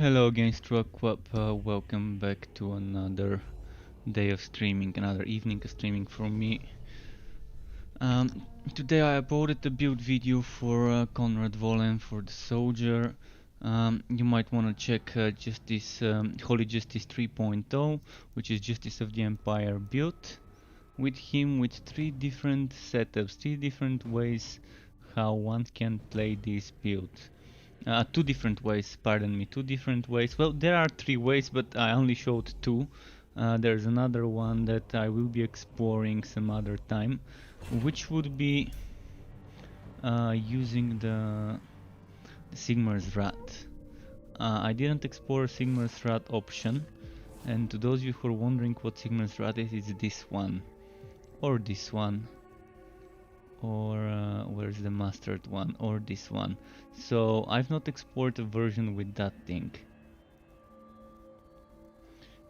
Hello again, Struckwap. Welcome back to another day of streaming, another evening of streaming from me. Today I uploaded a build video for Conrad Volen for the Soldier. You might want to check Justice, Holy Justice 3.0, which is Justice of the Empire build, with him with three different setups, three different ways how one can play this build. Two different ways, pardon me, two different ways. Well, there are three ways, but I only showed two. There's another one that I will be exploring some other time, which would be using the Sigmar's Wrath. I didn't explore Sigmar's Wrath option, and to those of you who are wondering what Sigmar's Wrath is, it's this one, or this one, or where's the mastered one, or this one. So I've not explored a version with that thing,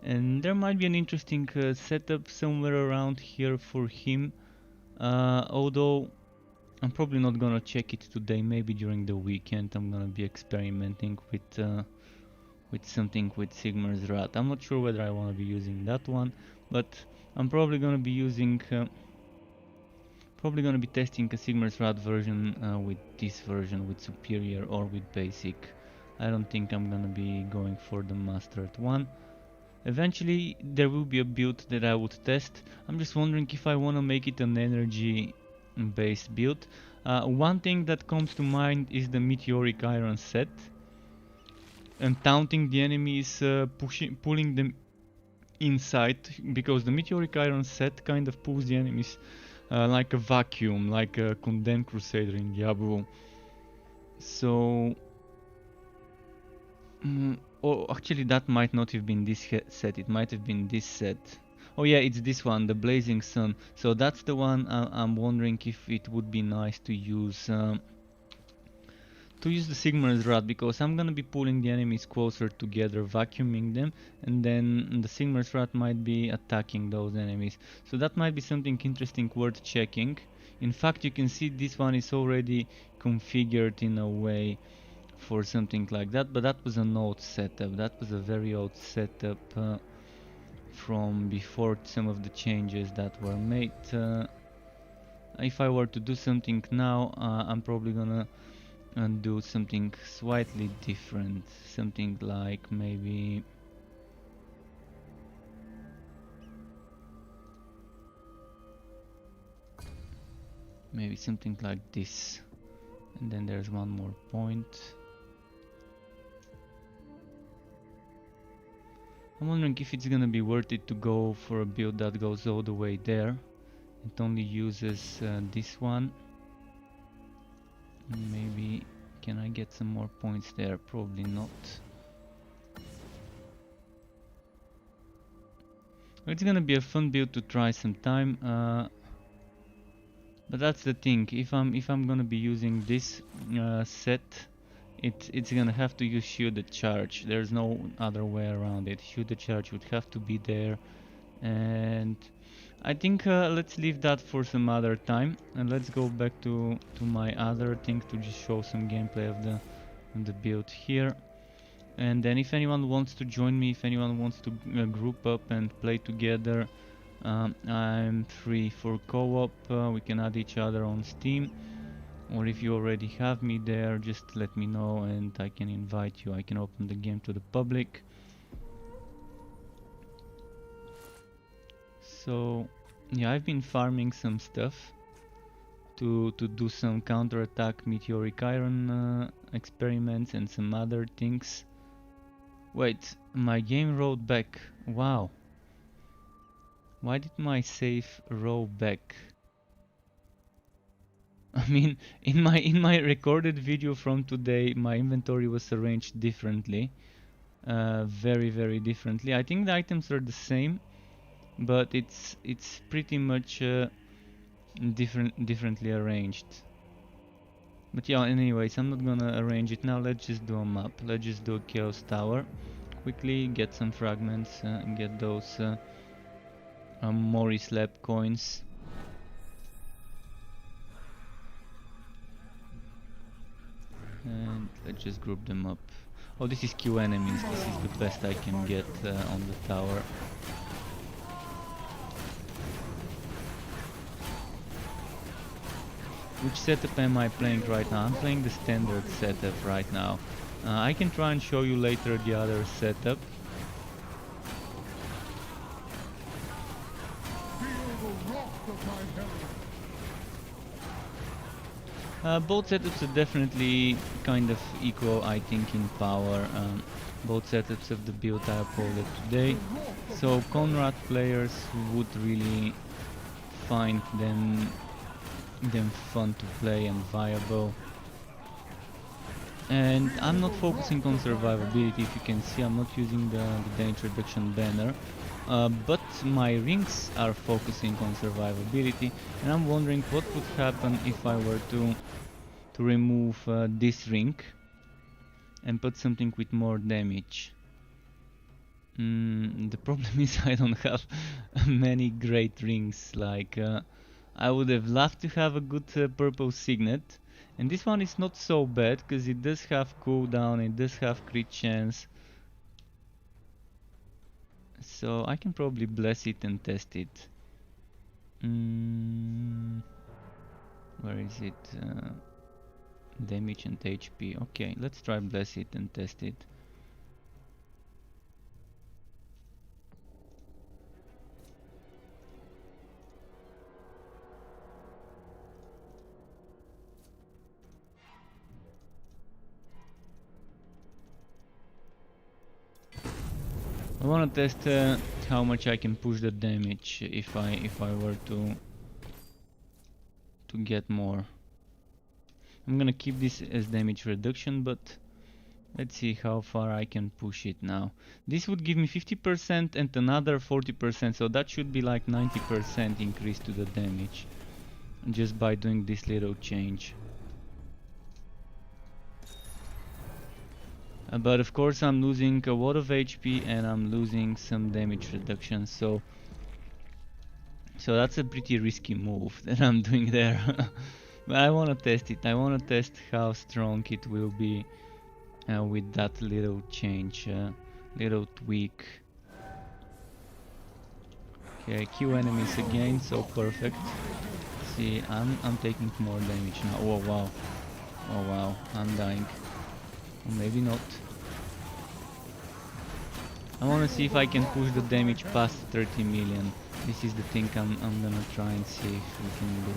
and there might be an interesting setup somewhere around here for him, although I'm probably not gonna check it today. Maybe during the weekend I'm gonna be experimenting with something with Sigmar's Wrath. I'm not sure whether I want to be using that one, but I'm probably gonna be using probably gonna be testing a Sigmar's Wrath version with this version, with Superior or with Basic. I don't think I'm gonna be going for the Mastered one. Eventually there will be a build that I would test. I'm just wondering if I wanna make it an energy based build. One thing that comes to mind is the Meteoric Iron set. And taunting the enemies, pulling them inside, because the Meteoric Iron set kind of pulls the enemies like a vacuum, like a Condemned Crusader in Diablo. So, oh, actually that might not have been this set, it might have been this set. Oh yeah, it's this one, the Blazing Sun. So that's the one I'm wondering if it would be nice to use the Sigmar's Wrath, because I'm gonna be pulling the enemies closer together, vacuuming them, and then the Sigmar's Wrath might be attacking those enemies. So that might be something interesting worth checking. In fact, you can see this one is already configured in a way for something like that, but that was an old setup. That was a very old setup from before some of the changes that were made. If I were to do something now, I'm probably gonna and do something slightly different, something like maybe something like this, and then there's one more point. I'm wondering if it's gonna be worth it to go for a build that goes all the way there. It only uses this one. Maybe can I get some more points there? Probably not. It's gonna be a fun build to try some time, but that's the thing. If I'm gonna be using this set, it's gonna have to use shielded charge. There's no other way around it. Shielded charge would have to be there, and I think let's leave that for some other time, and let's go back to my other thing to just show some gameplay of the build here. And then if anyone wants to join me, if anyone wants to group up and play together, I'm free for co-op. We can add each other on Steam, or if you already have me there, just let me know and I can invite you. I can open the game to the public. So yeah, I've been farming some stuff to do some counterattack meteoric iron experiments and some other things. Wait, my game rolled back. Wow. Why did my save roll back? I mean, in my recorded video from today, my inventory was arranged differently. Very differently. I think the items are the same, but it's pretty much differently arranged. But yeah, anyways, I'm not gonna arrange it now. Let's just do a map. Let's just do a Chaos Tower. Quickly get some fragments and get those Morris Lab coins. And let's just group them up. Oh, this is Q enemies. This is the best I can get on the tower. Which setup am I playing right now? I'm playing the standard setup right now. I can try and show you later the other setup. Both setups are definitely kind of equal, I think, in power. Both setups have the build I uploaded today. So Conrad players would really find them fun to play and viable. And I'm not focusing on survivability. If you can see, I'm not using the damage reduction banner. But my rings are focusing on survivability, and I'm wondering what would happen if I were to remove this ring and put something with more damage. The problem is I don't have many great rings. Like I would have loved to have a good purple signet, and this one is not so bad because it does have cooldown, it does have crit chance. So I can probably bless it and test it. Where is it? Damage and HP. Okay, let's try bless it and test it. I want to test how much I can push the damage if I were to get more. I'm gonna keep this as damage reduction, but let's see how far I can push it now. This would give me 50% and another 40%, so that should be like 90% increase to the damage just by doing this little change. But of course I'm losing a lot of HP and I'm losing some damage reduction, so that's a pretty risky move that I'm doing there. But I want to test it. I want to test how strong it will be with that little change, little tweak. Okay, Q enemies again, so perfect. See, I'm taking more damage now. Oh wow, oh wow, I'm dying. Or maybe not. I want to see if I can push the damage past 30 million. This is the thing I'm gonna try and see if we can do.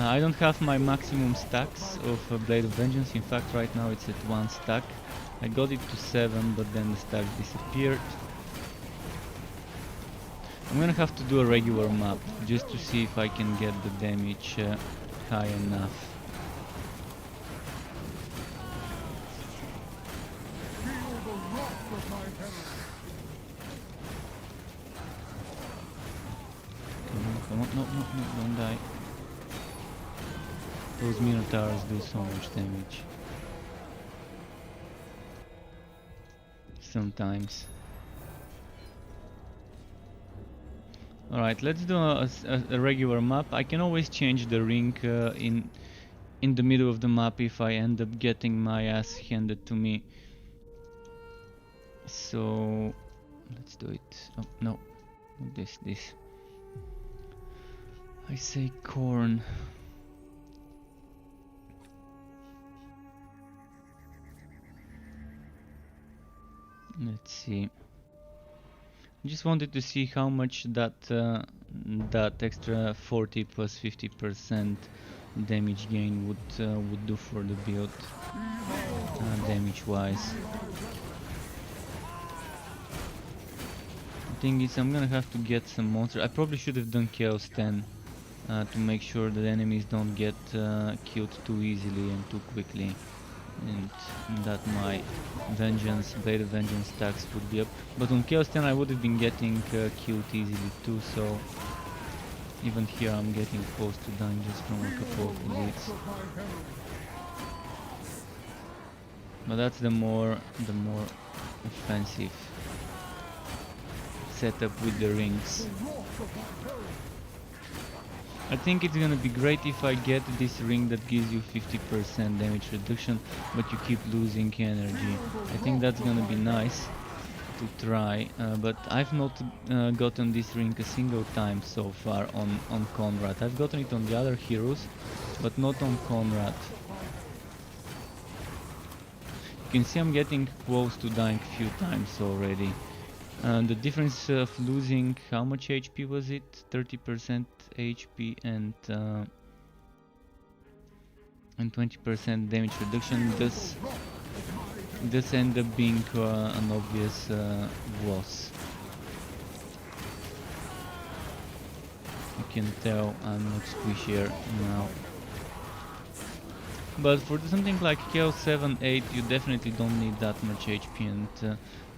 I don't have my maximum stacks of Blade of Vengeance. In fact, right now it's at 1 stack. I got it to 7, but then the stack disappeared. I'm gonna have to do a regular map just to see if I can get the damage high enough. Come on, no, don't die. Those Minotaurs do so much damage. Sometimes. Alright, let's do a regular map. I can always change the ring in the middle of the map if I end up getting my ass handed to me. So let's do it. Oh no, not this. I say corn. Let's see. I just wanted to see how much that extra 40 plus 50% damage gain would do for the build, damage wise. The thing is, I'm gonna have to get some monsters. I probably should have done Chaos 10 to make sure that enemies don't get killed too easily and too quickly, and that my Blade of Vengeance stacks would be up. But on Chaos 10 I would have been getting killed easily too, so even here I'm getting close to dying just from a couple of hits. But that's the more offensive setup with the rings. I think it's gonna be great if I get this ring that gives you 50% damage reduction, but you keep losing energy. I think that's gonna be nice to try, but I've not gotten this ring a single time so far on Conrad. I've gotten it on the other heroes, but not on Conrad. You can see I'm getting close to dying a few times already. The difference of losing, how much HP was it? 30% HP and 20% damage reduction. This end up being an obvious loss. You can tell I'm not squishier now. But for something like Chaos 7, 8, you definitely don't need that much HP and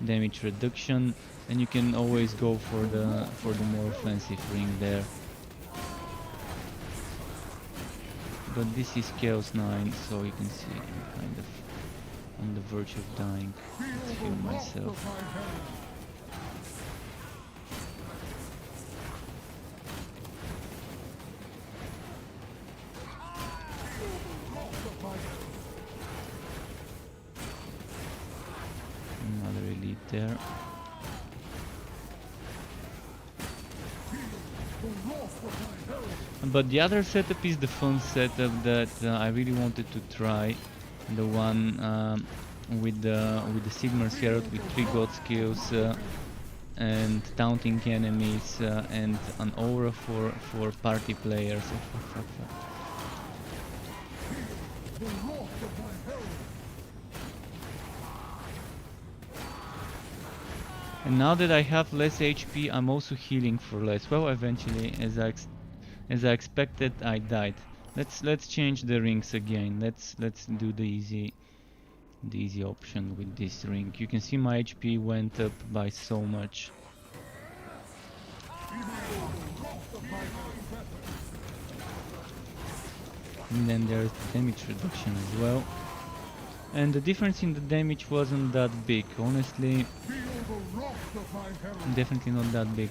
damage reduction, and you can always go for the more offensive ring there. But this is Chaos 9, so you can see I'm kind of on the verge of dying. Let's heal myself. Another elite there. But the other setup is the fun setup that I really wanted to try. The one with the Sigmar's Herald with 3 god skills and taunting enemies and an aura for party players. Oh, fuck. And now that I have less HP, I'm also healing for less. Well, eventually, as I expected, I died. Let's change the rings again. Let's do the easy option with this ring. You can see my HP went up by so much. And then there's the damage reduction as well. And the difference in the damage wasn't that big, honestly. Definitely not that big.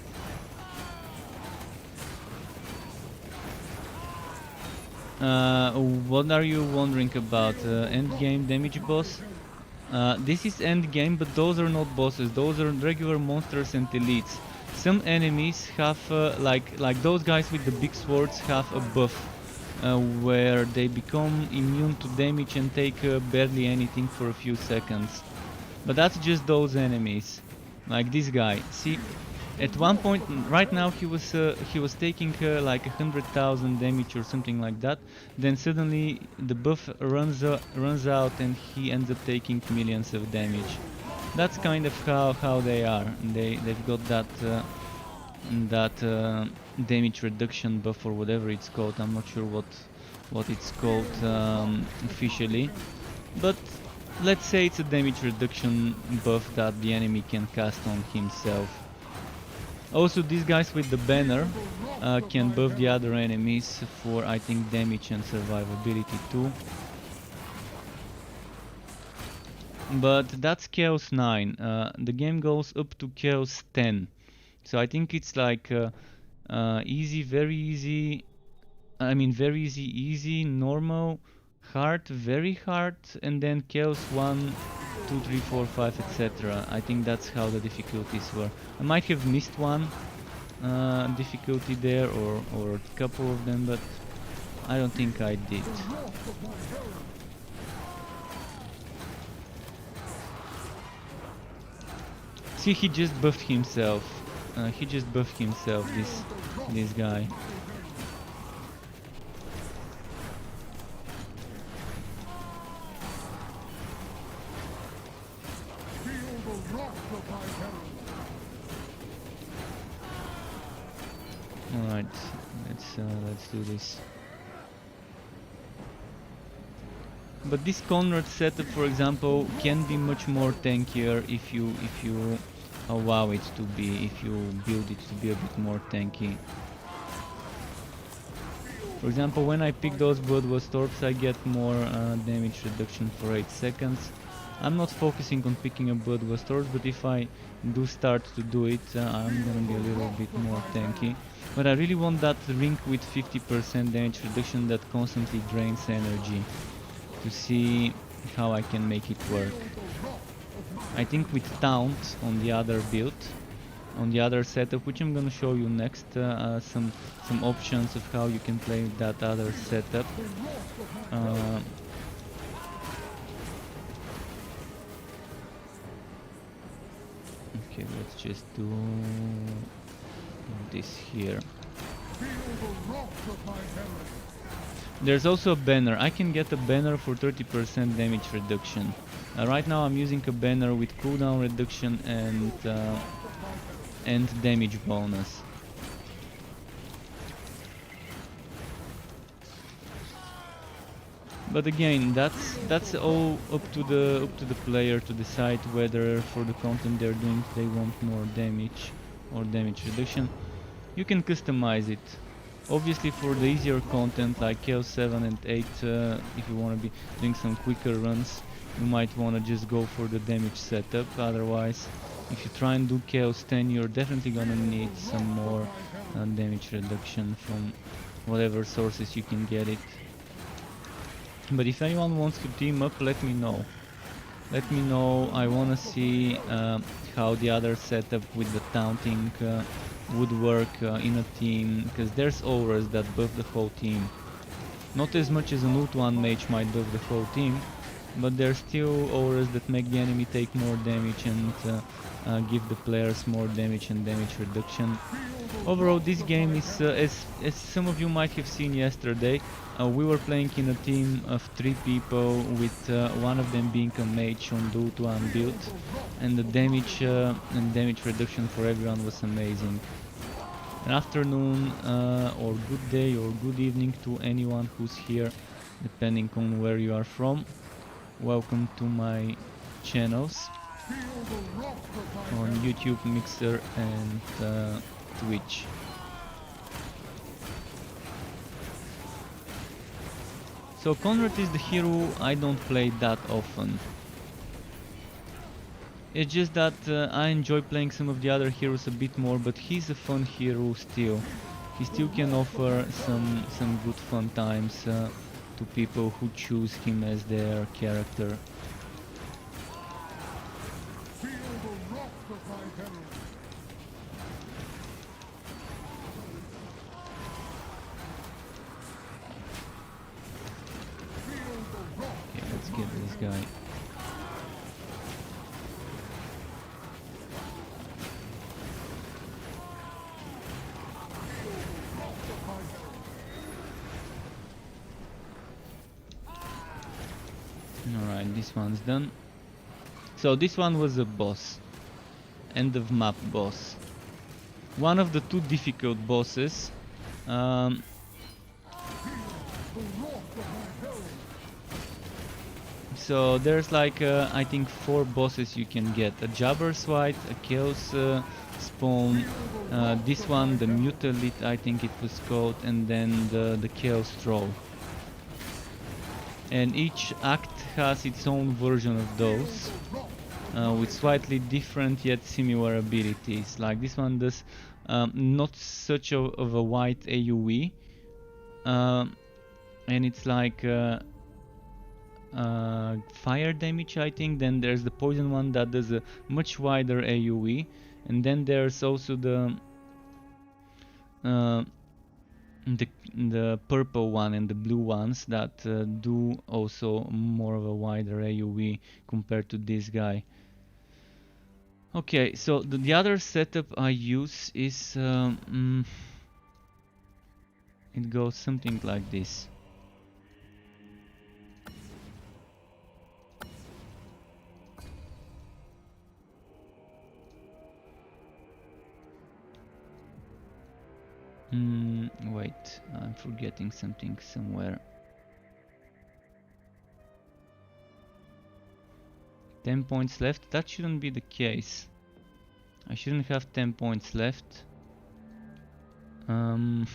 What are you wondering about? Endgame damage boss? This is endgame, but those are not bosses. Those are regular monsters and elites. Some enemies have, like those guys with the big swords, have a buff where they become immune to damage and take barely anything for a few seconds. But that's just those enemies. Like this guy. See, at one point, right now he was taking like 100,000 damage or something like that. Then suddenly the buff runs out and he ends up taking millions of damage. That's kind of how they are. They've got that damage reduction buff or whatever it's called. I'm not sure what it's called officially, but let's say it's a damage reduction buff that the enemy can cast on himself. Also, these guys with the banner can buff the other enemies for, I think, damage and survivability too. But that's Chaos 9. The game goes up to Chaos 10. So I think it's like easy, very easy. I mean, very easy, easy, normal, hard, very hard, and then Chaos 1, 2, 3, 4, 5, etc. I think that's how the difficulties were. I might have missed one difficulty there, or a couple of them, but I don't think I did. See, he just buffed himself. This guy. Alright, let's do this. But this Conrad setup, for example, can be much more tankier if you allow it to be, if you build it to be a bit more tanky. For example, when I pick those Bloodlust Orbs, I get more damage reduction for 8 seconds. I'm not focusing on picking up Bloodlust Orbs, but if I do start to do it, I'm gonna be a little bit more tanky. But I really want that ring with 50% damage reduction that constantly drains energy, to see how I can make it work. I think with Taunt on the other build, on the other setup, which I'm gonna show you next, some options of how you can play that other setup. Okay, let's just do this here. There's also a banner. I can get a banner for 30% damage reduction. Right now I'm using a banner with cooldown reduction and damage bonus. But again, that's all up to the player to decide whether for the content they're doing they want more damage or damage reduction. You can customize it. Obviously for the easier content like Chaos 7 and 8, if you want to be doing some quicker runs, you might want to just go for the damage setup. Otherwise, if you try and do Chaos 10, you're definitely gonna need some more damage reduction from whatever sources you can get it. But if anyone wants to team up, let me know. Let me know. I wanna see how the other setup with the taunting would work in a team, because there's auras that buff the whole team. Not as much as an ult 1 mage might buff the whole team, but there's still auras that make the enemy take more damage and give the players more damage and damage reduction. Overall, this game is, as some of you might have seen yesterday, we were playing in a team of 3 people, with one of them being a mage on the ult 1 build, and the damage and damage reduction for everyone was amazing. An afternoon or good day or good evening to anyone who's here, depending on where you are from. Welcome to my channels on YouTube, Mixer and Twitch. So Conrad is the hero I don't play that often. It's just that I enjoy playing some of the other heroes a bit more, but he's a fun hero still. He still can offer some good fun times to people who choose him as their character. Okay, let's get this guy. Alright, this one's done. So this one was a boss. End of map boss. One of the 2 difficult bosses. So there's like I think 4 bosses you can get. A Jabber's-Wight, a Chaosbane, this one, the Mutalit I think it was called, and then the Chaos Troll. And each act has its own version of those, with slightly different yet similar abilities. Like this one does not such of a wide AoE, and it's like fire damage I think. Then there's the poison one that does a much wider AoE, and then there's also the purple one and the blue ones that do also more of a wider AoE compared to this guy. Okay, so the other setup I use is it goes something like this. Wait, I'm forgetting something somewhere. 10 points left? That shouldn't be the case. I shouldn't have 10 points left. Okay,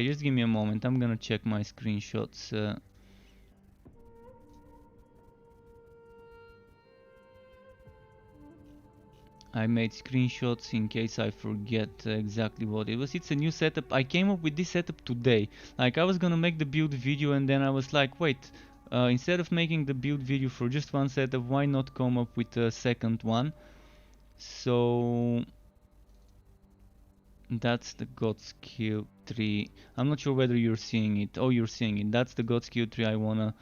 just give me a moment. I'm gonna check my screenshots. I made screenshots in case I forget exactly what it was. It's a new setup. I came up with this setup today. Like, I was gonna make the build video and then I was like, wait, instead of making the build video for just one setup, why not come up with a second one? So that's the God's Q 3. I'm not sure whether you're seeing it. Oh, you're seeing it. That's the God's Q 3 I wanna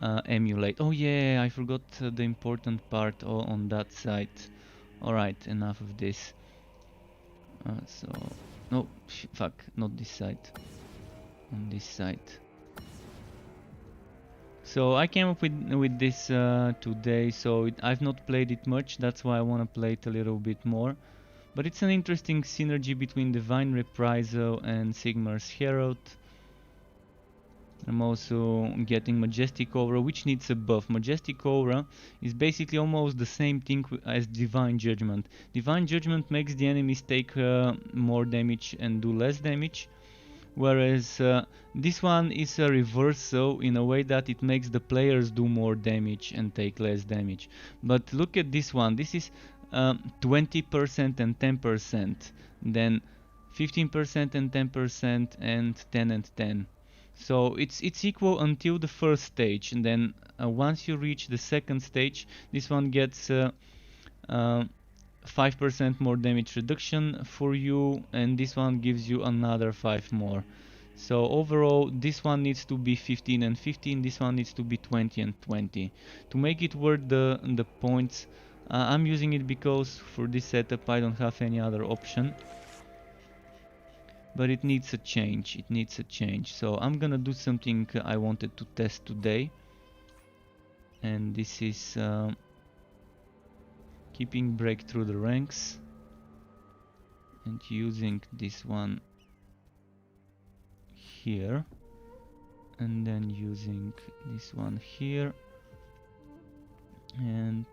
emulate. Oh yeah, I forgot the important part on that side. Alright, enough of this. So, no, fuck, not this side. On this side. So I came up with this today. So I've not played it much. That's why I want to play it a little bit more. But it's an interesting synergy between Divine Reprisal and Sigmar's Herald. I'm also getting Majestic Aura, which needs a buff. Majestic Aura is basically almost the same thing as Divine Judgment. Divine Judgment makes the enemies take more damage and do less damage, whereas this one is a reversal in a way that it makes the players do more damage and take less damage. But look at this one. This is 20% and 10%, then 15% and 10% and 10 and 10. So it's equal until the first stage, and then once you reach the second stage, this one gets 5% more damage reduction for you, and this one gives you another 5 more. So overall, this one needs to be 15 and 15, this one needs to be 20 and 20. To make it worth the points, I'm using it because for this setup I don't have any other option. But it needs a change, it needs a change. So I'm gonna do something I wanted to test today. And this is keeping break through the ranks. And using this one here. And then using this one here. And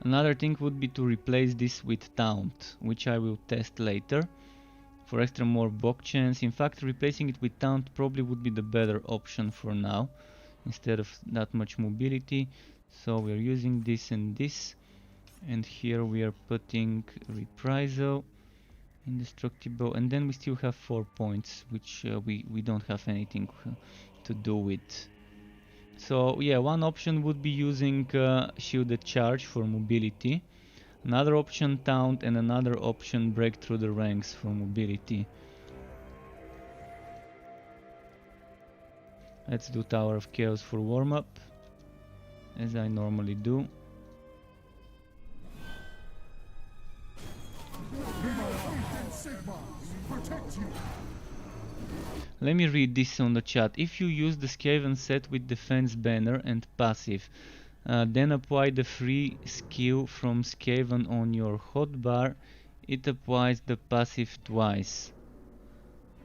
another thing would be to replace this with Taunt, which I will test later for extra more block chance. In fact, replacing it with Taunt probably would be the better option for now, instead of that much mobility. So we're using this and this, and here we are putting Reprisal, Indestructible, and then we still have 4 points, which we don't have anything to do with. So yeah, one option would be using Shielded Charge for mobility, another option Taunt, and another option Break Through the Ranks for mobility. Let's do Tower of Chaos for warm-up, as I normally do. Let me read this on the chat. If you use the Skaven set with defense banner and passive, then apply the free skill from Skaven on your hotbar, it applies the passive twice.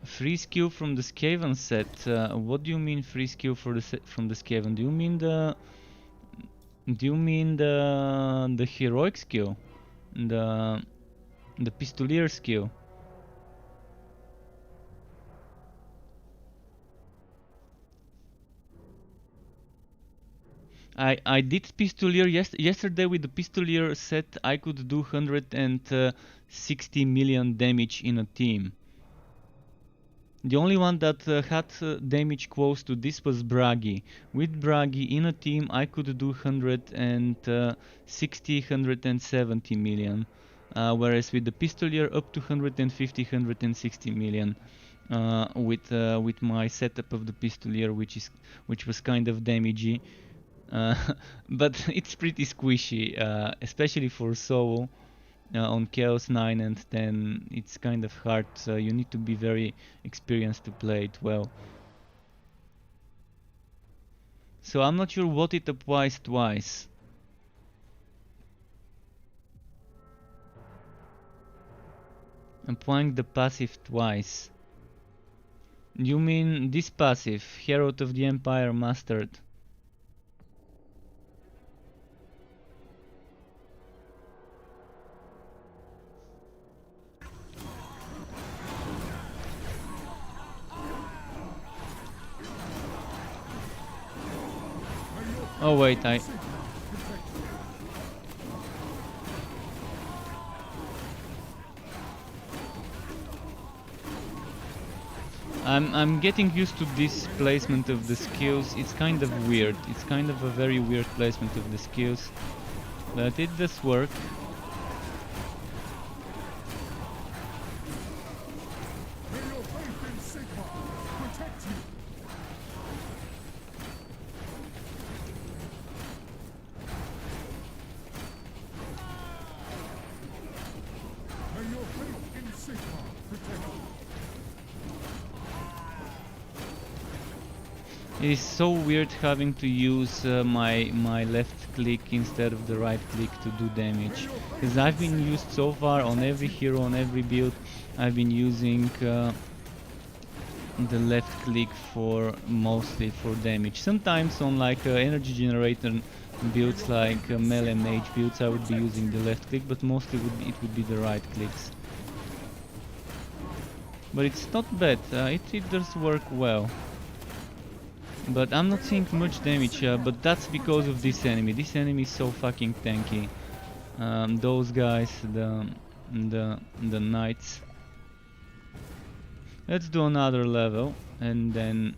Free skill from the Skaven set? What do you mean free skill for from the Skaven? Do you mean the heroic skill? The Pistolier skill? I did Pistolier yesterday. With the Pistolier set I could do 160 million damage in a team. The only one that had damage close to this was Bragi. With Bragi in a team I could do 160, 170 million. Whereas with the Pistolier up to 150, 160 million. With my setup of the Pistolier, which was kind of damagey. But it's pretty squishy, especially for solo. On Chaos 9 and 10 it's kind of hard, so you need to be very experienced to play it well. So I'm not sure what it applies twice. Applying the passive twice. You mean this passive, Herald of the Empire Mastered? Oh wait, I'm getting used to this placement of the skills. It's kind of weird. It's kind of a very weird placement of the skills, but it does work. It is so weird having to use my left click instead of the right click to do damage, because I've been used so far on every hero, on every build, I've been using the left click for mostly for damage. Sometimes on like energy generator builds, like melee mage builds, I would be using the left click, but mostly it would be the right clicks. But it's not bad, it does work well. But I'm not seeing much damage, but that's because of this enemy. This enemy is so fucking tanky. Those guys, the knights. Let's do another level and then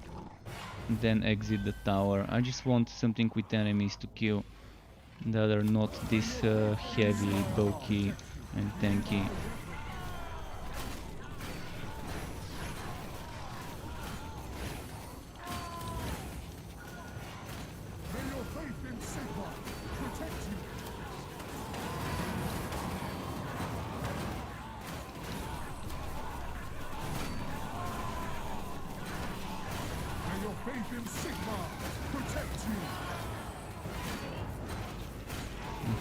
exit the tower. I just want something with enemies to kill that are not this heavy, bulky and tanky.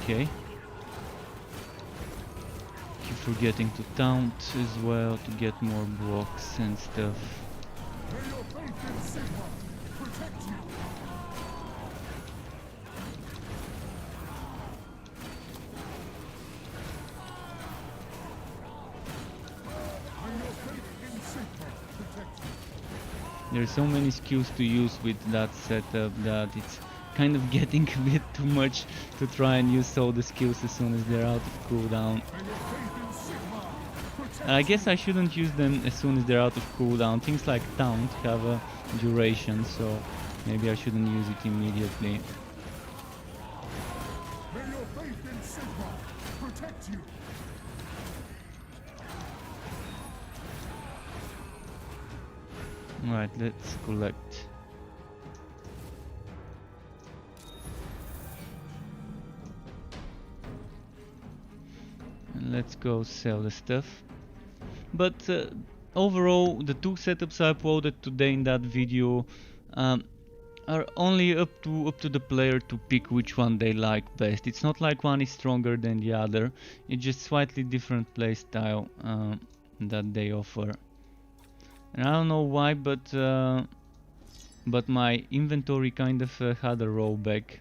Okay. Keep forgetting to taunt as well to get more blocks and stuff. There's so many skills to use with that setup that it's kind of getting a bit too much to try and use all the skills as soon as they're out of cooldown. I guess I shouldn't use them as soon as they're out of cooldown. Things like taunt have a duration, so maybe I shouldn't use it immediately. Alright, let's collect. And let's go sell the stuff. But overall, the two setups I uploaded today in that video are only up to the player to pick which one they like best. It's not like one is stronger than the other. It's just slightly different playstyle that they offer. And I don't know why, but my inventory kind of had a rollback.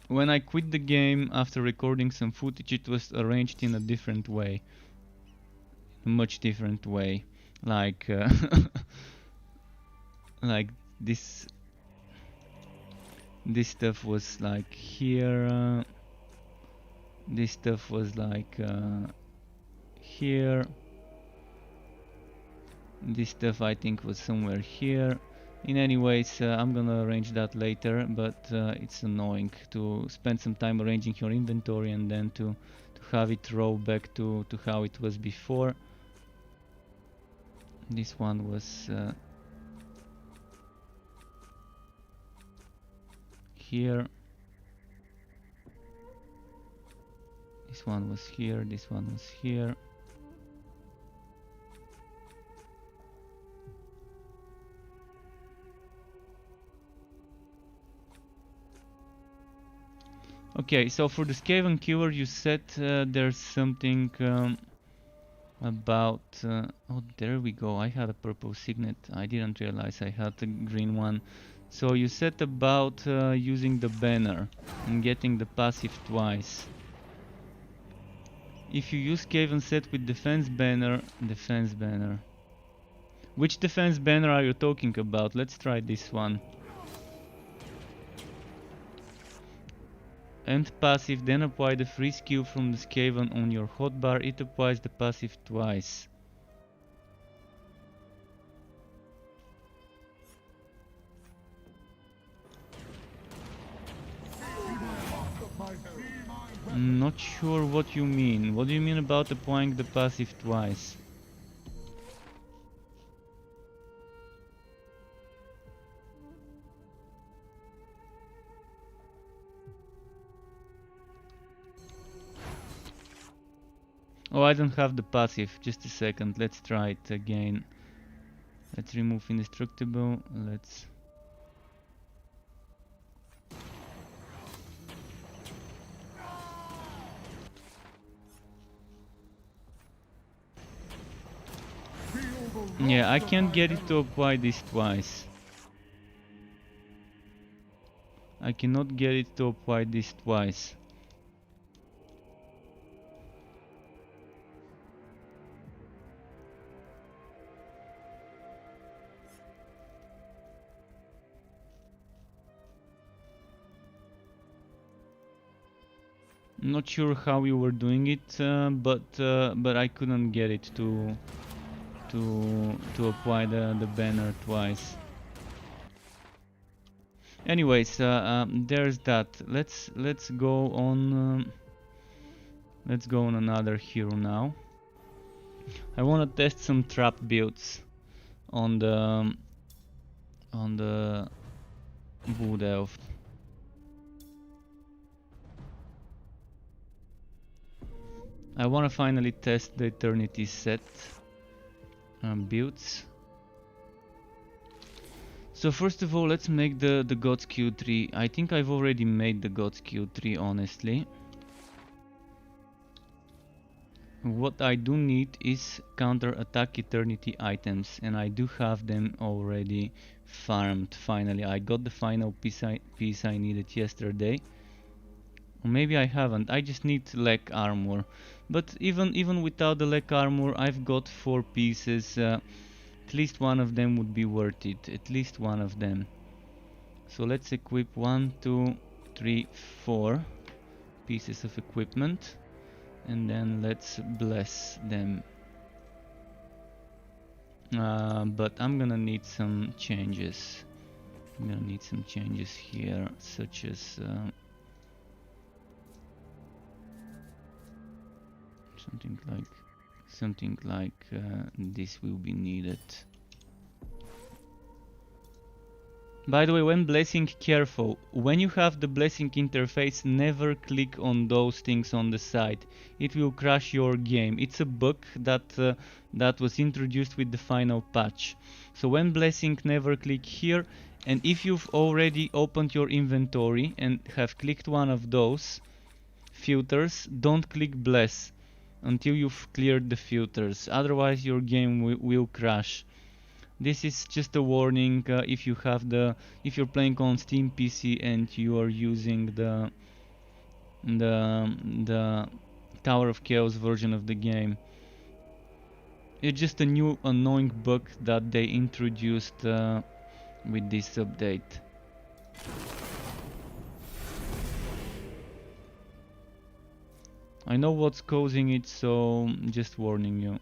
When I quit the game after recording some footage, it was arranged in a different way. A much different way. Like like this stuff was like here. This stuff was like here. This stuff I think was somewhere here. In any ways, I'm gonna arrange that later, but it's annoying to spend some time arranging your inventory and then to have it roll back to how it was before. This one was here. This one was here, this one was here. Okay, so for the Skaven Killer you said there's something about... oh, there we go, I had a purple signet, I didn't realize I had a green one. So you said about using the banner and getting the passive twice. If you use Skaven set with defense banner... Which defense banner are you talking about? Let's try this one. And passive, then apply the free skill from the Skaven on your hotbar. It applies the passive twice. Not sure what you mean. What do you mean about applying the passive twice? Oh, I don't have the passive. Just a second. Let's try it again. Let's remove indestructible. Let's... Yeah, I can't get it to apply this twice. I cannot get it to apply this twice. Not sure how you were doing it, but I couldn't get it to apply the banner twice. Anyways, there's that. Let's go on. Let's go on another hero now. I want to test some trap builds on the Wood Elf. I want to finally test the Eternity set builds. So first of all, let's make the God's Q3. I think I've already made the God's Q3, honestly. What I do need is counter-attack Eternity items, and I do have them already farmed. Finally, I got the final piece I needed yesterday. Or maybe I haven't. I just need leg armor. But even without the leg armor, I've got 4 pieces. At least one of them would be worth it. At least one of them. So let's equip 1, 2, 3, 4 pieces of equipment. And then let's bless them. But I'm gonna need some changes. I'm gonna need some changes here, such as something like this will be needed. By the way, when blessing, careful. When you have the blessing interface, never click on those things on the side. It will crash your game. It's a bug that was introduced with the final patch. So when blessing, never click here. And if you've already opened your inventory and have clicked one of those filters, don't click bless until you've cleared the filters. Otherwise your game will crash. This is just a warning if you're playing on Steam PC and you are using the Tower of Chaos version of the game. It's just a new annoying bug that they introduced with this update. I know what's causing it, so just warning you.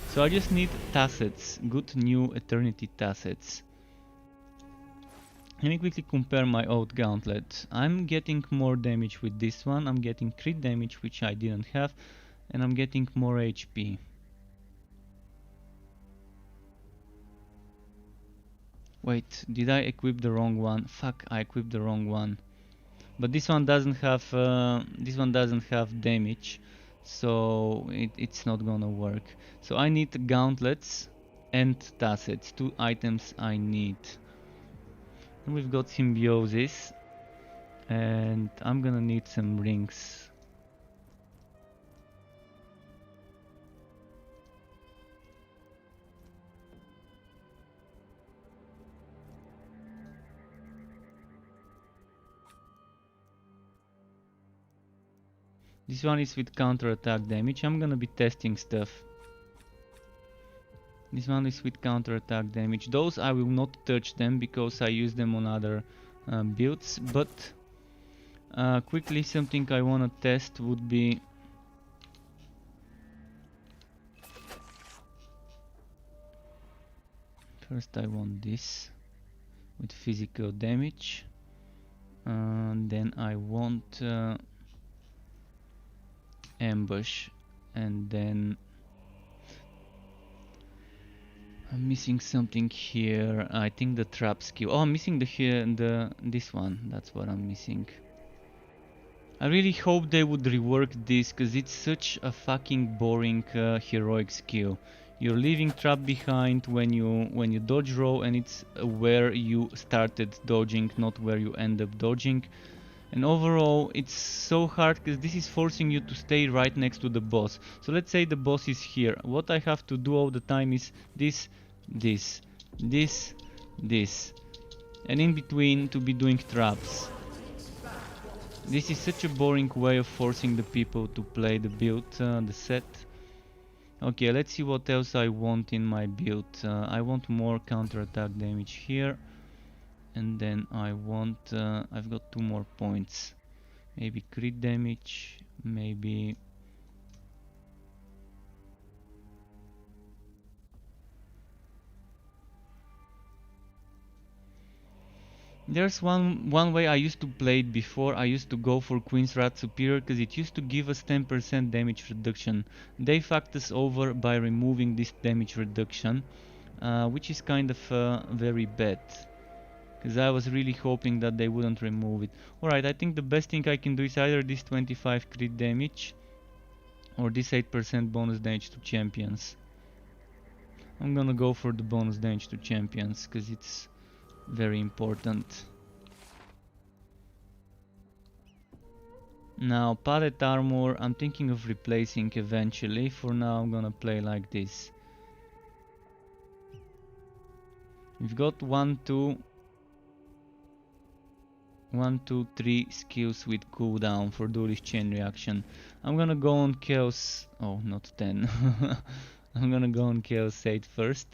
So I just need tacets, good new Eternity tacets. Let me quickly compare my old gauntlet. I'm getting more damage with this one, I'm getting crit damage which I didn't have, and I'm getting more HP. Wait, did I equip the wrong one? Fuck, I equipped the wrong one. But this one doesn't have damage, so it's not gonna work. So I need gauntlets and tacets, 2 items I need. And we've got symbiosis, and I'm gonna need some rings. This one is with counter-attack damage. I'm gonna be testing stuff. This one is with counter-attack damage. Those I will not touch them because I use them on builds, but quickly something I wanna test would be first I want this with physical damage, then I want ambush, and then I'm missing something here. I think the trap skill. Oh, I'm missing this one. That's what I'm missing. I really hope they would rework this, cause it's such a fucking boring heroic skill. You're leaving trap behind when you dodge roll, and it's where you started dodging, not where you end up dodging. And overall, it's so hard because this is forcing you to stay right next to the boss. So let's say the boss is here. What I have to do all the time is this, this, this, this, and in between to be doing traps. This is such a boring way of forcing the people to play the build, the set. Okay, let's see what else I want in my build. I want more counter-attack damage here. And then I want, I've got 2 more points. Maybe crit damage, maybe... There's one way I used to play it before. I used to go for Queen's Wrath Superior because it used to give us 10% damage reduction. They fucked us over by removing this damage reduction, which is kind of very bad. Because I was really hoping that they wouldn't remove it. Alright, I think the best thing I can do is either this 25 crit damage or this 8% bonus damage to champions. I'm gonna go for the bonus damage to champions because it's very important. Now, padded armor, I'm thinking of replacing eventually. For now, I'm gonna play like this. We've got 1, 2, 3 skills with cooldown for duelist chain reaction. I'm gonna go on Chaos... oh, not 10. I'm gonna go on Chaos 8 first,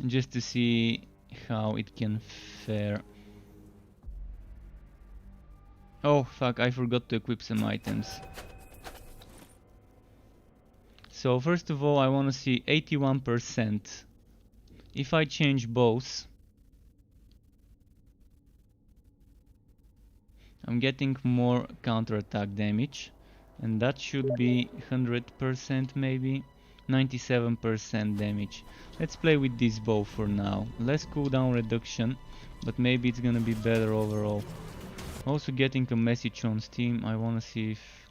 just to see how it can fare. Oh fuck, I forgot to equip some items. So first of all, I wanna see 81%. If I change bows, I'm getting more counter-attack damage, and that should be 100% maybe. 97% damage. Let's play with this bow for now. Less cooldown reduction, but maybe it's gonna be better overall. Also getting a message on Steam. I wanna see if...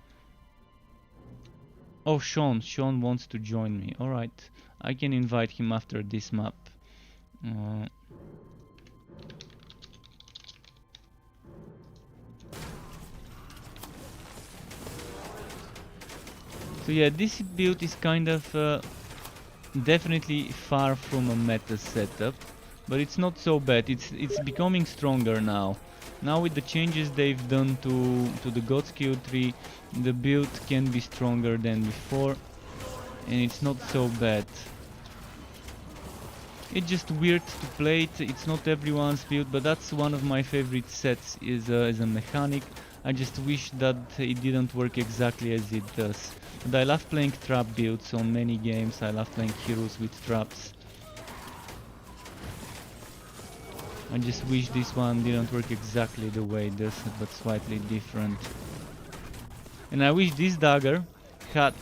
oh, Sean wants to join me. Alright, I can invite him after this map. So yeah, this build is kind of definitely far from a meta setup, but it's not so bad. It's becoming stronger now. Now with the changes they've done to the God skill tree, the build can be stronger than before, and it's not so bad. It's just weird to play it. It's not everyone's build, but that's one of my favorite sets is a mechanic. I just wish that it didn't work exactly as it does. But I love playing trap builds on many games. I love playing heroes with traps. I just wish this one didn't work exactly the way it does, but slightly different. And I wish this dagger had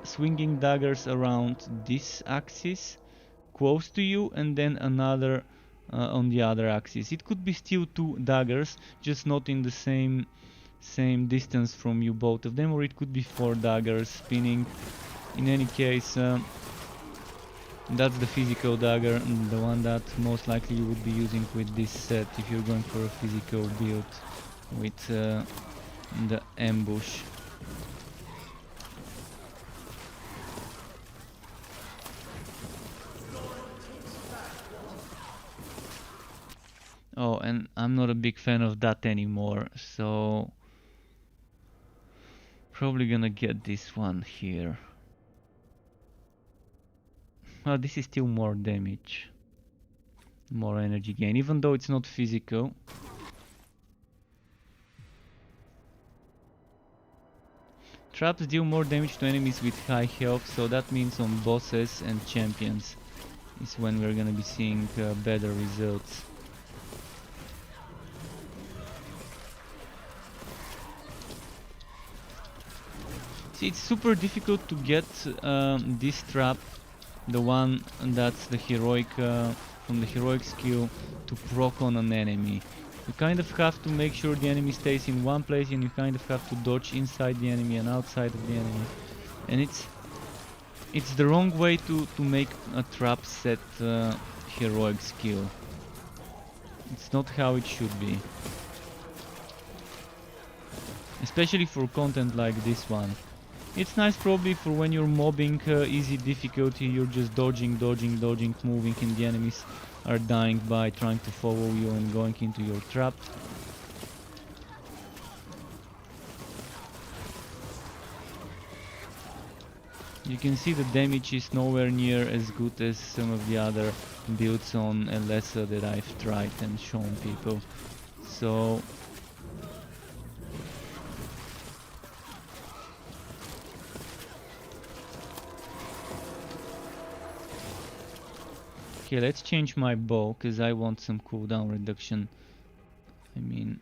swinging daggers around this axis, close to you, and then another on the other axis. It could be still 2 daggers, just not in the same distance from you, both of them, or it could be 4 daggers spinning. In any case, that's the physical dagger, the one that most likely you would be using with this set if you're going for a physical build with the ambush. Oh, and I'm not a big fan of that anymore, so probably gonna get this one here. Oh, this is still more damage. more energy gain, even though it's not physical. Traps deal more damage to enemies with high health, so that means on bosses and champions is when we're gonna be seeing better results. See, it's super difficult to get this trap, the one that's the heroic, from the heroic skill, to proc on an enemy. You kind of have to make sure the enemy stays in one place, and you kind of have to dodge inside the enemy and outside of the enemy. And it's the wrong way to make a trap set heroic skill. It's not how it should be. Especially for content like this one. It's nice probably for when you're mobbing easy difficulty, you're just dodging, moving, and the enemies are dying by trying to follow you and going into your trap. You can see the damage is nowhere near as good as some of the other builds on Elessa that I've tried and shown people. So okay, let's change my bow, because I want some cooldown reduction. I mean...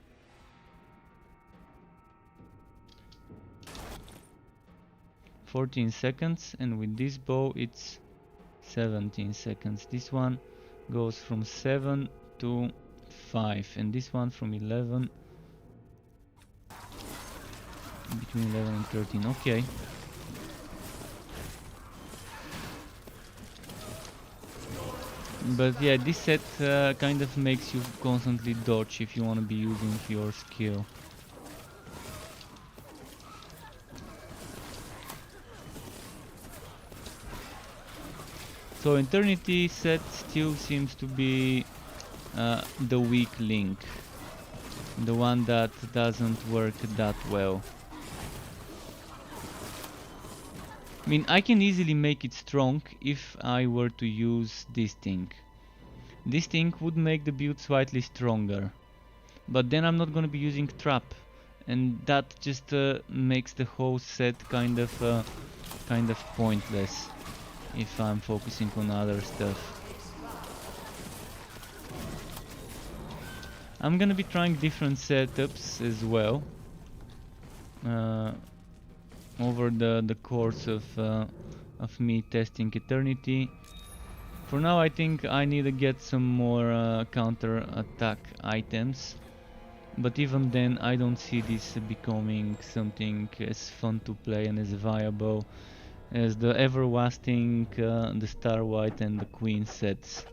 14 seconds, and with this bow it's 17 seconds. This one goes from 7 to 5, and this one from 11... between 11 and 13, okay. But yeah, this set kind of makes you constantly dodge if you want to be using your skill. So Eternity set still seems to be the weak link. The one that doesn't work that well. I mean, I can easily make it strong if I were to use this thing. This thing would make the build slightly stronger. But then I'm not gonna be using trap. And that just makes the whole set kind of pointless if I'm focusing on other stuff. I'm gonna be trying different setups as well. Over the course of me testing Eternity. For now I think I need to get some more counter attack items, but even then I don't see this becoming something as fun to play and as viable as the everlasting the Star White and the Queen sets.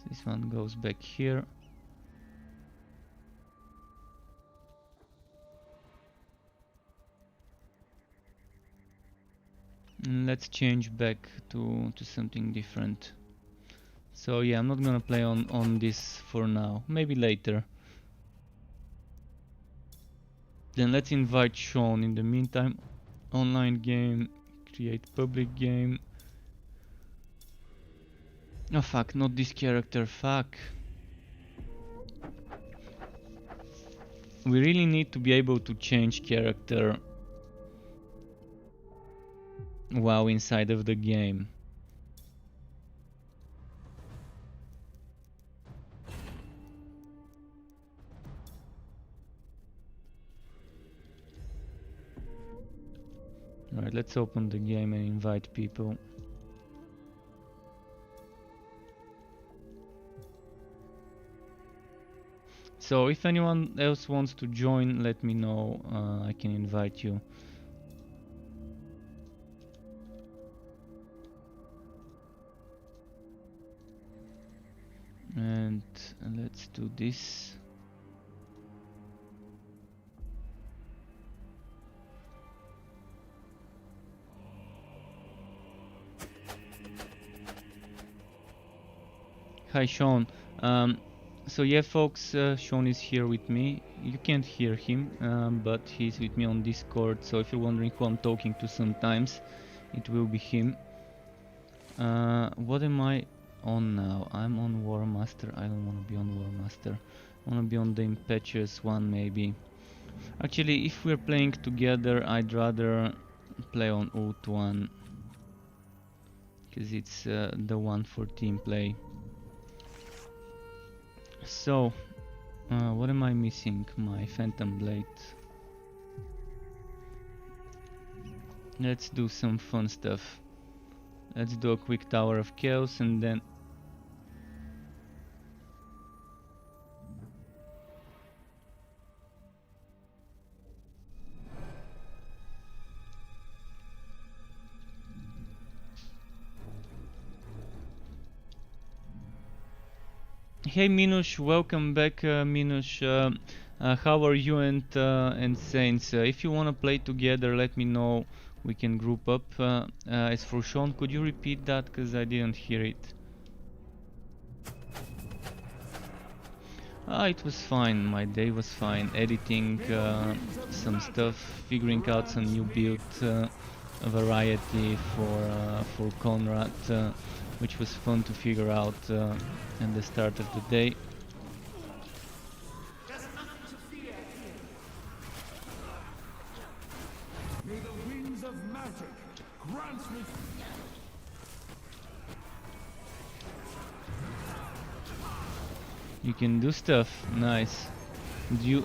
This one goes back here. And let's change back to something different. So yeah, I'm not gonna play on this for now. Maybe later. Then let's invite Sean in the meantime. Online game, create public game. Oh fuck, not this character, fuck. We really need to be able to change character while inside of the game. Alright, let's open the game and invite people. So if anyone else wants to join, let me know, I can invite you. And let's do this. Hi Sean. So yeah, folks, Sean is here with me. You can't hear him, but he's with me on Discord. So if you're wondering who I'm talking to sometimes, it will be him. What am I on now? I'm on War Master. I don't want to be on War Master. I want to be on the Impetuous one maybe. Actually, if we're playing together, I'd rather play on Ult 1. Because it's the one for team play. So, what am I missing? My Phantom Blade. Let's do some fun stuff. Let's do a quick Tower of Chaos and then... Hey Minush, welcome back Minush. How are you and Saints? If you wanna play together, let me know. We can group up. As for Sean, could you repeat that? Cause I didn't hear it. It was fine. My day was fine. Editing some stuff, figuring out some new build variety for Conrad, which was fun to figure out at the start of the day. May the winds of magic grant me. You can do stuff. Nice. Do you?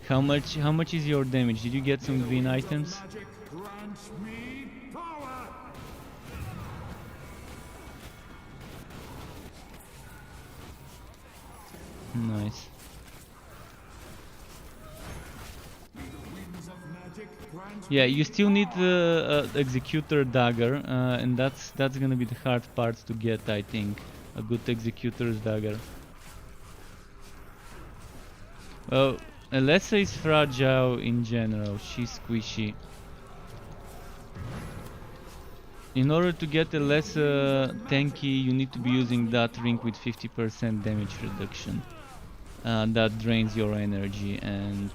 How much is your damage? Did you get some green items? Nice. Yeah, you still need the Executor Dagger, and that's gonna be the hard part to get, I think. A good Executor's Dagger. Well, Alessa is fragile in general, she's squishy. In order to get Alessa tanky, you need to be using that ring with 50% damage reduction. That drains your energy, and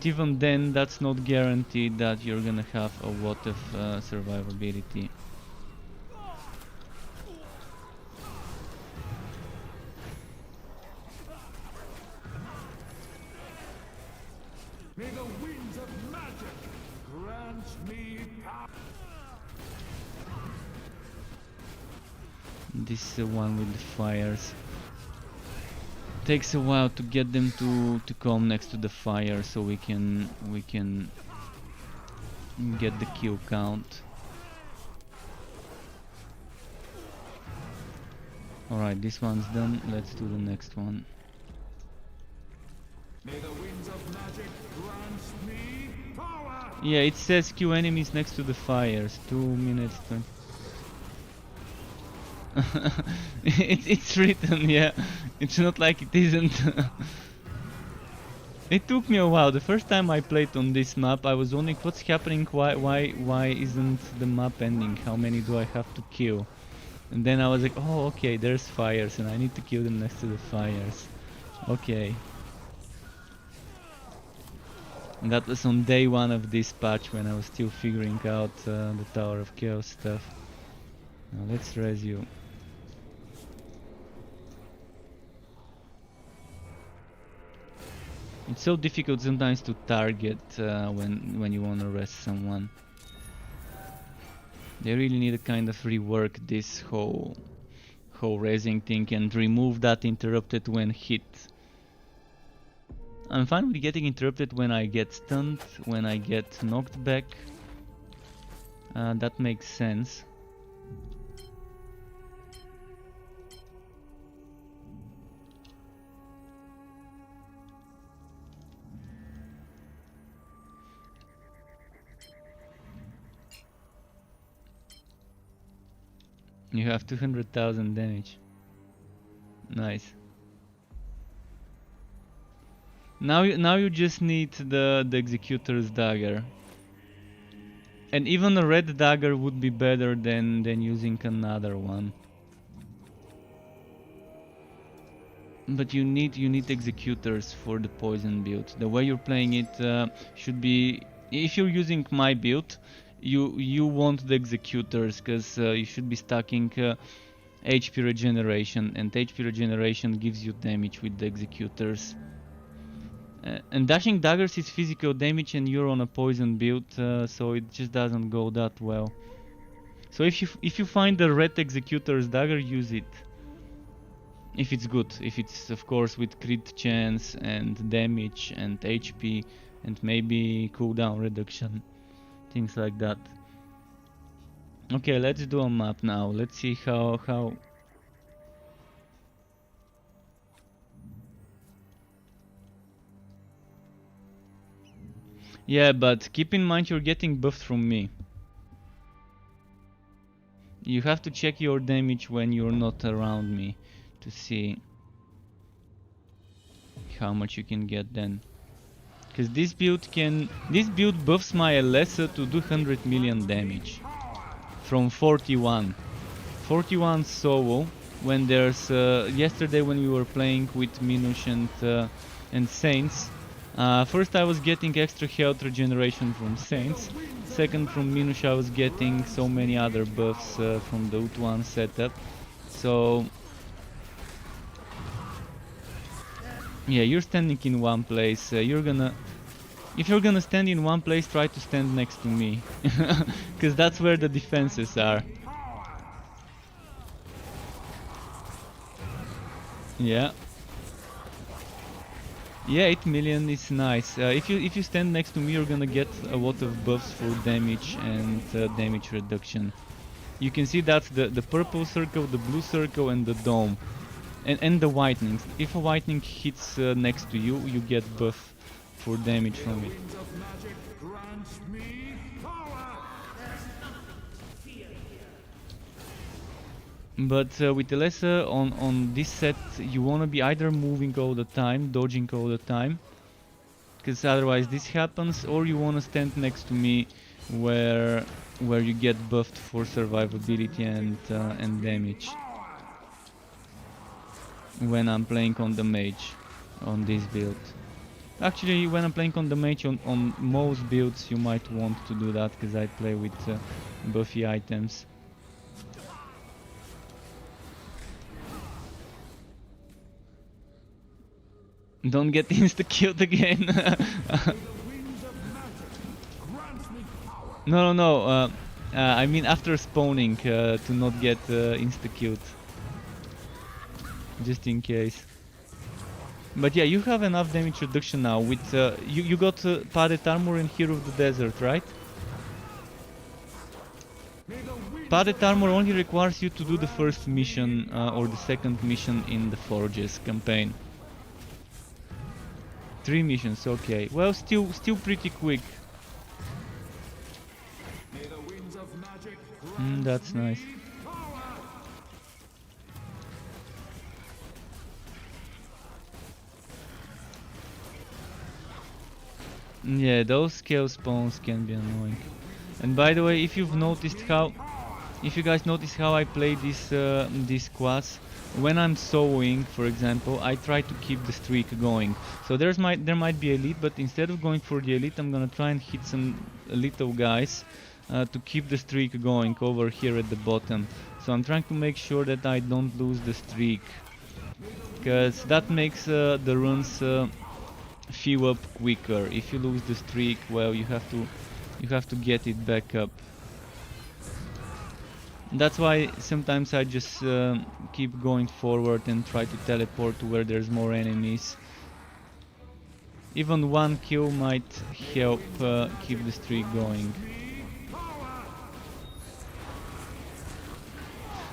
even then that's not guaranteed that you're gonna have a lot of survivability. May the winds of magic grant me power. This is the one with the fires. Takes a while to get them to come next to the fire, so we can get the kill count. Alright, this one's done. Let's do the next one. May the winds of magic grant me power. Yeah, it says kill enemies next to the fires. 2 minutes 20. It's written, yeah. It's not like it isn't. It took me a while. The first time I played on this map, I was wondering what's happening. Why isn't the map ending? How many do I have to kill? And then I was like, oh, okay, there's fires, and I need to kill them next to the fires. Okay. And that was on day 1 of this patch, when I was still figuring out the Tower of Chaos stuff. Now let's res you. It's so difficult sometimes to target when you want to rest someone. They really need to kind of rework this whole raising thing and remove that interrupted when hit. I'm fine with getting interrupted when I get stunned, when I get knocked back. That makes sense. You have 200,000 damage. Nice. Now you just need the Executor's Dagger. And even a red dagger would be better than using another one. But you need executors for the poison build. The way you're playing it should be, if you're using my build, you want the executors, because you should be stacking HP regeneration, and HP regeneration gives you damage with the executors. And dashing daggers is physical damage, and you're on a poison build, so it just doesn't go that well. So if you find the red executor's dagger, use it. If it's good, if it's of course with crit chance and damage and HP and maybe cooldown reduction, things like that. Okay, let's do a map now. Let's see how. Yeah, but keep in mind you're getting buffed from me. You have to check your damage when you're not around me to see how much you can get then. Because this build buffs my Alessa to do 100 million damage from 41 solo. When there's yesterday when we were playing with Minush and Saints, first I was getting extra health regeneration from Saints. Second, from Minush I was getting so many other buffs from the UT1 setup. So yeah, you're standing in one place. If you're gonna stand in one place, try to stand next to me, because that's where the defenses are. Yeah. Yeah, 8 million is nice. If you stand next to me, you're gonna get a lot of buffs for damage and damage reduction. You can see that's the purple circle, the blue circle, and the dome, and the whitening. If a whitening hits next to you, you get buff for damage from it. But with Alessa on this set, you wanna be either moving all the time, dodging all the time, because otherwise this happens, or you wanna stand next to me, where you get buffed for survivability and damage. When I'm playing on the mage, on this build. Actually, when I'm playing on the mage on most builds, you might want to do that, because I play with buffy items. Don't get insta-killed again. No. I mean after spawning, to not get insta-killed. Just in case. But yeah, you have enough damage reduction now. With you got padded armor and Hero of the Desert, right? Padded armor only requires you to do the first mission or the second mission in the Forges campaign. 3 missions, okay. Well, still pretty quick. That's nice. Yeah, those Chaosbane can be annoying. And by the way, if you guys notice how I play this class, when I'm soloing, for example, I try to keep the streak going. So there might be elite, but instead of going for the elite, I'm gonna try and hit some little guys to keep the streak going over here at the bottom. So I'm trying to make sure that I don't lose the streak, because that makes the runs fill up quicker. If you lose the streak, well, you have to get it back up. That's why sometimes I just keep going forward and try to teleport to where there's more enemies. Even one kill might help keep the streak going.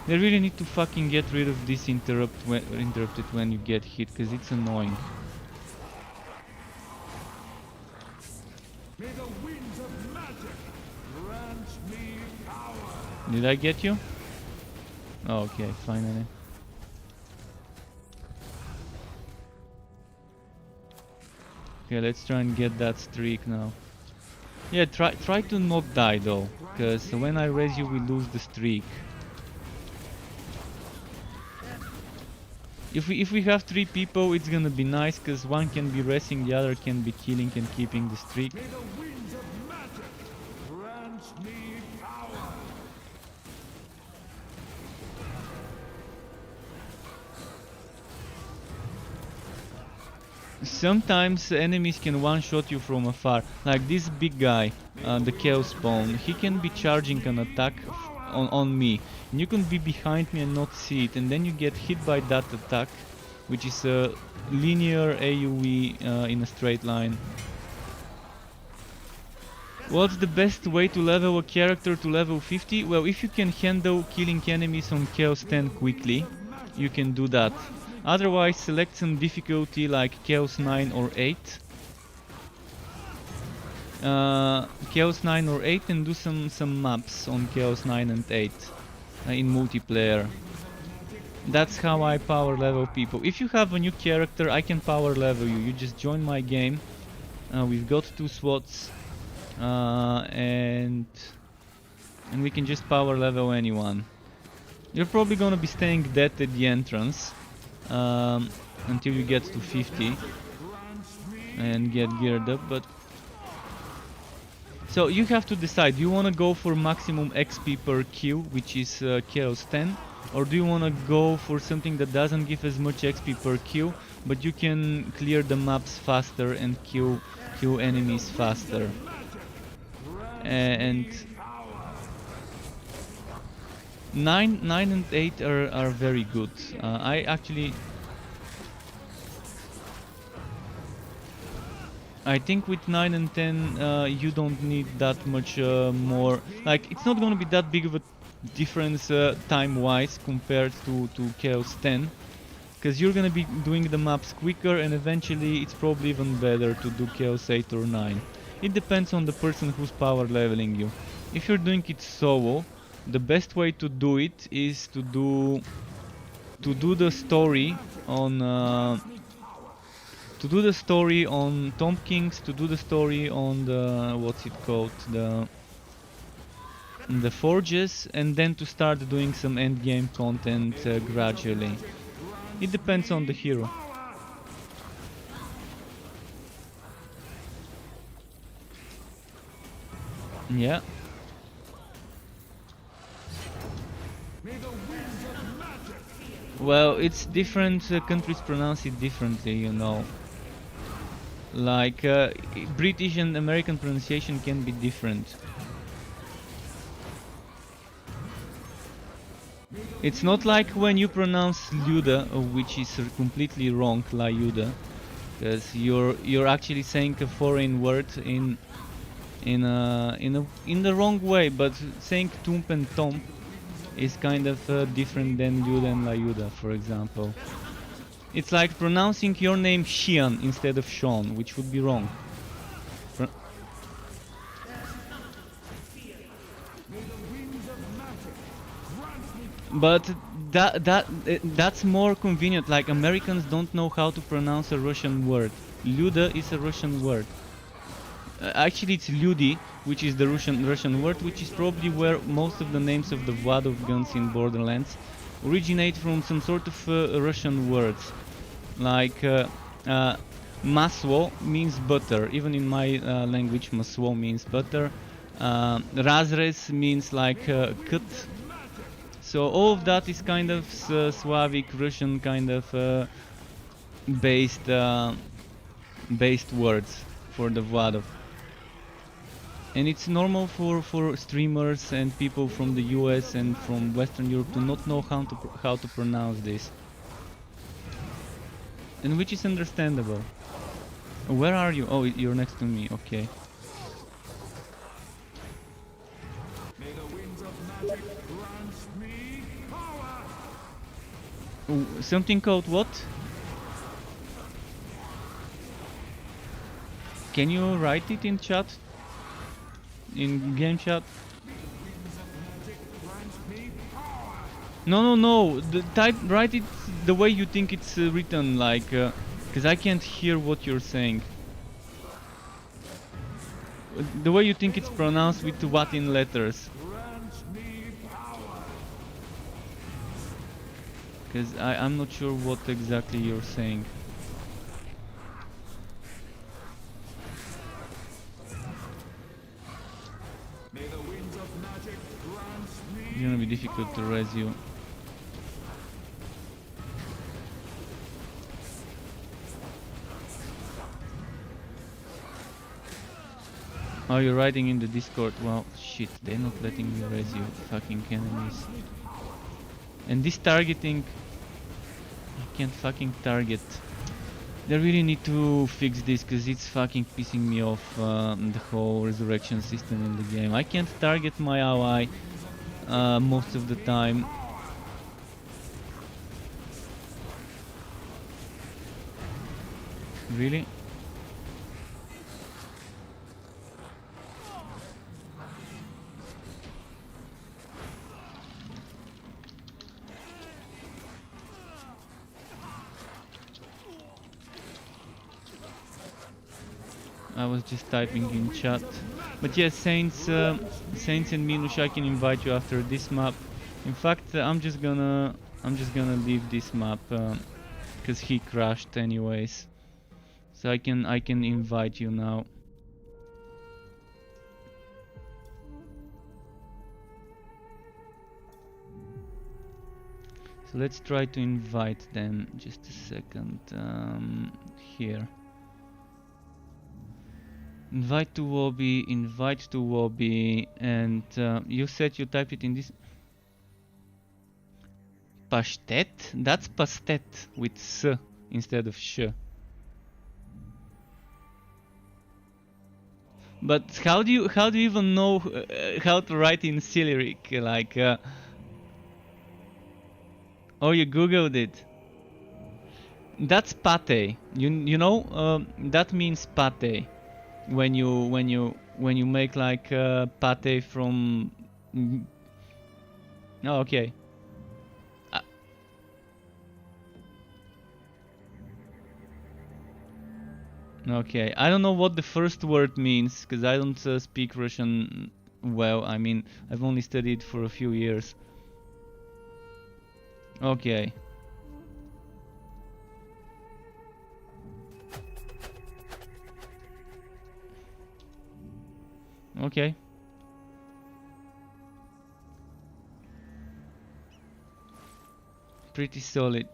They really need to fucking get rid of this interrupted when you get hit, because it's annoying. Did I get you? Oh, okay, finally. Okay, let's try and get that streak now. Yeah, try to not die though, because when I raise you we lose the streak. If we have 3 people, it's gonna be nice, cause one can be resting, the other can be killing and keeping the streak. Sometimes enemies can one-shot you from afar, like this big guy, the Chaosbane. He can be charging an attack on me, and you can be behind me and not see it, and then you get hit by that attack, which is a linear AoE in a straight line. What's the best way to level a character to level 50? Well, if you can handle killing enemies on Chaos 10 quickly, you can do that. Otherwise, select some difficulty like Chaos 9 or 8. Chaos 9 or 8, and do some maps on Chaos 9 and 8 in multiplayer. That's how I power level people. If you have a new character, I can power level you. You just join my game. We've got 2 slots, and we can just power level anyone. You're probably gonna be staying dead at the entrance until you get to 50 and get geared up, but so you have to decide, do you want to go for maximum XP per kill, which is Chaos 10, or do you want to go for something that doesn't give as much XP per kill, but you can clear the maps faster and kill enemies faster? And 9 and 8 are very good. I think with 9 and 10 you don't need that much more, like it's not gonna be that big of a difference time-wise compared to Chaos 10, because you're gonna be doing the maps quicker, and eventually it's probably even better to do Chaos 8 or 9. It depends on the person who's power leveling you. If you're doing it solo, the best way to do it is to do the story on Tomb Kings, to do the story on the what's it called, the forges, and then to start doing some endgame content gradually. It depends on the hero. Yeah. Well, it's different, countries pronounce it differently, you know. Like, British and American pronunciation can be different. It's not like when you pronounce Luda, which is completely wrong, Lyuda, because you're actually saying a foreign word in the wrong way, but saying Tump and Tomp is kind of different than Luda and Lyuda, for example. It's like pronouncing your name Xian instead of Sean, which would be wrong. But that's more convenient. Like, Americans don't know how to pronounce a Russian word. Luda is a Russian word. Actually, it's Ludi, which is the Russian word, which is probably where most of the names of the Vladov guns in Borderlands originate from, some sort of Russian words. Like maslo means butter. Even in my language, maslo means butter. Razrez means like cut. So all of that is kind of Slavic, Russian kind of based words for the Vladov. And it's normal for streamers and people from the US and from Western Europe to not know how to pronounce this. And which is understandable. Where are you? Oh, you're next to me, okay. Ooh, something called what? Can you write it in chat? In game chat? No. Write it the way you think it's written, like, because I can't hear what you're saying. The way you think it's pronounced with Latin letters. Because I'm not sure what exactly you're saying. It's gonna be difficult to res you. Oh, you're writing in the Discord. Well, shit, they're not letting me res you, fucking enemies. And this targeting, I can't fucking target. They really need to fix this, because it's fucking pissing me off, the whole resurrection system in the game. I can't target my ally most of the time. Really? I was just typing in chat. But yes, Saints and Minush, I can invite you after this map. In fact, I'm just gonna leave this map because he crashed anyways. So I can invite you now. So let's try to invite them. Just a second. Here. Invite to lobby, and you said you typed it in this. Pastet? That's pastet with s instead of sh. But how do you even know how to write in Cyrillic? Like, oh, you googled it. That's pate. You know that means pate. When you make like pate from. Oh, okay. Okay, I don't know what the first word means because I don't speak Russian well. I mean, I've only studied for a few years. Okay. Okay. Pretty solid.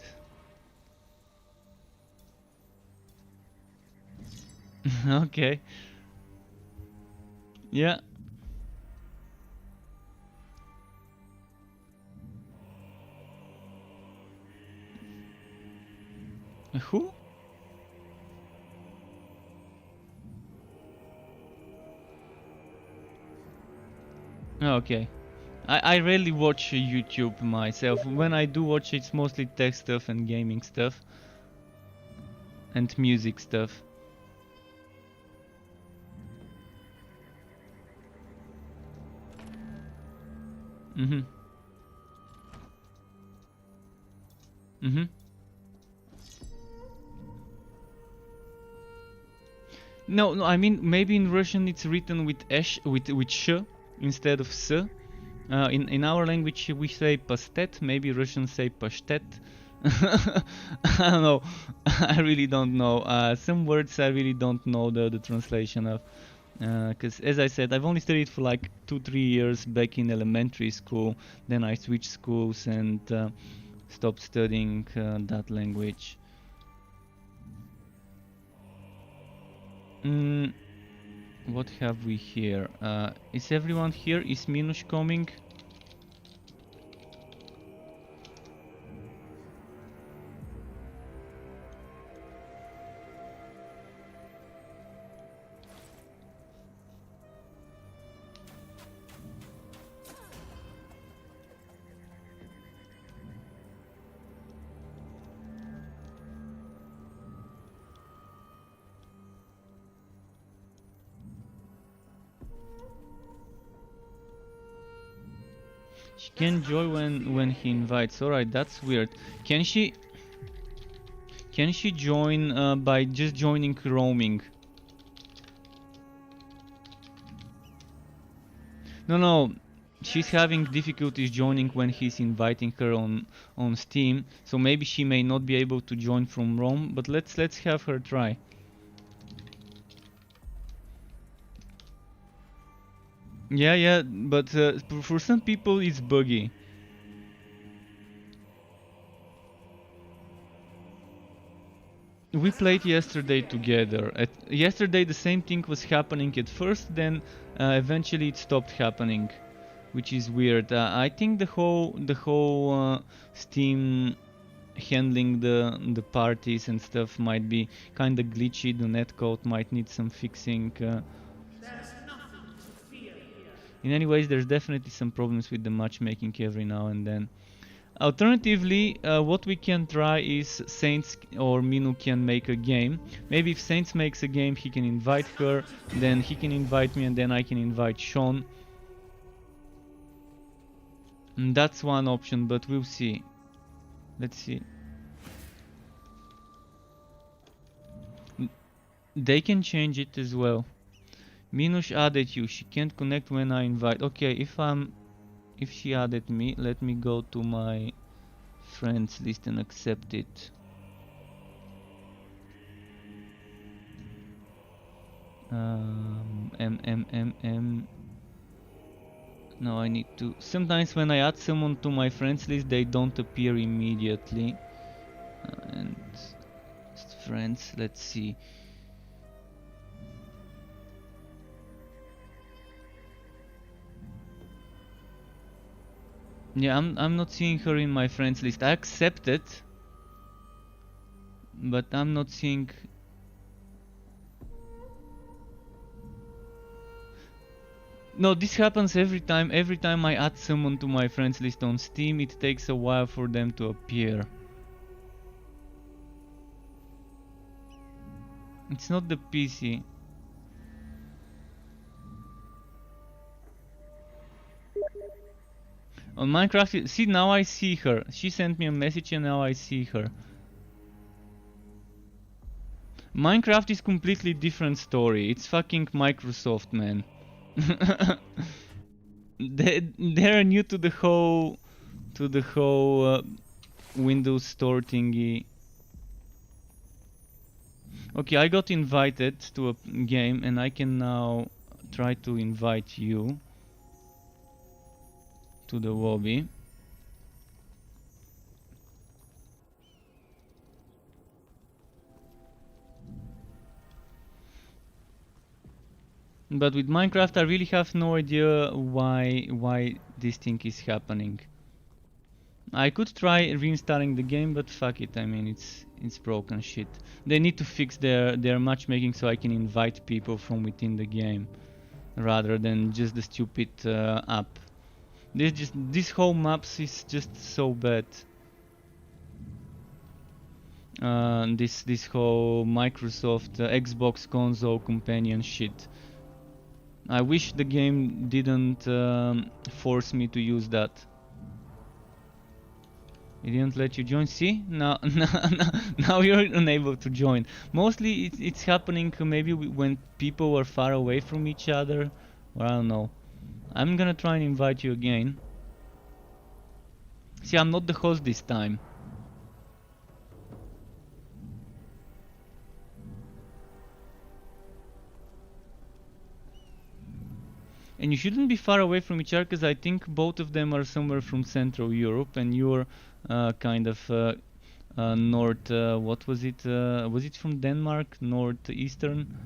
Okay. Yeah. Who? Okay. I rarely watch YouTube myself. When I do watch, it's mostly tech stuff and gaming stuff. And music stuff. Mm-hmm. Mm-hmm. No, I mean maybe in Russian it's written with sh instead of s. In our language we say pastet. Maybe Russians say pashtet. I don't know. I really don't know. Some words I really don't know the translation of. Because as I said, I've only studied for like 2-3 years back in elementary school. Then I switched schools and stopped studying that language. What have we here? Is everyone here? Is Minush coming? She can join when he invites. Alright, that's weird. Can she join by just joining roaming? No. she's having difficulties joining when he's inviting her on Steam, so maybe she may not be able to join from Rome, but let's have her try. Yeah, but for some people it's buggy. We played yesterday together. Yesterday the same thing was happening at first, then eventually it stopped happening, which is weird. I think the whole Steam handling the parties and stuff might be kind of glitchy. The netcode might need some fixing. In any ways, there's definitely some problems with the matchmaking every now and then. Alternatively, what we can try is Saints or Minu can make a game. Maybe if Saints makes a game, he can invite her, then he can invite me, and then I can invite Sean. And that's one option, but we'll see. Let's see. They can change it as well. Minush added you. She can't connect when I invite. Okay, if she added me, let me go to my friends list and accept it. Now I need to. Sometimes when I add someone to my friends list, they don't appear immediately. And friends, let's see. Yeah, I'm not seeing her in my friends list. I accept it, but I'm not seeing. No, this happens every time. Every time I add someone to my friends list on Steam, it takes a while for them to appear. It's not the PC. On Minecraft, see, now I see her. She sent me a message and now I see her. Minecraft is completely different story. It's fucking Microsoft, man. They're new to the whole Windows Store thingy. Okay, I got invited to a game and I can now try to invite you to the lobby. But with Minecraft, I really have no idea why this thing is happening. I could try reinstalling the game, but fuck it. I mean, it's broken shit. They need to fix their matchmaking so I can invite people from within the game, rather than just the stupid app. This whole maps is just so bad. This whole Microsoft Xbox console companion shit. I wish the game didn't force me to use that. It didn't let you join. See, now you're unable to join. Mostly it's happening maybe when people are far away from each other, or I don't know. I'm gonna try and invite you again. See, I'm not the host this time. And you shouldn't be far away from each other, because I think both of them are somewhere from Central Europe, and you're kind of north. What was it? Was it from Denmark? Northeastern?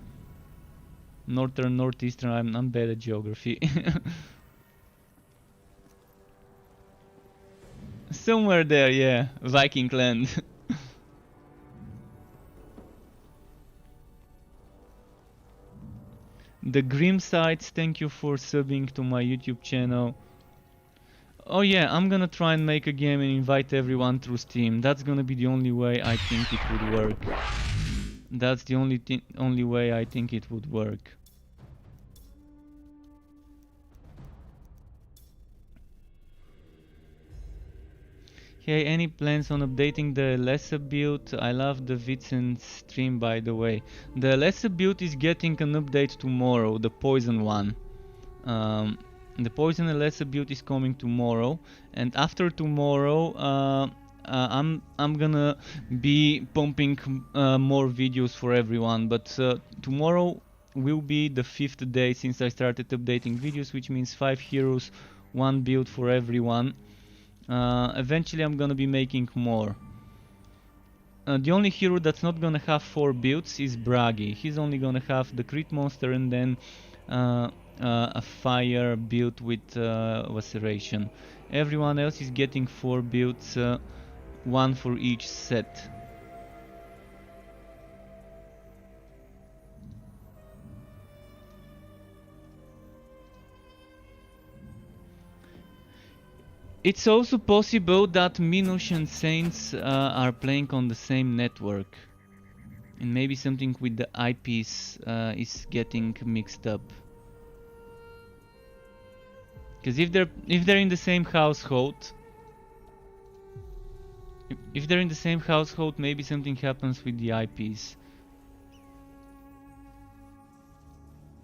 Northeastern. I'm bad at geography. Somewhere there, yeah. Viking land. The Grim Sites, thank you for subbing to my YouTube channel. Oh yeah, I'm gonna try and make a game and invite everyone through Steam. That's gonna be the only way I think it would work. That's the only way I think it would work. Hey, any plans on updating the Lesser build? I love the Vincent stream, by the way. The Lesser build is getting an update tomorrow, the poison one. The Poison and Lesser build is coming tomorrow, and after tomorrow I'm gonna be pumping more videos for everyone, but tomorrow will be the 5th day since I started updating videos, which means 5 heroes, 1 build for everyone. Eventually I'm gonna be making more. The only hero that's not gonna have 4 builds is Bragi. He's only gonna have the crit monster and then a fire build with laceration. Everyone else is getting 4 builds, 1 for each set. It's also possible that Minush and Saints are playing on the same network, and maybe something with the IPs is getting mixed up. Because if they're in the same household, maybe something happens with the IPs.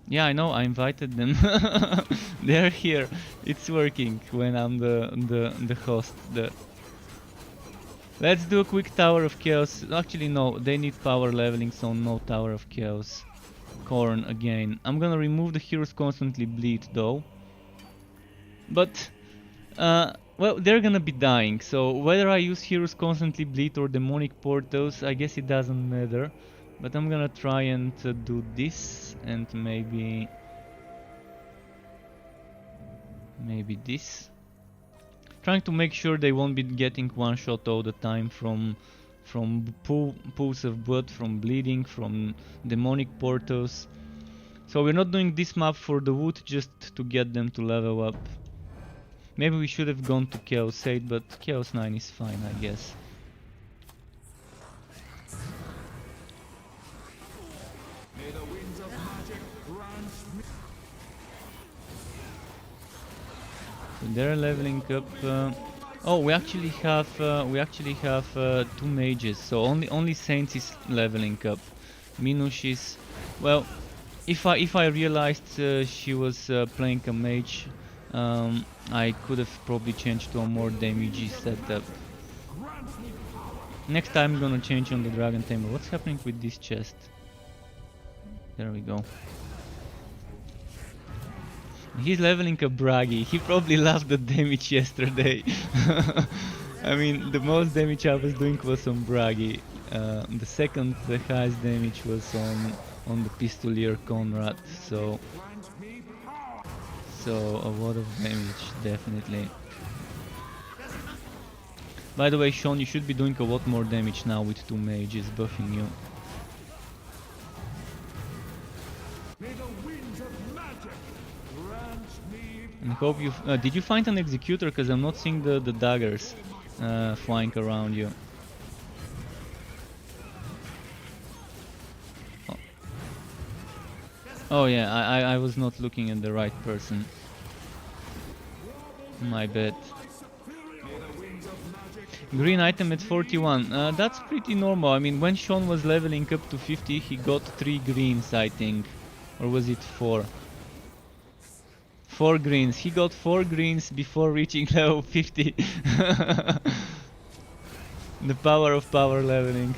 Yeah, I know. I invited them. They're here. It's working when I'm the host. Let's do a quick Tower of Chaos. Actually, no. They need power leveling, so no Tower of Chaos. Corn again. I'm gonna remove the heroes constantly bleed though. But well, they're gonna be dying. So whether I use heroes constantly bleed or demonic portals, I guess it doesn't matter. But I'm gonna try and do this and maybe this. Trying to make sure they won't be getting one shot all the time from pools of blood, from bleeding, from demonic portals. So we're not doing this map for the wood, just to get them to level up. Maybe we should have gone to Chaos 8, but Chaos 9 is fine, I guess. So they're leveling up. Oh, we actually have 2 mages. So only Saints is leveling up. Minush is, well, if I realized she was playing a mage, I could have probably changed to a more damagey setup. Next time I'm gonna change on the Dragon Tamer. What's happening with this chest? There we go. He's leveling a Bragi. He probably loved the damage yesterday. I mean, the most damage I was doing was on Bragi. The second highest damage was on the Pistolier Conrad. So a lot of damage, definitely. By the way, Sean, you should be doing a lot more damage now with 2 mages buffing you. And hope you did you find an executor? Because I'm not seeing the daggers flying around you. Oh yeah, I was not looking at the right person. My bad. Green item at 41. That's pretty normal. I mean, when Sean was leveling up to 50, he got 3 greens, I think. Or was it 4? 4 greens. He got 4 greens before reaching level 50. The power of power leveling.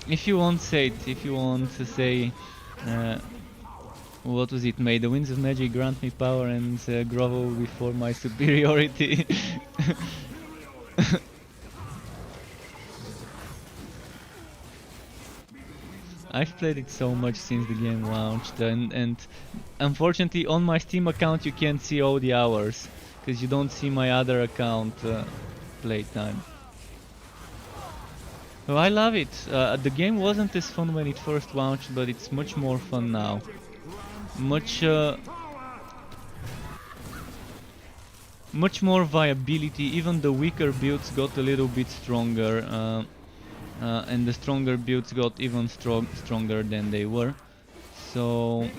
If you want, say it. If you want to say, what was it? May the winds of magic grant me power and grovel before my superiority. I've played it so much since the game launched, and unfortunately on my Steam account you can't see all the hours, because you don't see my other account playtime. Oh, I love it. The game wasn't as fun when it first launched, but it's much more fun now. Much more viability. Even the weaker builds got a little bit stronger, and the stronger builds got even stronger than they were. So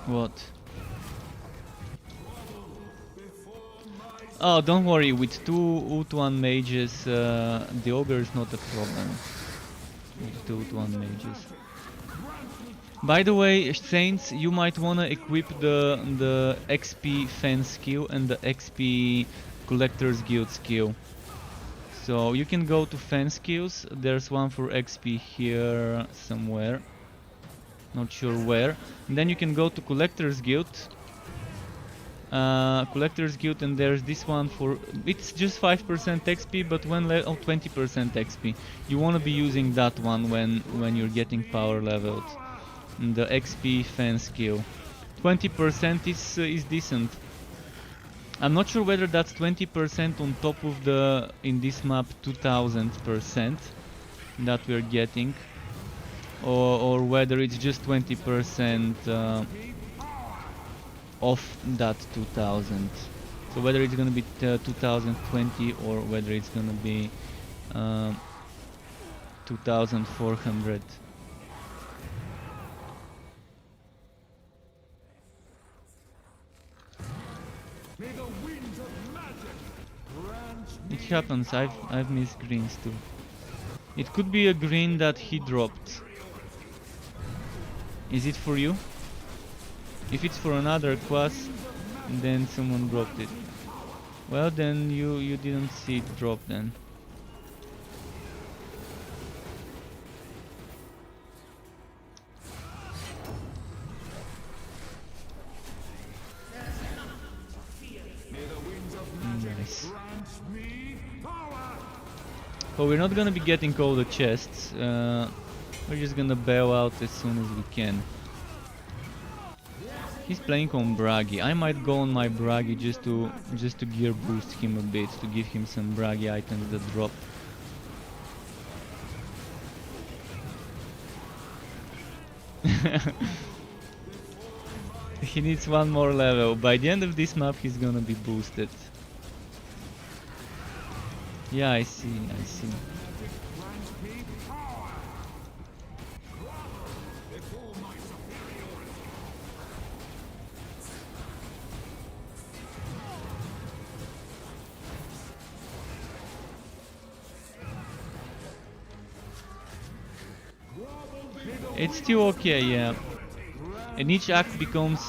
What? Oh, don't worry, with 2 Ut1 mages, the ogre is not a problem. With 2 Ut1 mages. By the way, Saints, you might wanna equip the XP fan skill and the XP Collector's Guild skill. So you can go to fan skills, there's one for XP here somewhere. Not sure where. And then you can go to Collector's Guild. And there's this one for, it's just 5% XP, but when 20% XP. You wanna be using that one when you're getting power leveled. The XP fan skill. 20% is decent. I'm not sure whether that's 20% on top of the, in this map, 2000% that we're getting, or whether it's just 20% off that 2000. So whether it's gonna be 2020 or whether it's gonna be 2400. It happens, I've missed greens too. It could be a green that he dropped. Is it for you? If it's for another class, then someone dropped it. Well, then you didn't see it drop then. Nice. But we're not gonna be getting all the chests. We're just gonna bail out as soon as we can. He's playing on Bragi. I might go on my Bragi just to gear boost him a bit, to give him some Bragi items that drop. He needs one more level. By the end of this map he's gonna be boosted. Yeah, I see. It's still okay, yeah. And each act becomes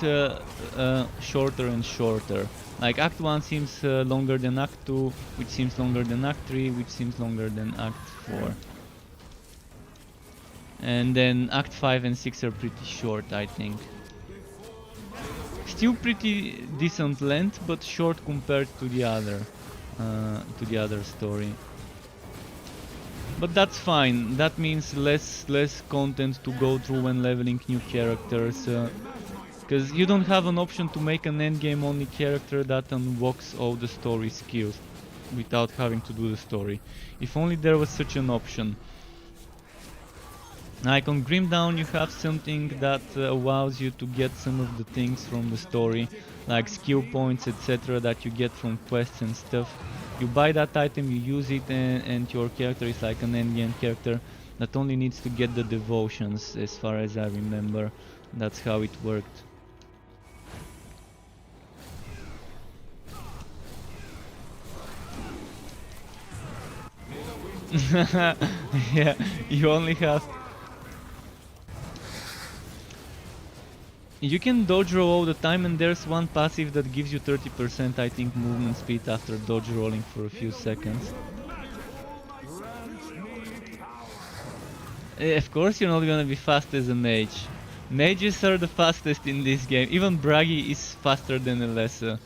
shorter and shorter. Like Act 1 seems longer than Act 2, which seems longer than Act 3, which seems longer than Act 4. And then Act 5 and 6 are pretty short, I think. Still pretty decent length, but short compared to the other story. But that's fine. That means less content to go through when leveling new characters. Because you don't have an option to make an endgame only character that unlocks all the story skills without having to do the story. If only there was such an option. Like on Grim Dawn you have something that allows you to get some of the things from the story, like skill points, etc. that you get from quests and stuff. You buy that item, you use it, and your character is like an endgame character that only needs to get the devotions, as far as I remember. That's how it worked. Yeah, you only have... You can dodge roll all the time, and there's one passive that gives you 30% I think movement speed after dodge rolling for a few seconds. Of course you're not gonna be fast as a mage. Mages are the fastest in this game. Even Bragi is faster than Alessa.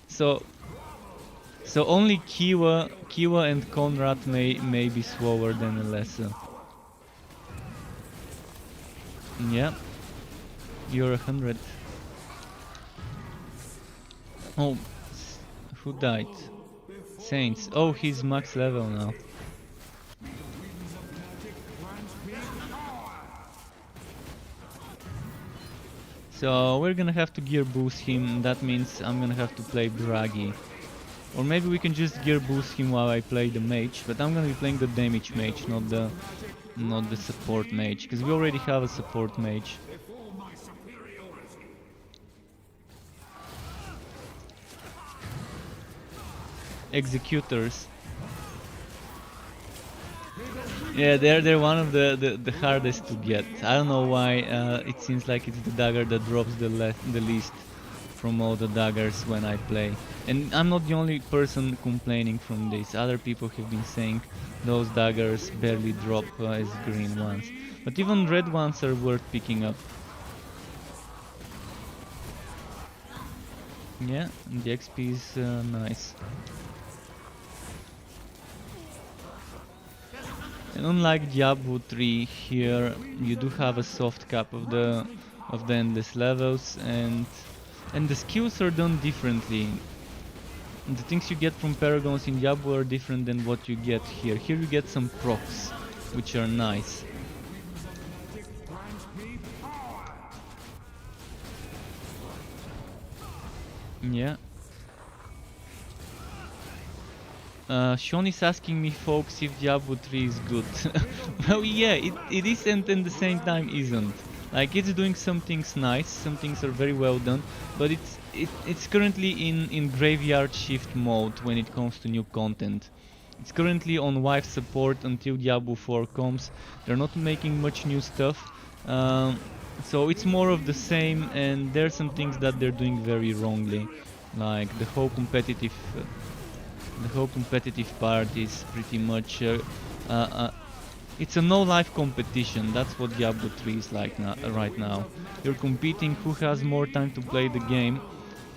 So only Kiwa and Conrad may be slower than Alessa. Yeah. You're 100. Oh, who died? Saints. Oh, he's max level now. So we're gonna have to gear boost him. That means I'm gonna have to play Bragi. Or maybe we can just gear boost him while I play the mage. But I'm gonna be playing the damage mage, not the support mage, because we already have a support mage. executors. Yeah, they're one of the hardest to get. I don't know why. It seems like it's the dagger that drops the least from all the daggers when I play. And I'm not the only person complaining from this. Other people have been saying those daggers barely drop as green ones. But even red ones are worth picking up. Yeah, the XP is nice. And unlike Diablo 3, here you do have a soft cap of the endless levels, and the skills are done differently. The things you get from Paragons in Diablo are different than what you get here. Here you get some procs, which are nice. Yeah. Sean is asking me, folks, if Diablo 3 is good. Well, yeah, it is, and at the same time isn't. Like, it's doing some things nice, some things are very well done, but it's currently in graveyard shift mode when it comes to new content. It's currently on wife support until Diablo 4 comes. They're not making much new stuff, so it's more of the same, and there's some things that they're doing very wrongly, like the whole competitive part is pretty much it's a no life competition. That's what Diablo 3 is like right now. You're competing who has more time to play the game,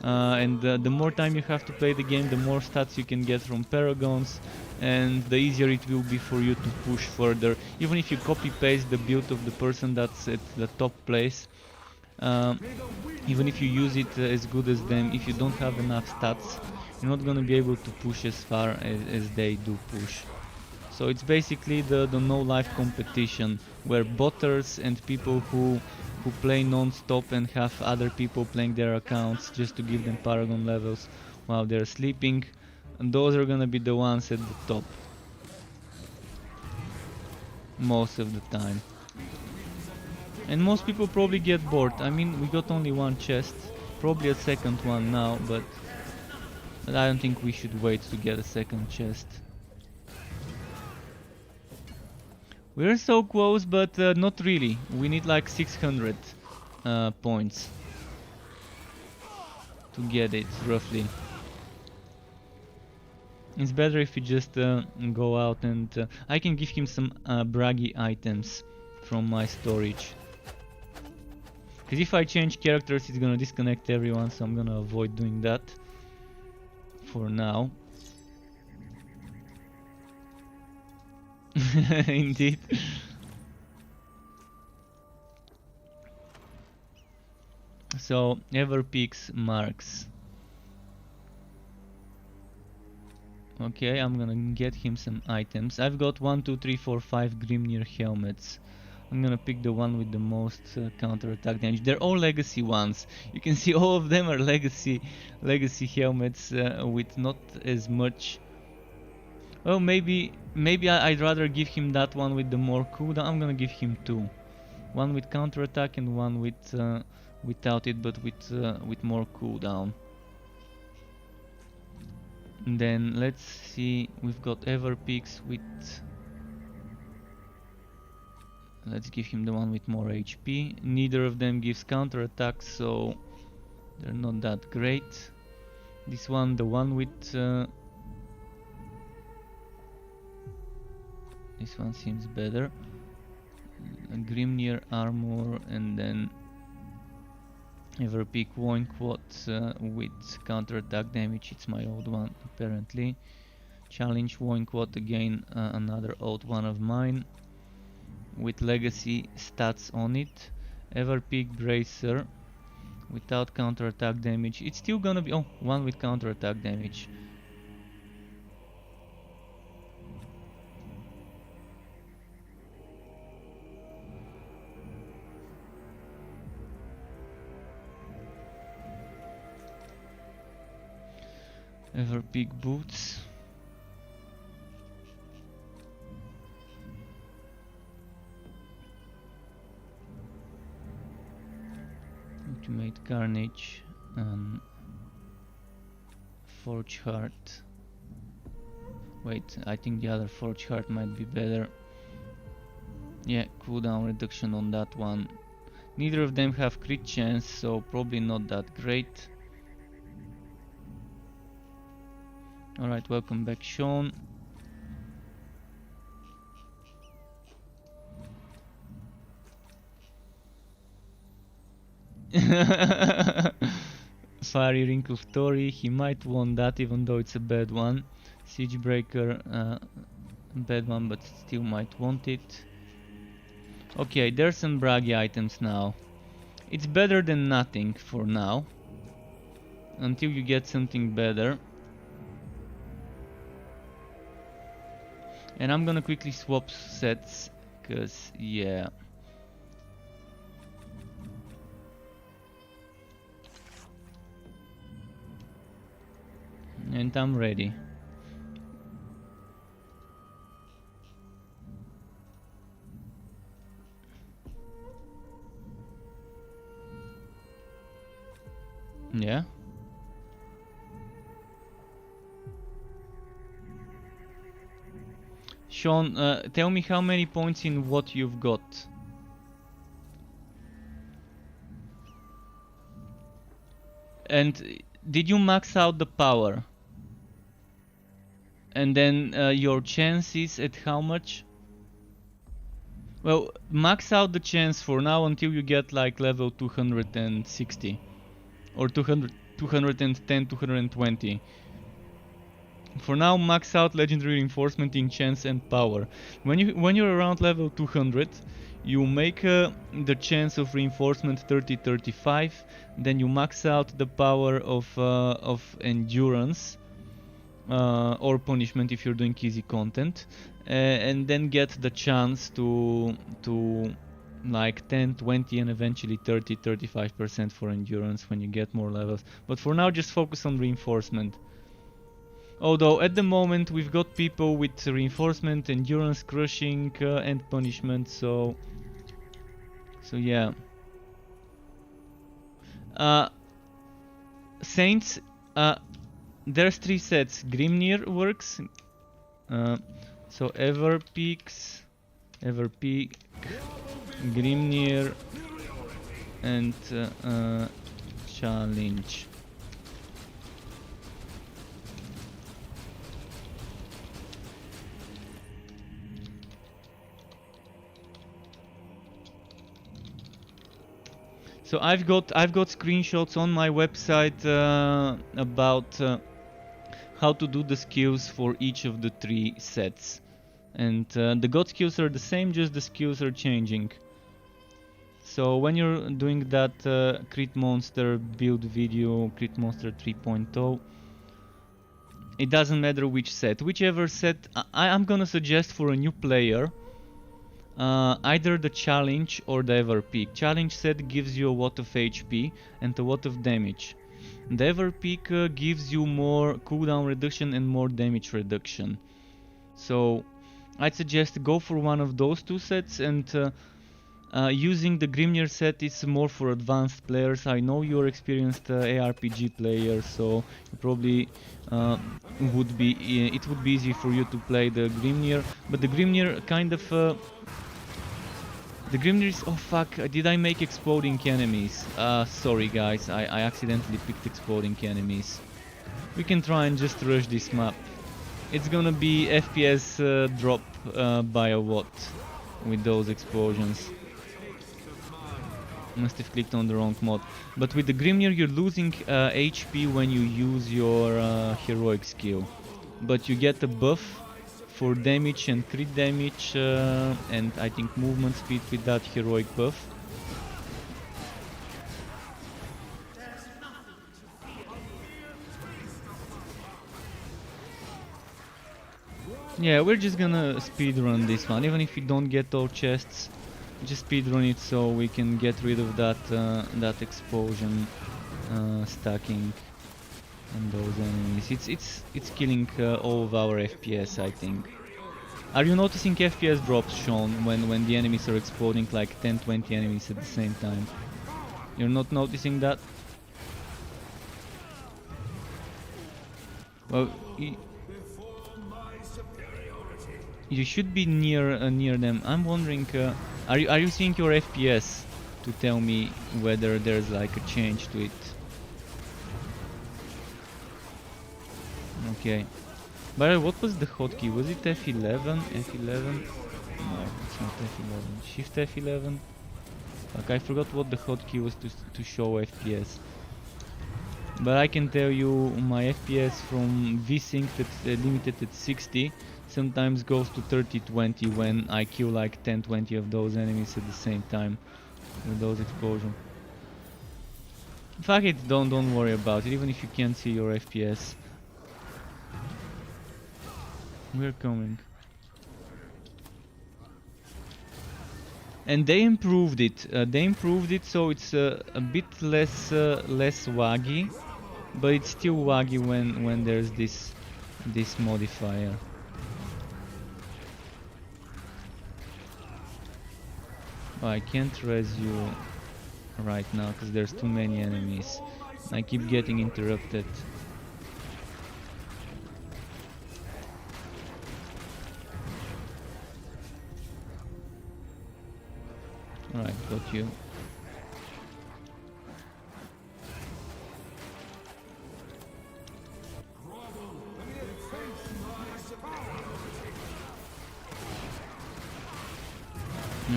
and the more time you have to play the game, the more stats you can get from Paragons, and the easier it will be for you to push further. Even if you copy paste the build of the person that's at the top place, um, even if you use it as good as them, if you don't have enough stats, you're not gonna be able to push as far as they do push. So it's basically the no life competition, where botters and people who play non-stop and have other people playing their accounts just to give them Paragon levels while they're sleeping, and those are gonna be the ones at the top most of the time. And most people probably get bored. I mean, we got only one chest, probably a second one now, but I don't think we should wait to get a second chest. We're so close, but not really. We need like 600 points to get it, roughly. It's better if we just go out and I can give him some braggy items from my storage. Because if I change characters, it's gonna disconnect everyone, so I'm gonna avoid doing that for now. Indeed. So, Everpeak's marks. Okay, I'm gonna get him some items. I've got 1, 2, 3, 4, 5 Grimnir helmets. I'm gonna pick the one with the most counter-attack damage. They're all legacy ones. You can see all of them are legacy helmets with not as much. Well, maybe I'd rather give him that one with the more cooldown. I'm gonna give him two. One with counter-attack and one with without it, but with more cooldown. And then let's see, we've got Everpeaks with... Let's give him the one with more HP. Neither of them gives counter-attack, so they're not that great. This one, the one with... this one seems better. Grimnir armor, and then Everpeak Loincloth with counter-attack damage. It's my old one, apparently. Challenge Loincloth, again another old one of mine, with legacy stats on it. Everpeak Bracer without counter-attack damage. It's still gonna be... oh, one with counter-attack damage. Everpeak Boots. Ultimate Carnage and Forge Heart. Wait, I think the other Forge Heart might be better. Yeah, cooldown reduction on that one. Neither of them have crit chance, so probably not that great. Alright, welcome back, Sean. Fiery Ring of Tori, he might want that even though it's a bad one. Siegebreaker, bad one, but still might want it. Okay, there's some braggy items now. It's better than nothing for now, until you get something better. And I'm gonna quickly swap sets, cause yeah. And I'm ready. Yeah. Sean, tell me how many points in what you've got. And did you max out the power? And then your chances at how much? Well, max out the chance for now until you get like level 260 or 200, 210, 220. For now, max out legendary reinforcement in chance and power. When you're around level 200, you make the chance of reinforcement 30-35. Then you max out the power of endurance or punishment if you're doing easy content, and then get the chance to like 10, 20, and eventually 30-35% for endurance when you get more levels. But for now, just focus on reinforcement. Although at the moment we've got people with reinforcement, endurance, crushing, and punishment, so yeah. Saints, there's 3 sets. Grimnir works, so Everpeak, Grimnir, and Challenge. So I've got screenshots on my website about how to do the skills for each of the 3 sets, and the god skills are the same, just the skills are changing. So when you're doing that crit monster build video, crit monster 3.0, it doesn't matter which set, whichever set I'm gonna suggest for a new player. Either the challenge or the Everpeak. Challenge set gives you a lot of HP and a lot of damage. The Everpeak gives you more cooldown reduction and more damage reduction. So I'd suggest go for one of those 2 sets, and using the Grimnir set is more for advanced players. I know you're experienced ARPG player, so you probably it would be easy for you to play the Grimnir, but the Grimnir kind of the Grimnir is... oh fuck, did I make exploding enemies? Sorry guys, I accidentally picked exploding enemies. We can try and just rush this map. It's gonna be FPS drop by a lot with those explosions. Must have clicked on the wrong mod. But with the Grimnir you're losing HP when you use your heroic skill. But you get a buff for damage and crit damage, and I think movement speed with that heroic buff. Yeah, we're just gonna speedrun this one, even if we don't get all chests. Just speedrun it so we can get rid of that that explosion stacking on those enemies. It's killing all of our FPS, I think. Are you noticing FPS drops, Sean, when the enemies are exploding, like 10-20 enemies at the same time? You're not noticing that? Well, You should be near them. I'm wondering, are you seeing your FPS to tell me whether there's like a change to it? Okay. But what was the hotkey? Was it F11? F11? No, it's not F11. Shift F11? Like, I forgot what the hotkey was to show FPS. But I can tell you my FPS from VSync that's limited at 60 sometimes goes to 30-20 when I kill like 10-20 of those enemies at the same time with those explosions. Fuck it, don't worry about it, even if you can't see your FPS. We're coming. And they improved it. So it's a bit less waggy, but it's still waggy when there's this modifier. Oh, I can't res you right now because there's too many enemies. I keep getting interrupted. Alright, got you.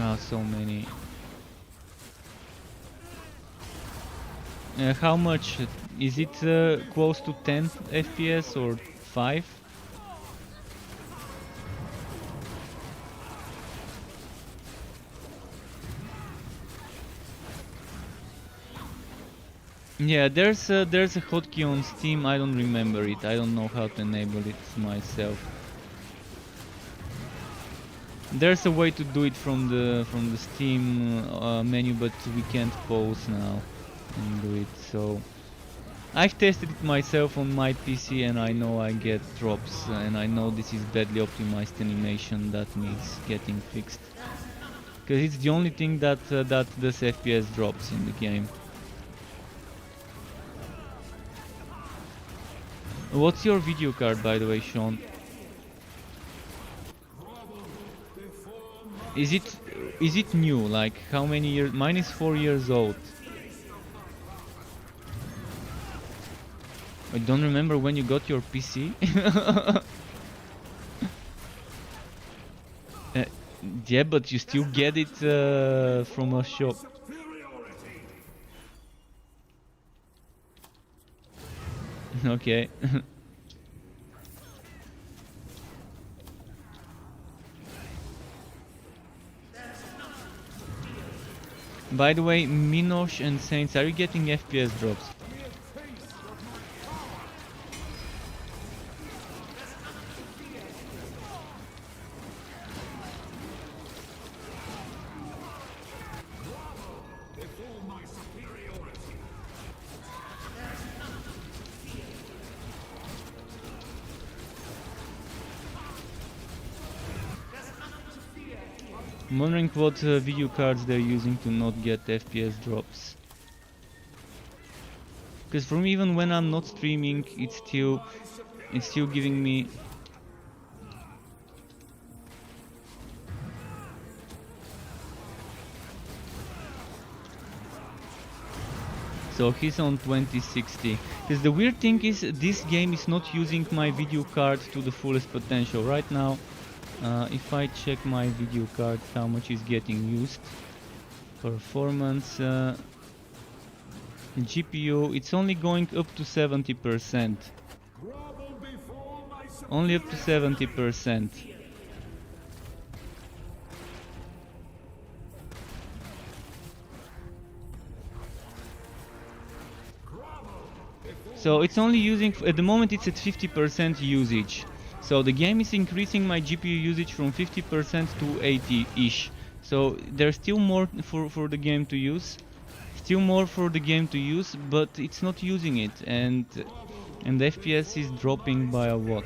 Ah, so many. How much? Is it close to 10 FPS or 5? Yeah, there's a hotkey on Steam. I don't remember it. I don't know how to enable it myself. There's a way to do it from the Steam menu, but we can't pause now and do it. So I've tested it myself on my PC, and I know I get drops, and I know this is badly optimized animation that needs getting fixed. Because it's the only thing that does FPS drops in the game. What's your video card, by the way, Sean? Is it new? Like, how many years? Mine is 4 years old. I don't remember when you got your PC. Yeah, but you still get it from a shop. Okay. By the way, Minosh and Saints, are you getting FPS drops? I'm wondering what video cards they're using to not get FPS drops. Because for me, even when I'm not streaming, it's still giving me. So he's on 2060. Because the weird thing is, this game is not using my video card to the fullest potential. Right now, if I check my video card, how much is getting used. Performance, GPU, it's only going up to 70%. Only up to 70%. So it's only using, at the moment it's at 50% usage. So the game is increasing my GPU usage from 50% to 80-ish. So there's still more for the game to use. Still more for the game to use, but it's not using it, and the FPS is dropping by a lot.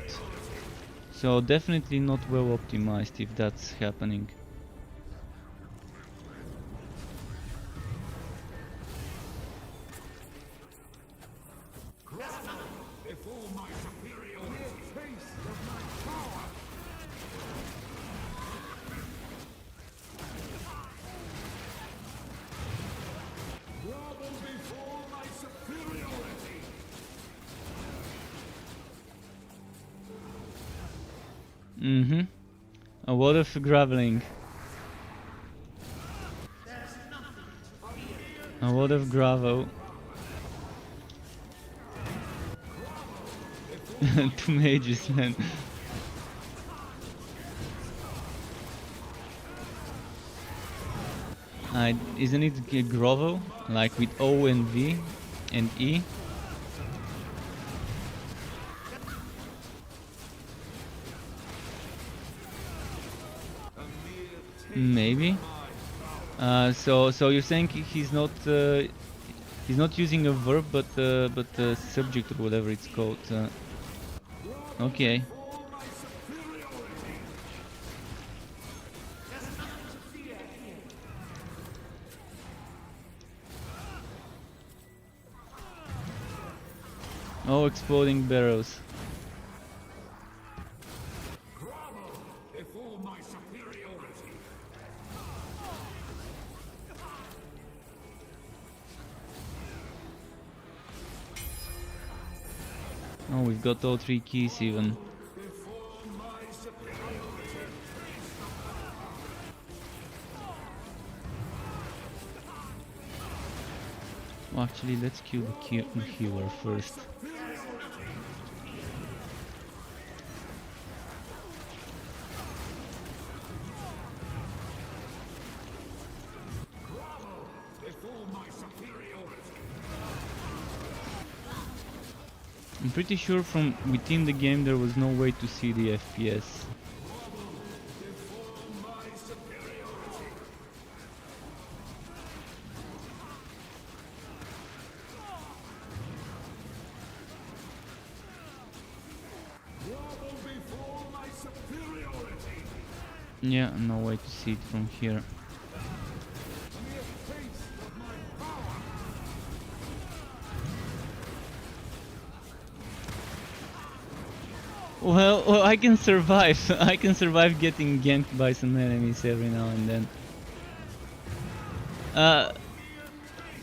So definitely not well optimized if that's happening. Mm-hmm. A lot of graveling. A lot of gravel. 2 mages, man. Isn't it grovel? Like with O and V and E? Maybe. So you're saying he's not using a verb, but a subject or whatever it's called. Okay. Oh, exploding barrels. Oh, we've got all 3 keys even. Well, actually, let's kill the healer first. I'm pretty sure from within the game there was no way to see the FPS. Yeah, no way to see it from here. Well, I can survive. I can survive getting ganked by some enemies every now and then.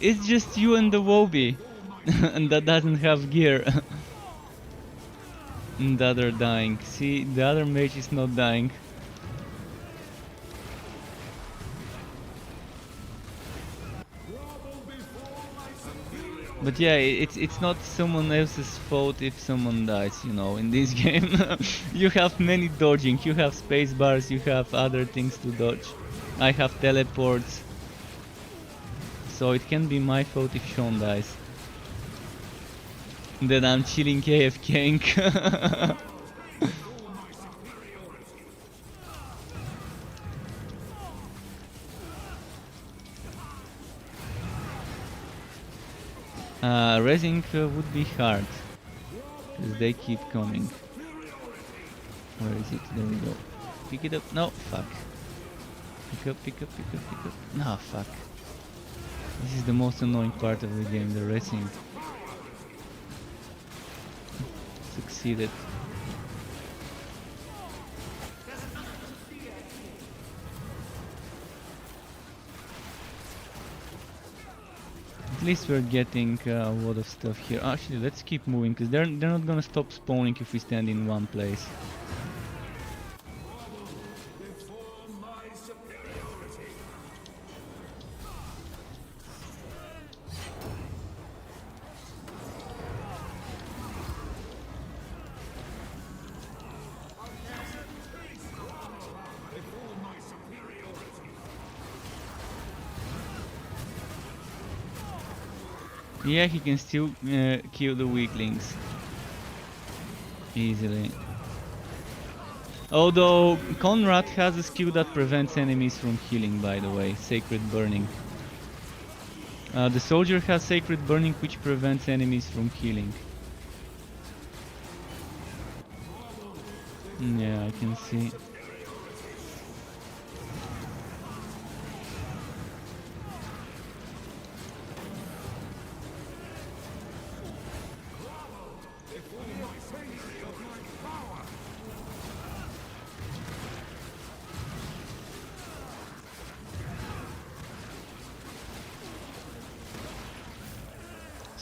It's just you and the Wobby, and that doesn't have gear. And the other dying. See, the other mage is not dying. But yeah, it's not someone else's fault if someone dies, you know, in this game. You have many dodging, you have space bars, you have other things to dodge. I have teleports. So it can be my fault if Sean dies. Then I'm chilling AFKing. Resing would be hard, because they keep coming. Where is it? There we go. Pick it up. No, fuck. Pick up, pick up, pick up, pick up. No, fuck. This is the most annoying part of the game, the resing. Succeeded. At least we're getting a lot of stuff here. Actually, let's keep moving, because they're not gonna stop spawning if we stand in one place. Yeah, he can still kill the weaklings easily. Although Conrad has a skill that prevents enemies from healing, by the way, Sacred Burning. The soldier has Sacred Burning, which prevents enemies from healing. Yeah, I can see.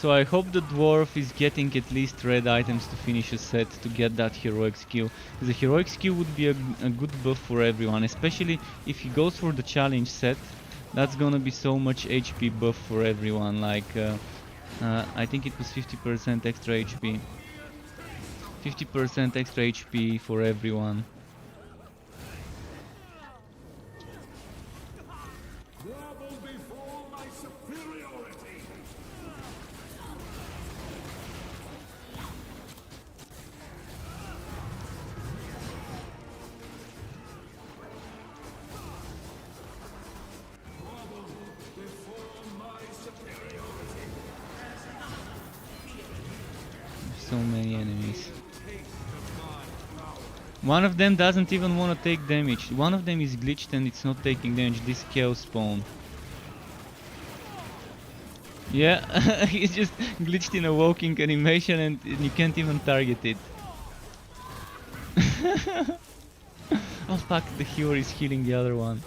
So I hope the dwarf is getting at least red items to finish a set to get that heroic skill. The heroic skill would be a good buff for everyone, especially if he goes for the challenge set. That's gonna be so much HP buff for everyone, like I think it was 50% extra HP. 50% extra HP for everyone. So many enemies. One of them doesn't even want to take damage. One of them is glitched and it's not taking damage. This Chaosbane. Yeah, he's just glitched in a walking animation and you can't even target it. Oh fuck, the hero is healing the other one.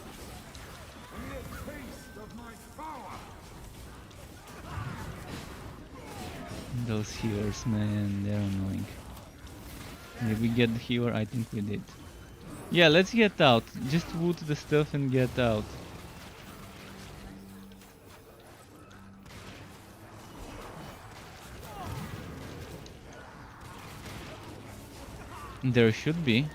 Those healers, man, they're annoying. Did we get the healer? I think we did. Yeah, let's get out. Just loot the stuff and get out. There should be.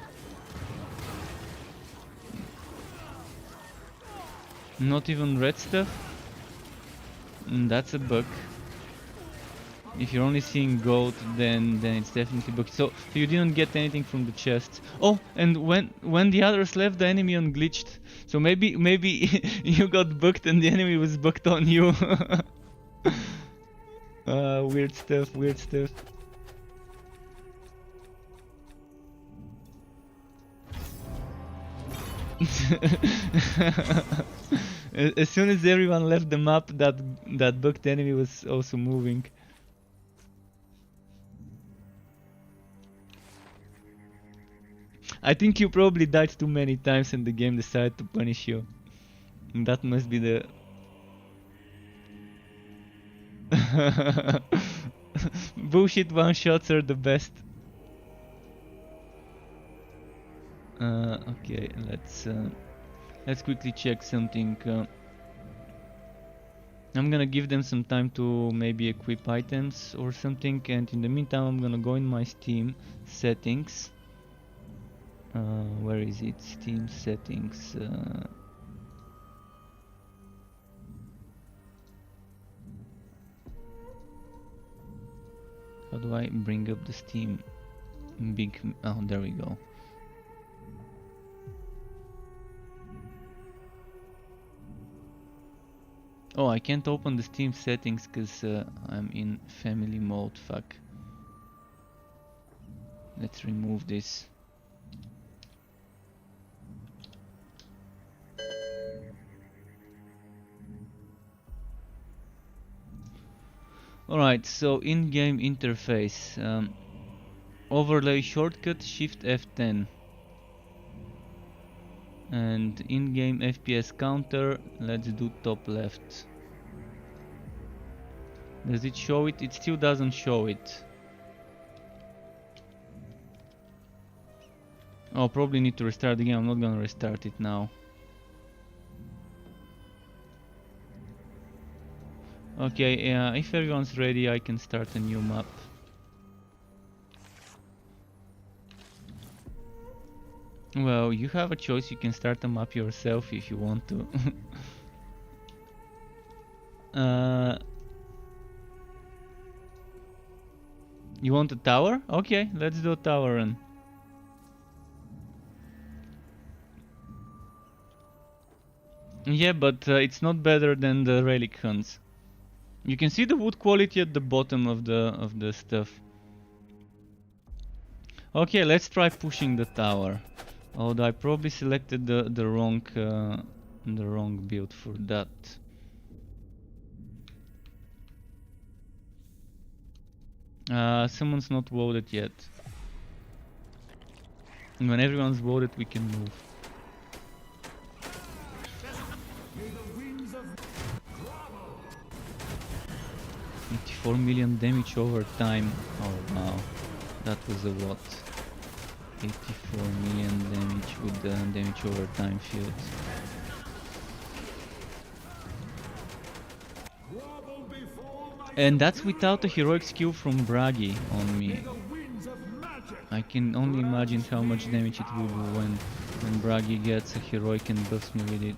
Not even red stuff? That's a bug. If you're only seeing gold, then it's definitely bugged. So you didn't get anything from the chest. Oh, and when the others left, the enemy unglitched. So maybe you got bugged and the enemy was bugged on you. Weird stuff, weird stuff. As soon as everyone left the map, that bugged enemy was also moving. I think you probably died too many times and the game decided to punish you. And that must be the... Bullshit one-shots are the best. Okay, let's quickly check something. I'm gonna give them some time to maybe equip items or something, and in the meantime I'm gonna go in my Steam settings. Where is it? Steam settings. How do I bring up the Steam? Oh, there we go. Oh, I can't open the Steam settings because I'm in family mode. Fuck. Let's remove this. Alright, so in-game interface. Overlay shortcut Shift F10. And in-game FPS counter, let's do top left. Does it show it? It still doesn't show it. Oh, probably need to restart the game. I'm not gonna restart it now. Okay, if everyone's ready, I can start a new map. Well, you have a choice. You can start a map yourself if you want to. You want a tower? Okay, let's do a tower run. Yeah, but it's not better than the relic hunts. You can see the wood quality at the bottom of the stuff. Okay, let's try pushing the tower. Although I probably selected the wrong build for that. Someone's not voted yet. And when everyone's voted, we can move. 84 million damage over time. Oh wow, that was a lot. 84 million damage with the damage over time field. And that's without a heroic skill from Bragi on me. I can only imagine how much damage it will do when Bragi gets a heroic and buffs me with it.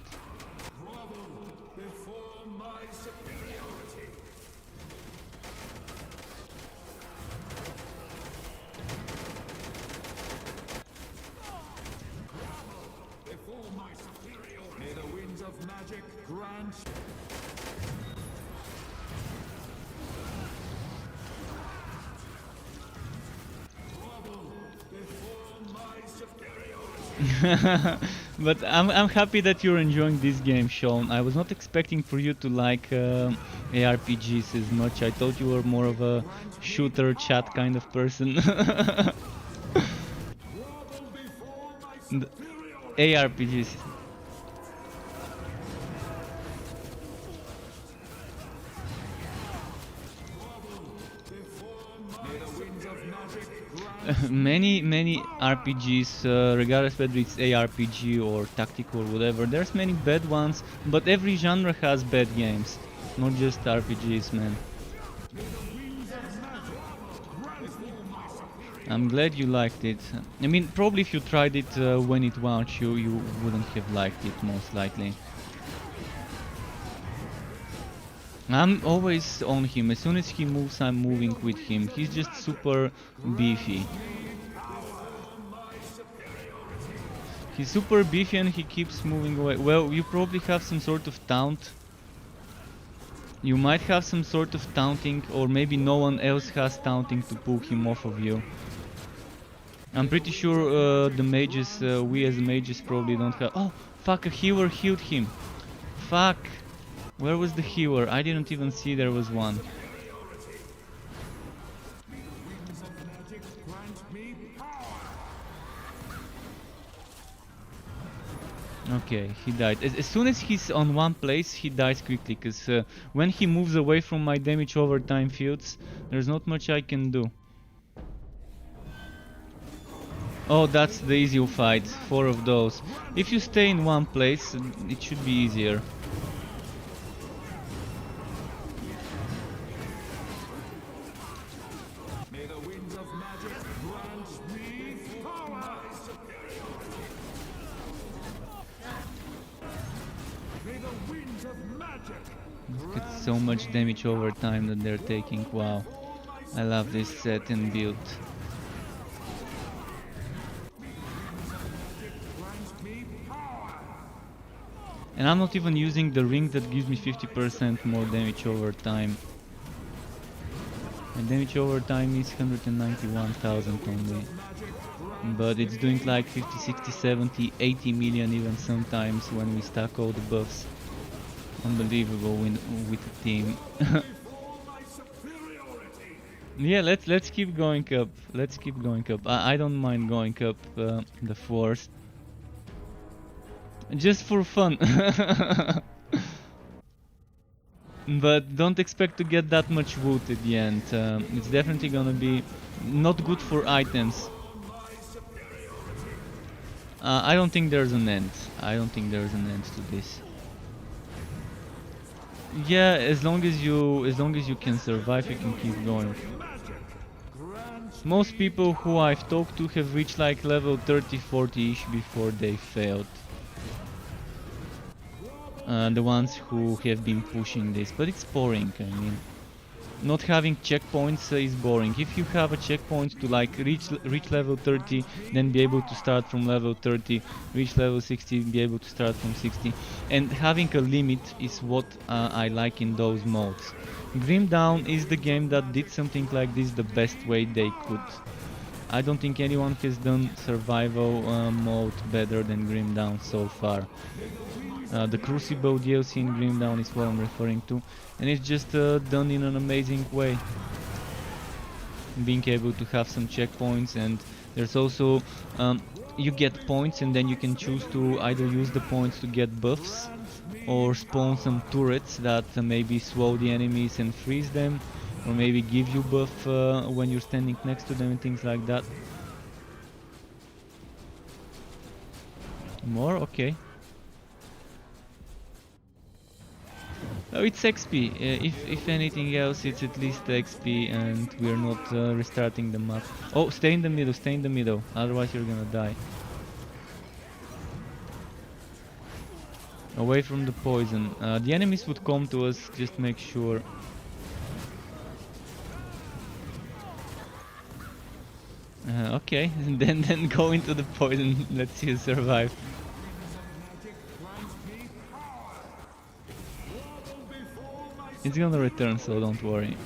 But I'm happy that you're enjoying this game, Sean. I was not expecting for you to like ARPGs as much. I thought you were more of a shooter chat kind of person. ARPGs. Many RPGs, regardless whether it's ARPG or tactical or whatever, there's many bad ones, but every genre has bad games, not just RPGs, man. I'm glad you liked it. I mean, probably if you tried it when it launched, you wouldn't have liked it, most likely. I'm always on him. As soon as he moves, I'm moving with him. He's just super beefy. He's super beefy and he keeps moving away. Well, you probably have some sort of taunt. You might have some sort of taunting, or maybe no one else has taunting to pull him off of you. I'm pretty sure the mages, we as mages probably don't have... Oh, fuck, a healer healed him. Fuck. Where was the healer? I didn't even see there was one. Okay, he died. As soon as he's on one place, he dies quickly, because when he moves away from my damage over time fields, there's not much I can do. Oh, that's the easy fight. 4 of those. If you stay in one place, it should be easier. Look at so much damage over time that they're taking. Wow. I love this set and build. And I'm not even using the ring that gives me 50% more damage over time. My damage over time is 191,000 only. But it's doing like 50, 60, 70, 80 million even sometimes when we stack all the buffs. Unbelievable with a team. Yeah, let's keep going up. Let's keep going up. I don't mind going up the floors. Just for fun. But don't expect to get that much loot at the end. It's definitely gonna be not good for items. I don't think there's an end. I don't think there's an end to this. Yeah, as long as you can survive, you can keep going. Most people who I've talked to have reached like level 30-40-ish before they failed. The ones who have been pushing this, but it's boring. I mean, not having checkpoints is boring. If you have a checkpoint to like reach level 30, then be able to start from level 30, reach level 60, be able to start from 60, and having a limit is what I like in those modes. Grim Dawn is the game that did something like this the best way they could. I don't think anyone has done survival mode better than Grim Dawn so far. The Crucible DLC in Grim Dawn is what I'm referring to, and it's just done in an amazing way. Being able to have some checkpoints, and there's also you get points and then you can choose to either use the points to get buffs or spawn some turrets that maybe slow the enemies and freeze them, or maybe give you buff when you're standing next to them and things like that. More? Okay. Oh, it's XP. If anything else, it's at least XP, and we're not restarting the map. Oh, stay in the middle, stay in the middle. Otherwise, you're gonna die. Away from the poison. The enemies would come to us. Just make sure. Okay, and then go into the poison. Let's see you survive. It's gonna return, so don't worry.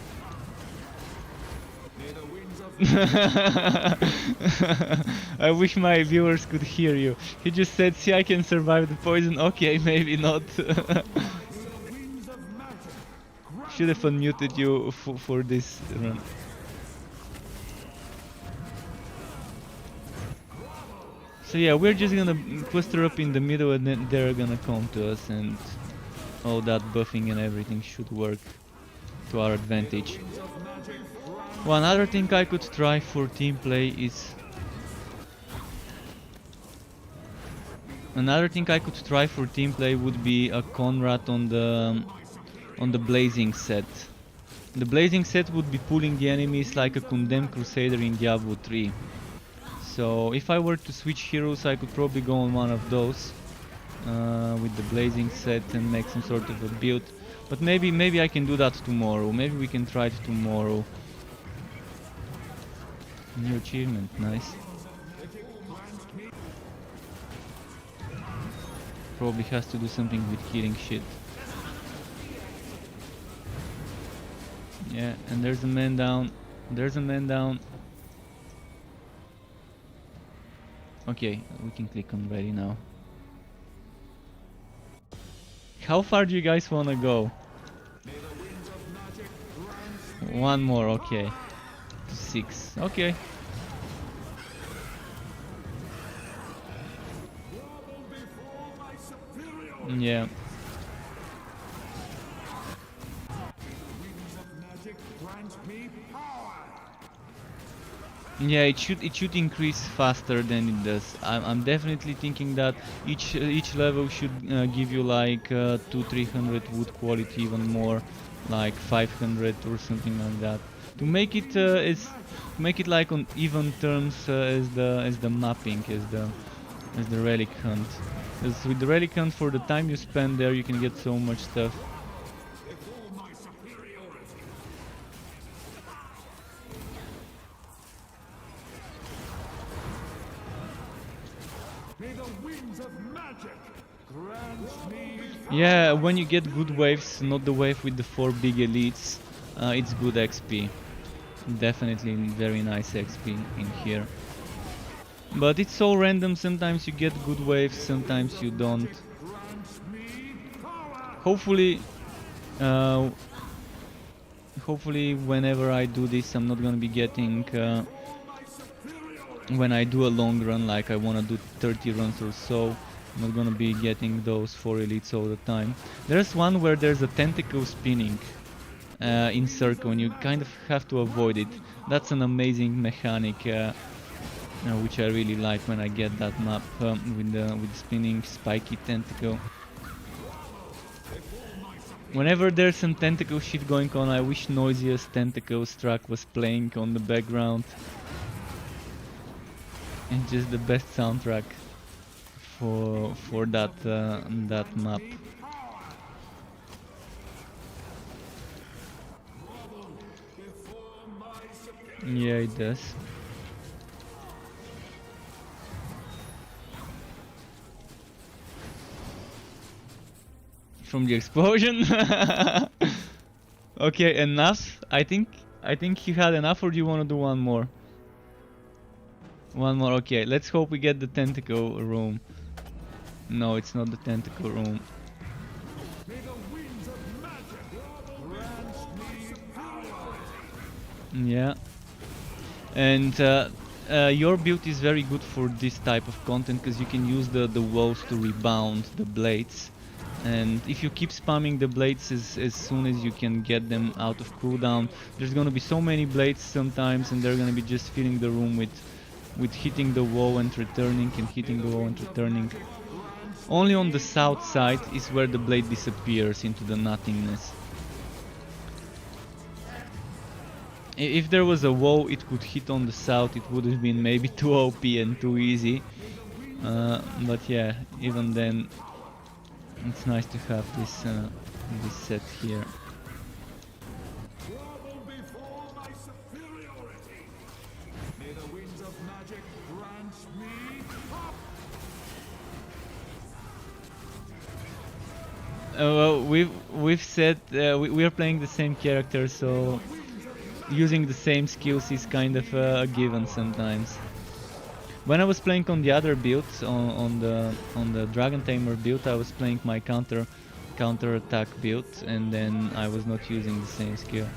I wish my viewers could hear you. He just said, see, I can survive the poison. Okay, maybe not. Should have unmuted you for this run. So yeah, we're just gonna cluster up in the middle and then they're gonna come to us, and all that buffing and everything should work to our advantage. One other thing I could try for team play is... Another thing I could try for team play would be a Conrad on the Blazing set. The Blazing set would be pulling the enemies like a Condemned Crusader in Diablo 3. So if I were to switch heroes, I could probably go on one of those with the Blazing set and make some sort of a build. But maybe I can do that tomorrow. Maybe we can try it tomorrow. New achievement, nice. Probably has to do something with healing shit. Yeah, and there's a man down. There's a man down. Okay, we can click on ready now. How far do you guys wanna go? One more, okay. 6, okay. Yeah. Yeah, it should increase faster than it does. I'm definitely thinking that each level should give you like 200-300 wood quality, even more, like 500 or something like that. To make it like on even terms as the mapping, as the relic hunt. Because with the relic hunt, for the time you spend there, you can get so much stuff. Yeah, when you get good waves, not the wave with the 4 big elites, it's good XP. Definitely very nice XP in here. But it's so random, sometimes you get good waves, sometimes you don't. Hopefully whenever I do this, I'm not gonna be getting... when I do a long run, like I wanna do 30 runs or so, I'm not gonna be getting those 4 elites all the time. There's one where there's a tentacle spinning in circle, and you kind of have to avoid it. That's an amazing mechanic, which I really like when I get that map with the spinning spiky tentacle. Whenever there's some tentacle shit going on, I wish Noisiest Tentacles track was playing on the background. It's just the best soundtrack for that that map. Yeah, it does. From the explosion. Okay, enough. I think you had enough, or do you want to do one more? One more, okay. Let's hope we get the tentacle room. No, it's not the tentacle room. Yeah. And your build is very good for this type of content, because you can use the walls to rebound the blades. And if you keep spamming the blades as soon as you can get them out of cooldown, there's gonna be so many blades sometimes, and they're gonna be just filling the room with hitting the wall and returning and hitting the wall and returning. Only on the south side is where the blade disappears into the nothingness. If there was a wall it could hit on the south, it would have been maybe too OP and too easy. But yeah, even then, it's nice to have this set here. Well, we've said we are playing the same character, so using the same skills is kind of a given sometimes. When I was playing on the other build, on the Dragon Tamer build, I was playing my counter attack build, and then I was not using the same skill.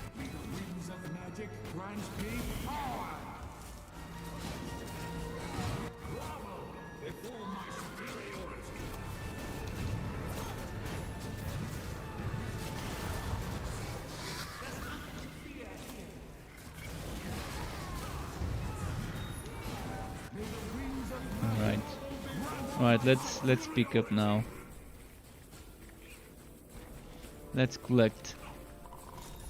Alright, let's pick up now. Let's collect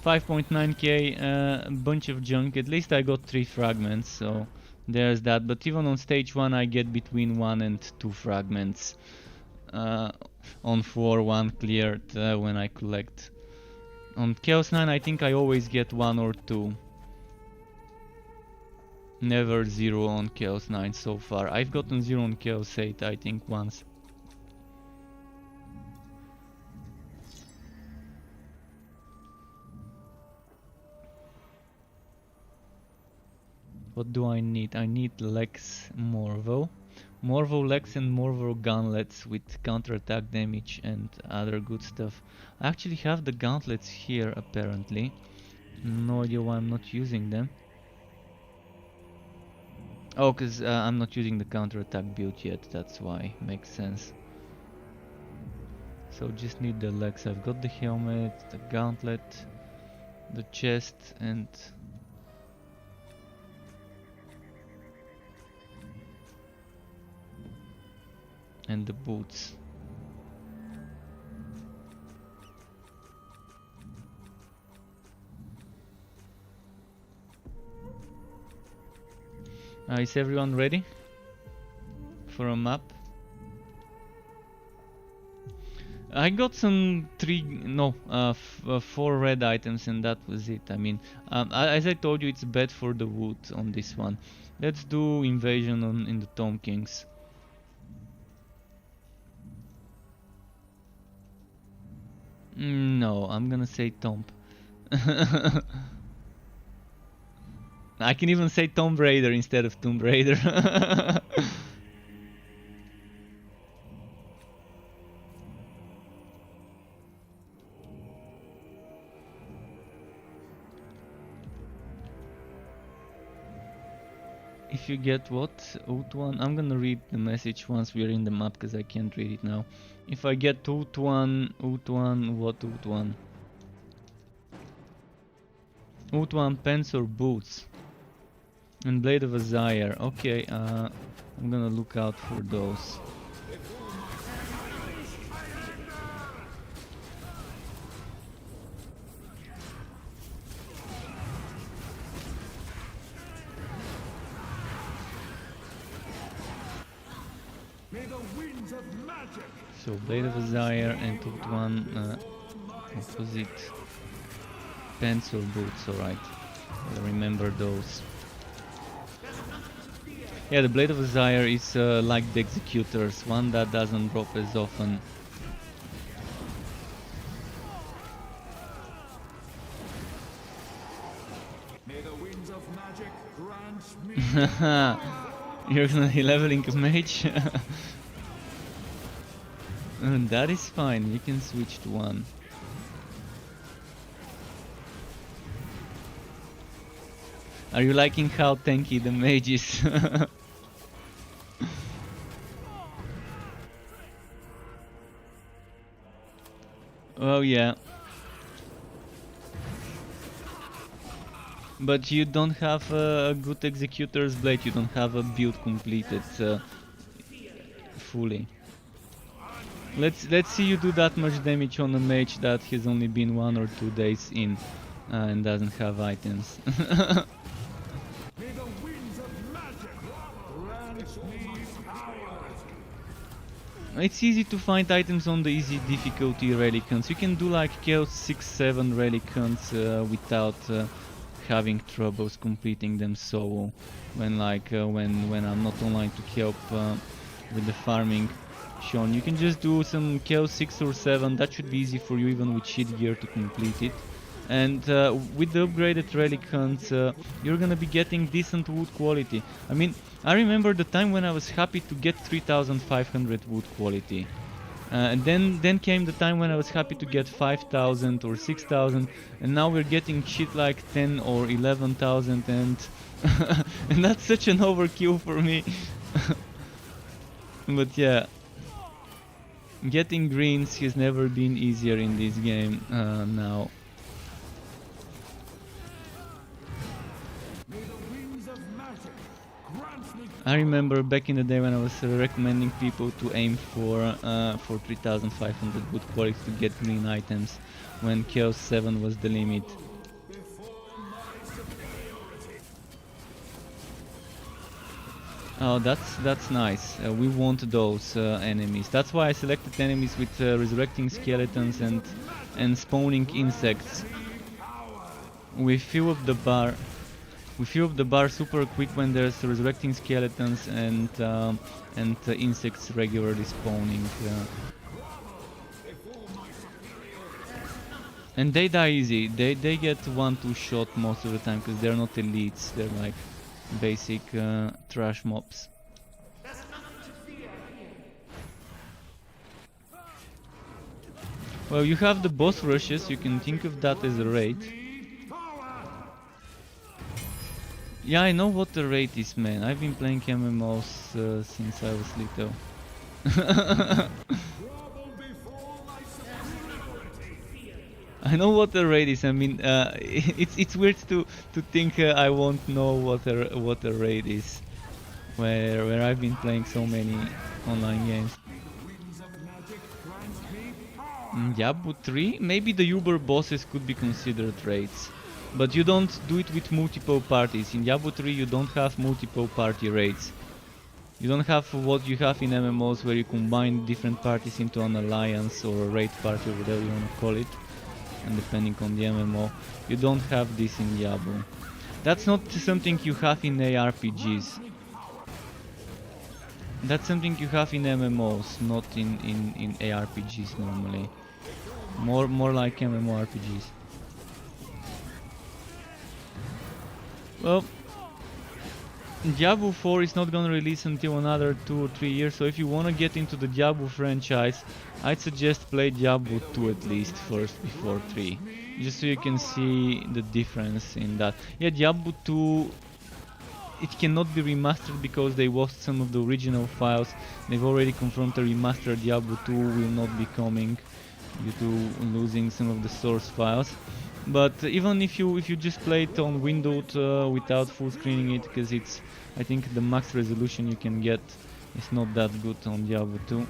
5.9k, a bunch of junk. At least I got 3 fragments, so there's that. But even on stage 1 I get between 1 and 2 fragments. On floor 1 cleared when I collect. On Chaos 9 I think I always get 1 or 2. Never 0 on Chaos 9 so far. I've gotten 0 on Chaos 8 I think once. What do I need? I need Lex Morvo. Morvo Lex and Morvo gauntlets with counter-attack damage and other good stuff. I actually have the gauntlets here apparently. No idea why I'm not using them. Oh, cause I'm not using the counter-attack build yet, that's why. Makes sense. So just need the legs. I've got the helmet, the gauntlet, the chest, and the boots. Is everyone ready for a map? I got some 4 red items and that was it. I mean, as I told you, it's bad for the wood on this one. Let's do invasion in the Tomb Kings. No, I'm gonna say Tomb. I can even say Tomb Raider instead of Tomb Raider. If you get what? Ut1? I'm gonna read the message once we're in the map because I can't read it now. If I get Ut1, what Ut1? Ut1 pants or boots? And Blade of Azire. Okay, I'm gonna look out for those. So Blade of Azire and Ut1 opposite pants or boots, alright. I'll remember those. Yeah, the Blade of Azire is like the Executors, one that doesn't drop as often. May the winds of magic grant me. You're gonna be leveling a mage? That is fine, you can switch to one. Are you liking how tanky the mage is? Oh yeah. But you don't have a good Executor's Blade, you don't have a build completed fully. Let's see you do that much damage on a mage that has only been 1 or 2 days in and doesn't have items. It's easy to find items on the easy difficulty Relicants. You can do like Chaos 6-7 Relicants without having troubles completing them solo. When I'm not online to help with the farming. Sean, you can just do some Chaos 6 or 7. That should be easy for you even with shit gear to complete it. And with the upgraded Relicants, you're gonna be getting decent wood quality. I mean, I remember the time when I was happy to get 3500 wood quality. And then came the time when I was happy to get 5000 or 6000, and now we're getting shit like 10 or 11,000, and and that's such an overkill for me. But yeah, getting greens has never been easier in this game now. I remember back in the day when I was recommending people to aim for 3500 wood quality to get green items when Chaos 7 was the limit. Oh, that's nice. We want those enemies. That's why I selected enemies with resurrecting skeletons and spawning insects. We fill up the bar. We fill up the bar super quick when there's resurrecting skeletons and insects regularly spawning. And they die easy. They get 1-2 shot most of the time because they're not elites. They're like basic trash mobs. Well, you have the boss rushes. You can think of that as a raid. Yeah, I know what the raid is, man. I've been playing MMOs since I was little. I know what the raid is. I mean, it's weird to think I won't know what a raid is, where I've been playing so many online games. Diablo 3, maybe the Uber bosses could be considered raids. But you don't do it with multiple parties. In Diablo 3 you don't have multiple party raids. You don't have what you have in MMOs where you combine different parties into an alliance or a raid party or whatever you want to call it. And depending on the MMO, you don't have this in Diablo. That's not something you have in ARPGs. That's something you have in MMOs, not in ARPGs normally. More like MMORPGs. Well, Diablo 4 is not gonna release until another 2 or 3 years, so if you wanna get into the Diablo franchise, I'd suggest play Diablo 2 at least first before 3. Just so you can see the difference in that. Yeah, Diablo 2, it cannot be remastered because they lost some of the original files. They've already confirmed a remastered Diablo 2 will not be coming due to losing some of the source files. But even if you just play it on windowed without full screening it, because it's, I think the max resolution you can get is not that good on Diablo 2.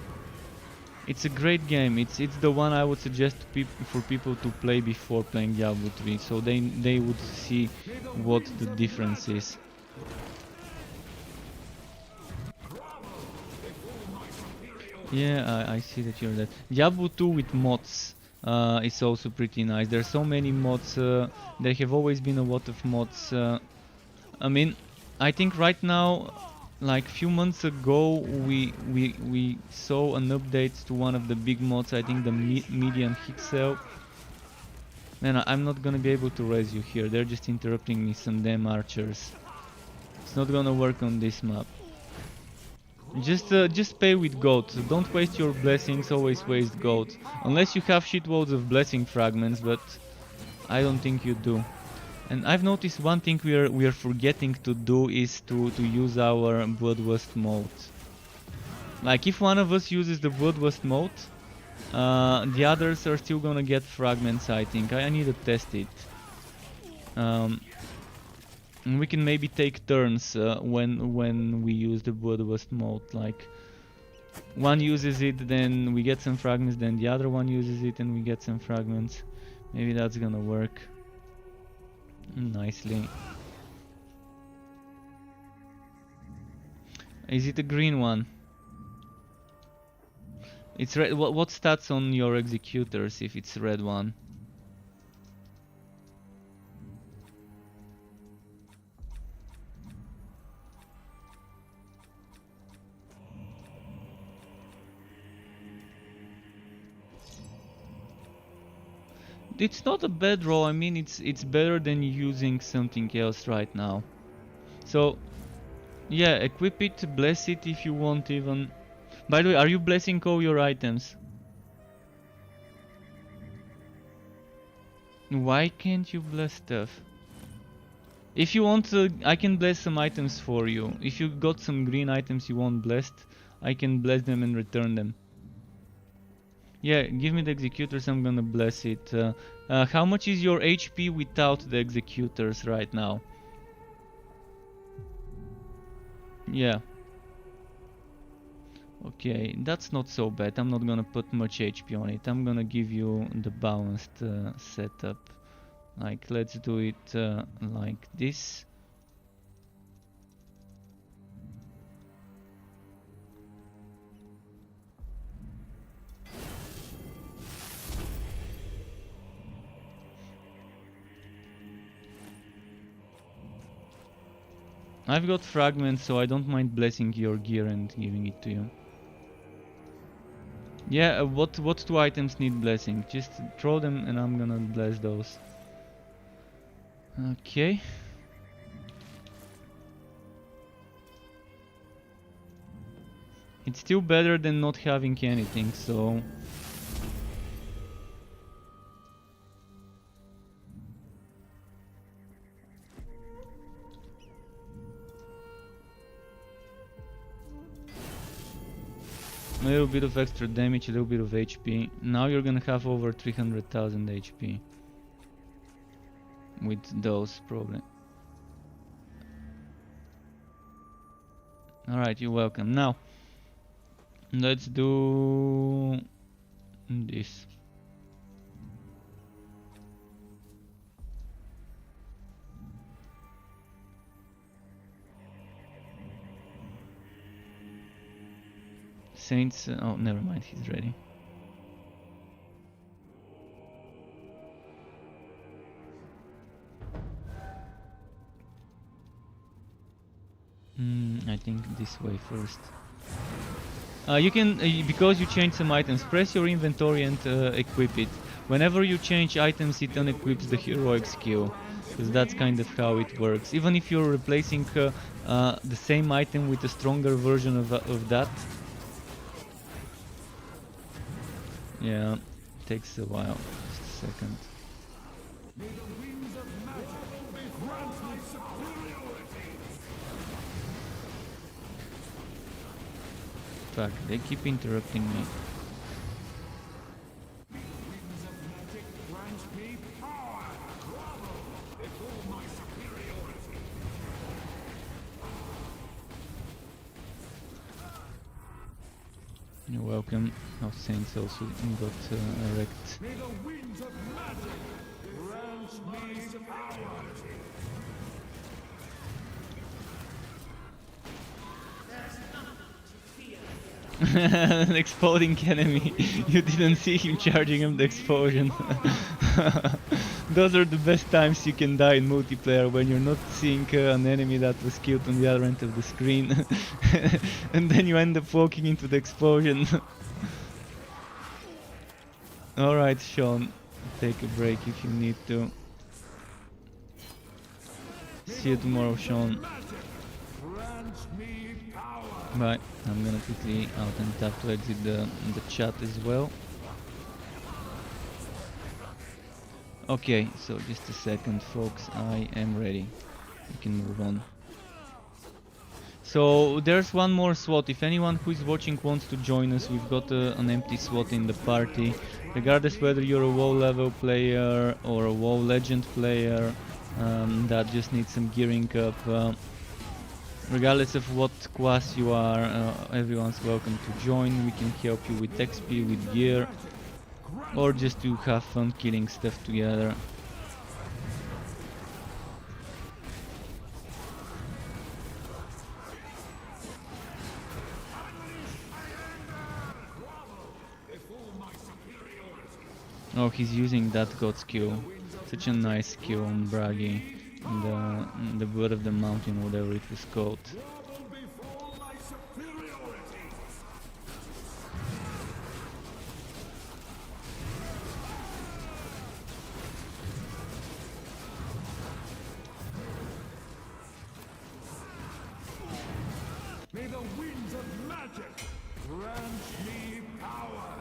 It's a great game. It's the one I would suggest for people to play before playing Diablo 3, so they would see what the difference is. Yeah, I see that you're there. Diablo 2 with mods. It's also pretty nice. There's so many mods. There have always been a lot of mods. I mean, I think right now, like few months ago, we saw an update to one of the big mods. I think the median hit cell. Man, I'm not gonna be able to raise you here. They're just interrupting me, some damn archers. It's not gonna work on this map. Just pay with gold. Don't waste your blessings, always waste gold. Unless you have shitloads of blessing fragments, but I don't think you do. And I've noticed one thing we are forgetting to do is to use our Bloodlust mode. Like if one of us uses the Bloodlust mode, The others are still gonna get fragments, I think. I need to test it. And we can maybe take turns when we use the Bloodlust mode. Like, one uses it, then we get some fragments, then the other one uses it and we get some fragments. Maybe that's gonna work nicely. Is it a green one? It's red. What stats on your executors if it's red one? It's not a bad roll. I mean, it's better than using something else right now. So, yeah, equip it, bless it if you want even. By the way, are you blessing all your items? Why can't you bless stuff? If you want to, I can bless some items for you. If you got some green items you want blessed, I can bless them and return them. Yeah, give me the executors, I'm gonna bless it. How much is your HP without the executors right now? Yeah. Okay, that's not so bad. I'm not gonna put much HP on it. I'm gonna give you the balanced setup. Like, let's do it like this. I've got fragments, so I don't mind blessing your gear and giving it to you. Yeah, what two items need blessing? Just throw them and I'm gonna bless those. Okay. It's still better than not having anything, so... A little bit of extra damage, a little bit of HP. Now you're gonna have over 300,000 HP. With those, probably. Alright, you're welcome. Now, let's do this. Saints, oh, never mind, he's ready. I think this way first. You can, because you change some items, press your inventory and equip it. Whenever you change items, it unequips the heroic skill, because that's kind of how it works. Even if you're replacing the same item with a stronger version of that. Yeah, takes a while. Just a second. Fuck, they keep interrupting me. You're welcome. Our Saints also got wrecked. An exploding enemy. You didn't see him charging him the explosion. Those are the best times you can die in multiplayer, when you're not seeing an enemy that was killed on the other end of the screen. And then you end up walking into the explosion. Alright, Sean, take a break if you need to. See you tomorrow, Sean. Bye. I'm gonna quickly out and tap to exit the chat as well. Okay, so just a second, folks. I am ready. We can move on. So there's one more slot. If anyone who is watching wants to join us, we've got an empty slot in the party. Regardless whether you're a WoW level player or a WoW legend player that just needs some gearing up. Regardless of what class you are, everyone's welcome to join. We can help you with XP, with gear, or just to have fun killing stuff together. Oh, he's using that god skill. Such a nice skill on Bragi. The Blood of the Mountain, whatever it was called. May the winds of magic grant me power.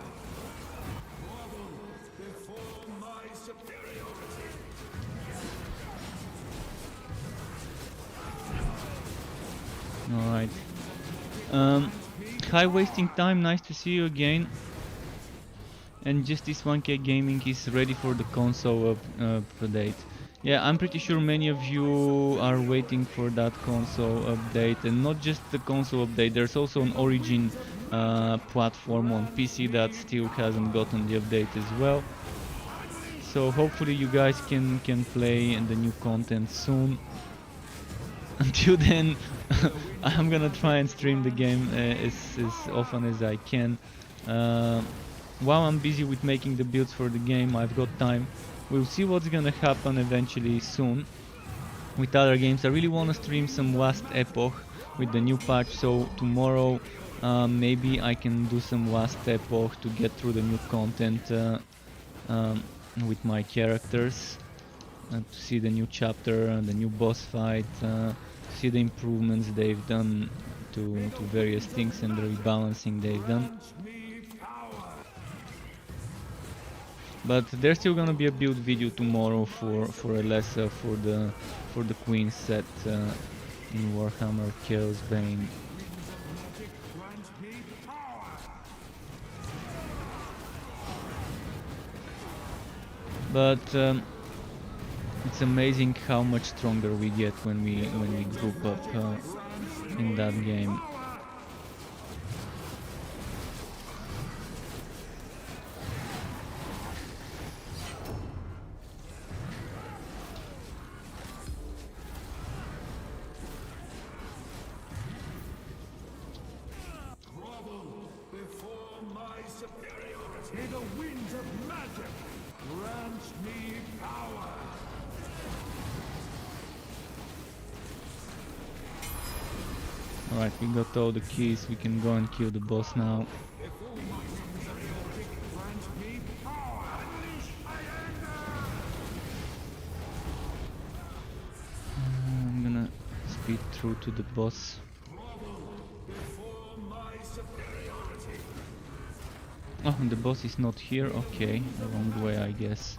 Grovel before my superiority. Alright. Hi Wasting Time, nice to see you again. And Justice 1K Gaming is ready for the console update. Yeah, I'm pretty sure many of you are waiting for that console update, and not just the console update, there's also an Origin platform on PC that still hasn't gotten the update as well. So hopefully you guys can play the new content soon. Until then, I'm gonna try and stream the game as often as I can. While I'm busy with making the builds for the game, I've got time. We'll see what's gonna happen eventually soon with other games. I really wanna stream some Last Epoch with the new patch, so tomorrow maybe I can do some Last Epoch to get through the new content with my characters. To see the new chapter, the new boss fight, see the improvements they've done to various things and the rebalancing they've done. But there's still gonna be a build video tomorrow for Alessa for the Queen set in Warhammer Chaosbane. But it's amazing how much stronger we get when we group up in that game. May the winds of magic grant me power. Alright, we got all the keys, we can go and kill the boss now. I'm gonna speed through to the boss. Oh, and the boss is not here, okay, the wrong way I guess.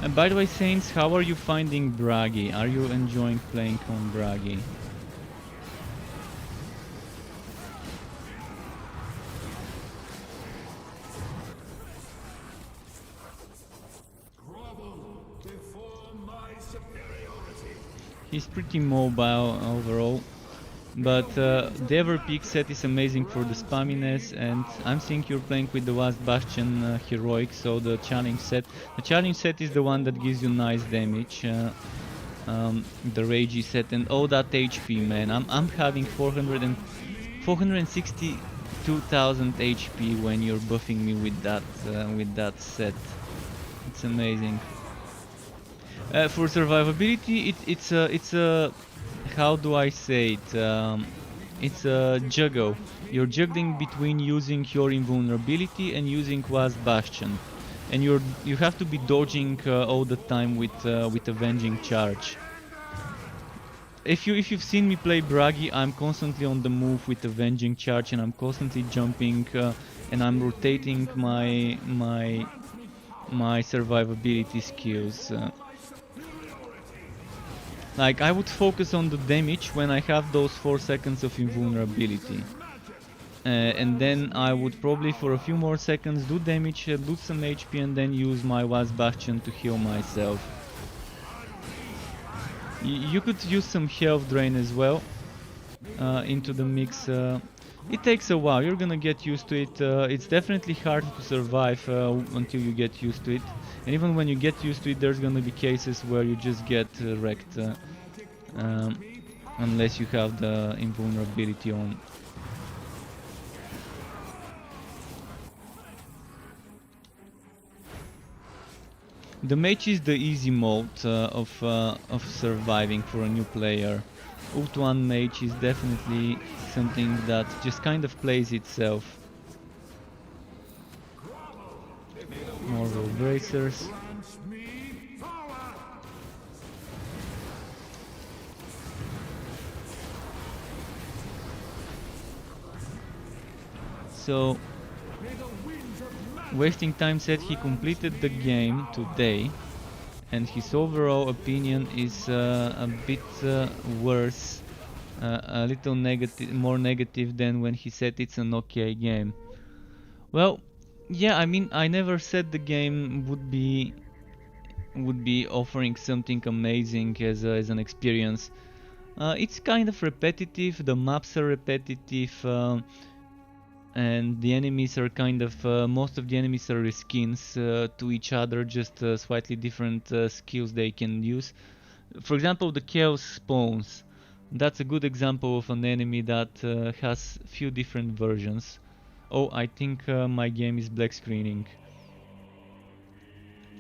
And by the way, Saints, how are you finding Bragi? Are you enjoying playing on Bragi? He's pretty mobile overall, but the Everpeak set is amazing for the spamminess, and I'm seeing you're playing with the Last Bastion Heroic, so the challenge set. The challenge set is the one that gives you nice damage, the Ragey set, and all that HP, man. I'm having 462,000 HP when you're buffing me with that set. It's amazing. For survivability, it's a how do I say it? It's a juggle. You're juggling between using your invulnerability and using Last Bastion, and you have to be dodging all the time with Avenging Charge. if you've seen me play Bragi, I'm constantly on the move with Avenging Charge, and I'm constantly jumping, and I'm rotating my survivability skills. Like, I would focus on the damage when I have those 4 seconds of invulnerability. And then I would probably for a few more seconds do damage, lose some HP, and then use my Last Bastion to heal myself. You could use some health drain as well into the mix. It takes a while, you're gonna get used to it. It's definitely hard to survive until you get used to it. And even when you get used to it, there's gonna be cases where you just get wrecked. Unless you have the invulnerability on. The mage is the easy mode of surviving for a new player. Ult 1 mage is definitely something that just kind of plays itself. More will bracers. So, Wasting Time said he completed the game today, and his overall opinion is a bit worse, a little more negative than when he said it's an okay game. Well, yeah, I mean, I never said the game would be offering something amazing as an experience. It's kind of repetitive. The maps are repetitive. And the enemies are kind of most of the enemies are skins to each other, just slightly different skills they can use. For example, the Chaosbane, that's a good example of an enemy that has few different versions. Oh, I think my game is black screening.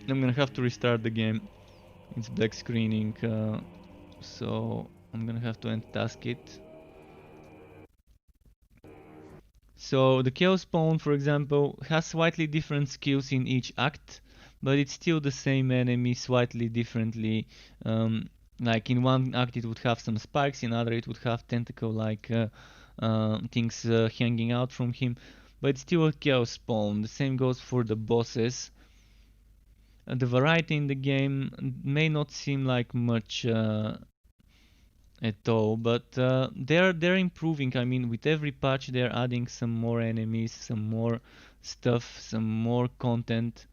I'm gonna have to restart the game. It's black screening, so I'm gonna have to end task it. So the Chaosbane, for example, has slightly different skills in each act, but it's still the same enemy slightly differently. Like in one act it would have some spikes, in other it would have tentacle-like things hanging out from him, but it's still a Chaosbane. The same goes for the bosses. The variety in the game may not seem like much at all, but they're improving. I mean, with every patch they're adding some more enemies, some more stuff, some more content.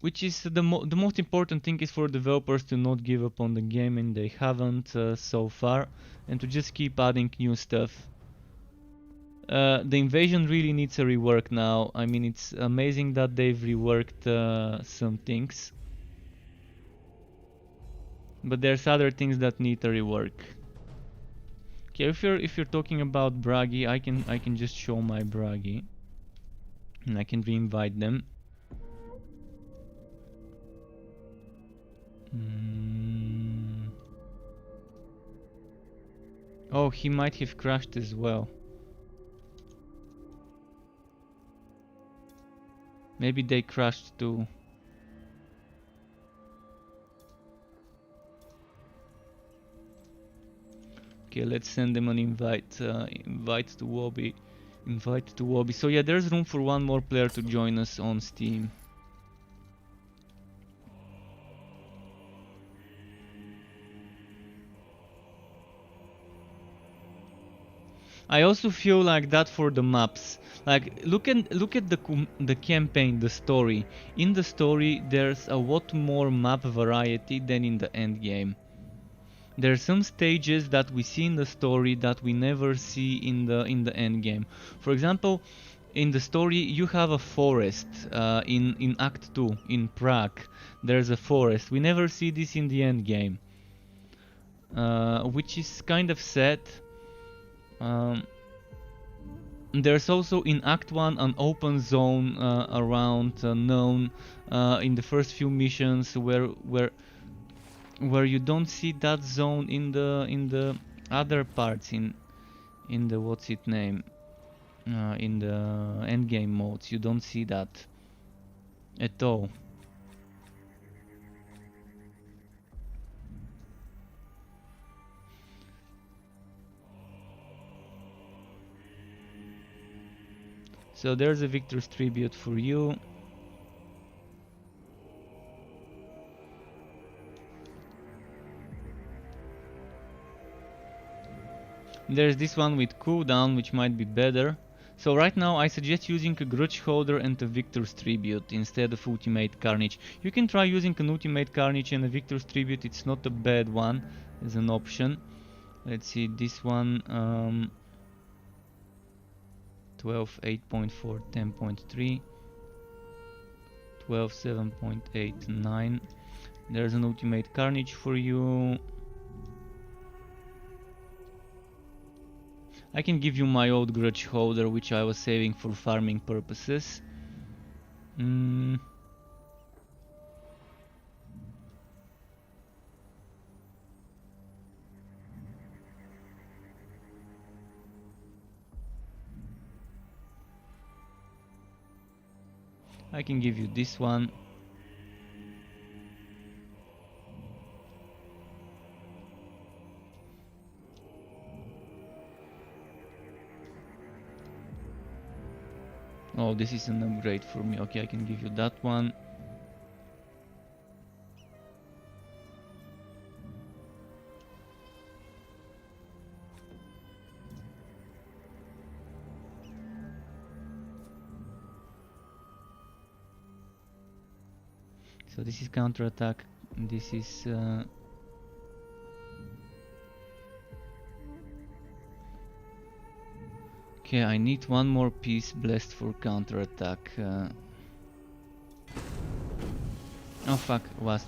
Which is the most important thing is for developers to not give up on the game, and they haven't so far, and to just keep adding new stuff. The invasion really needs a rework now. I mean, it's amazing that they've reworked some things, but there's other things that need a rework. Okay, if you're talking about Bragi, I can just show my Bragi, and I can re-invite them. Oh, he might have crashed as well. Maybe they crashed too. Okay, let's send them an invite. Invite to Wobby. Invite to Wobby. So yeah, there's room for one more player to join us on Steam. I also feel like that for the maps. Like, look at the campaign, the story. In the story, there's a lot more map variety than in the end game. There are some stages that we see in the story that we never see in the end game. For example, in the story you have a forest. In Act 2 in Prague, there's a forest. We never see this in the end game, which is kind of sad. There's also in Act 1 an open zone around known in the first few missions where you don't see that zone in the other parts in the what's it name in the endgame modes. You don't see that at all. So there's a Victor's Tribute for you. There's this one with cooldown, which might be better. So right now I suggest using a Grudge Holder and a Victor's Tribute instead of Ultimate Carnage. You can try using an Ultimate Carnage and a Victor's Tribute, it's not a bad one as an option. Let's see, this one 12, 8.4, 10.3, 12, 7.8, 9. There's an Ultimate Carnage for you. I can give you my old Grudge Holder, which I was saving for farming purposes. I can give you this one. Oh, this is an upgrade for me. Okay, I can give you that one. So this is counterattack. This is okay, I need one more piece blessed for counterattack. Oh fuck, was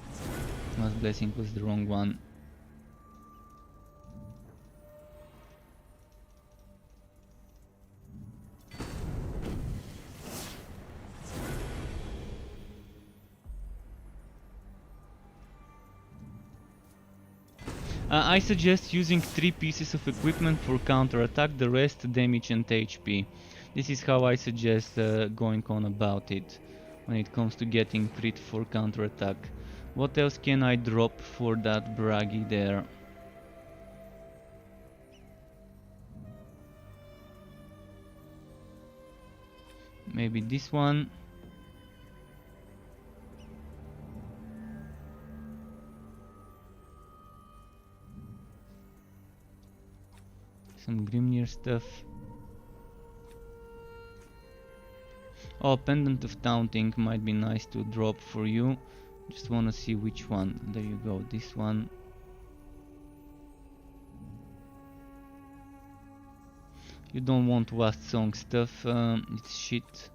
blessing was the wrong one. I suggest using 3 pieces of equipment for counterattack, the rest damage and HP. This is how I suggest going on about it when it comes to getting crit for counterattack. What else can I drop for that braggy there? Maybe this one. Some Grimnir stuff. Oh, Pendant of Taunting might be nice to drop for you. Just wanna see which one. There you go, this one. You don't want Wast Song stuff, it's shit.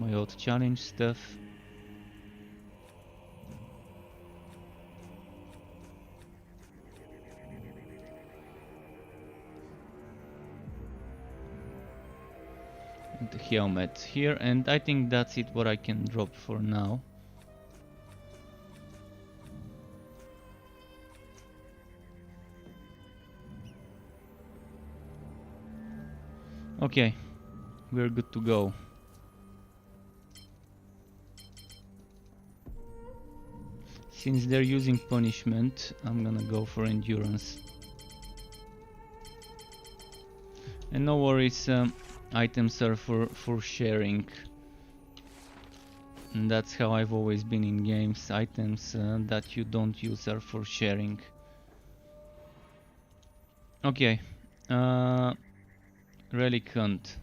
My old challenge stuff. And the helmet here, and I think that's it what I can drop for now. Okay, we're good to go. Since they're using punishment, I'm gonna go for endurance. And no worries, items are for sharing. And that's how I've always been in games. Items that you don't use are for sharing. Okay, Relic Hunt.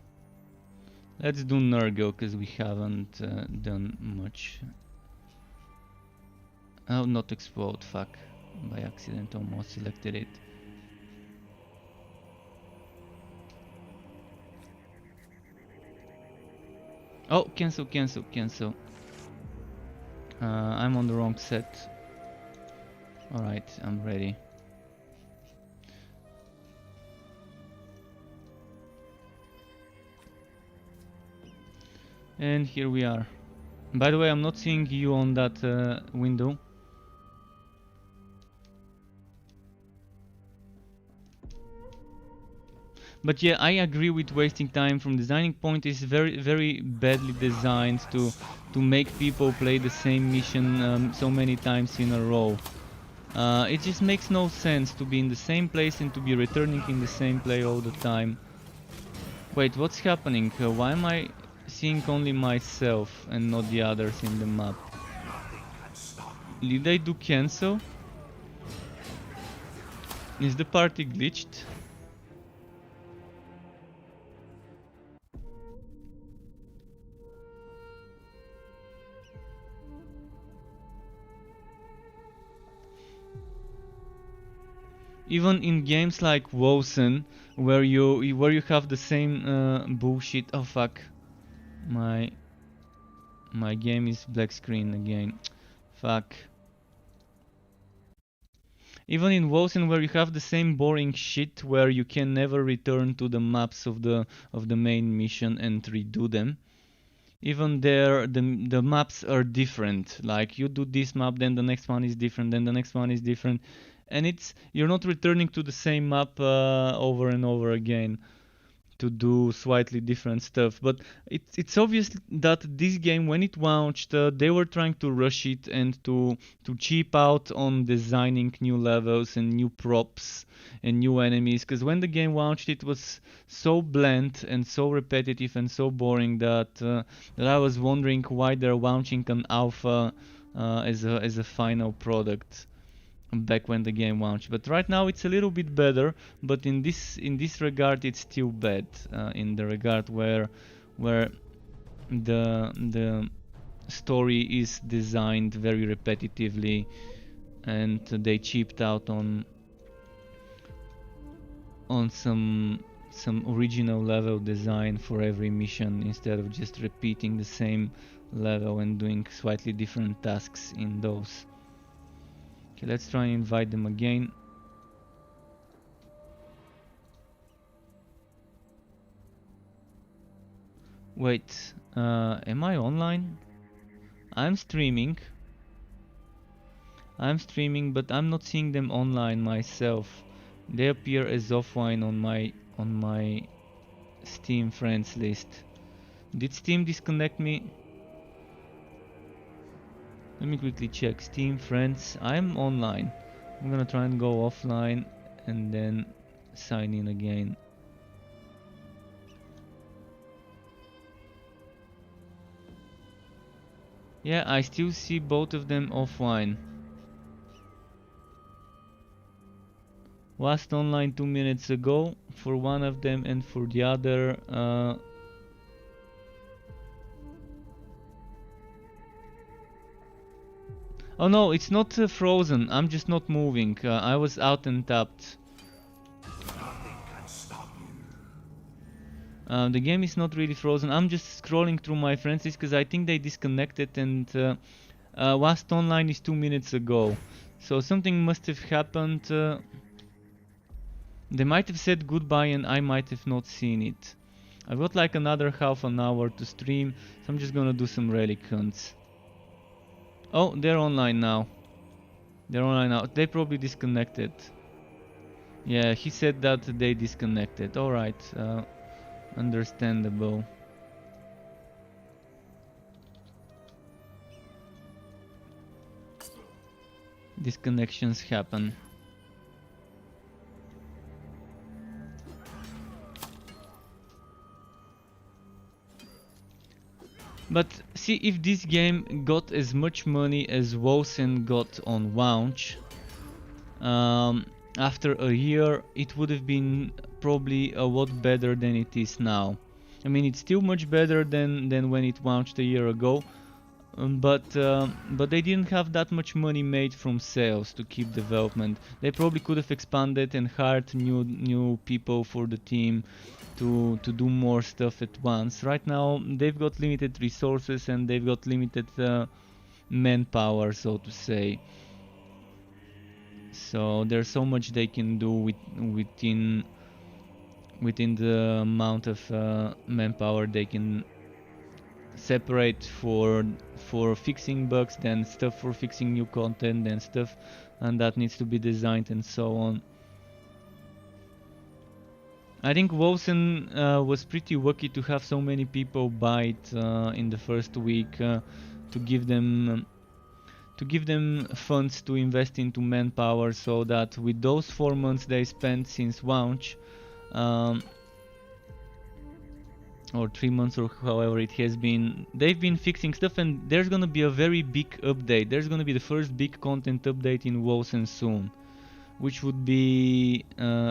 Let's do Nurgle, because we haven't done much. Oh, not explode, fuck. By accident almost selected it. Oh, cancel. I'm on the wrong set. Alright, I'm ready. And here we are. By the way, I'm not seeing you on that window. But yeah, I agree with wasting time from designing point is very badly designed to make people play the same mission so many times in a row. It just makes no sense to be in the same place and to be returning in the same place all the time. Wait, what's happening? Why am I seeing only myself and not the others in the map? Did I do cancel? Is the party glitched? Even in games like Wosen, where you have the same bullshit. Oh fuck, my game is black screen again. Fuck. Even in Wosen, where you have the same boring shit, where you can never return to the maps of the main mission and redo them. Even there, the maps are different. Like you do this map, then the next one is different, then the next one is different, and you're not returning to the same map over and over again to do slightly different stuff. But it's obvious that this game, when it launched, they were trying to rush it and to cheap out on designing new levels and new props and new enemies. Because when the game launched, it was so bland and so repetitive and so boring that I was wondering why they're launching an alpha as a final product back when the game launched. But right now it's a little bit better, but in this regard it's still bad, in the regard where the story is designed very repetitively and they cheaped out on some original level design for every mission instead of just repeating the same level and doing slightly different tasks in those. Okay, let's try and invite them again. Wait, am I online? I'm streaming, but I'm not seeing them online myself. They appear as offline on my Steam friends list. Did Steam disconnect me? Let me quickly check. Steam friends. I'm online. I'm gonna try and go offline and then sign in again. Yeah, I still see both of them offline. Last online 2 minutes ago for one of them, and for the other oh no, it's not frozen. I'm just not moving. I was out and tapped. The game is not really frozen. I'm just scrolling through my friends list because I think they disconnected, and last online is 2 minutes ago. So something must have happened. They might have said goodbye and I might have not seen it. I've got like another half an hour to stream, so I'm just gonna do some relic hunts. Oh, they're online now. They're online now. They probably disconnected. Yeah, he said that they disconnected. Alright, understandable. Disconnections happen. But see, if this game got as much money as Wosen got on launch, after a year it would have been probably a lot better than it is now. I mean, it's still much better than when it launched a year ago, but they didn't have that much money made from sales to keep development. They probably could have expanded and hired new people for the team to do more stuff at once. Right now they've got limited resources and they've got limited manpower, so to say. So there's so much they can do within the amount of manpower they can separate for fixing bugs, then stuff for fixing new content, then stuff and that needs to be designed and so on. I think Wilson was pretty lucky to have so many people buy it in the first week to give them funds to invest into manpower, so that with those 4 months they spent since launch, um, or 3 months or however it has been, they've been fixing stuff, and there's gonna be a very big update. There's gonna be the first big content update in Wilson soon, which would be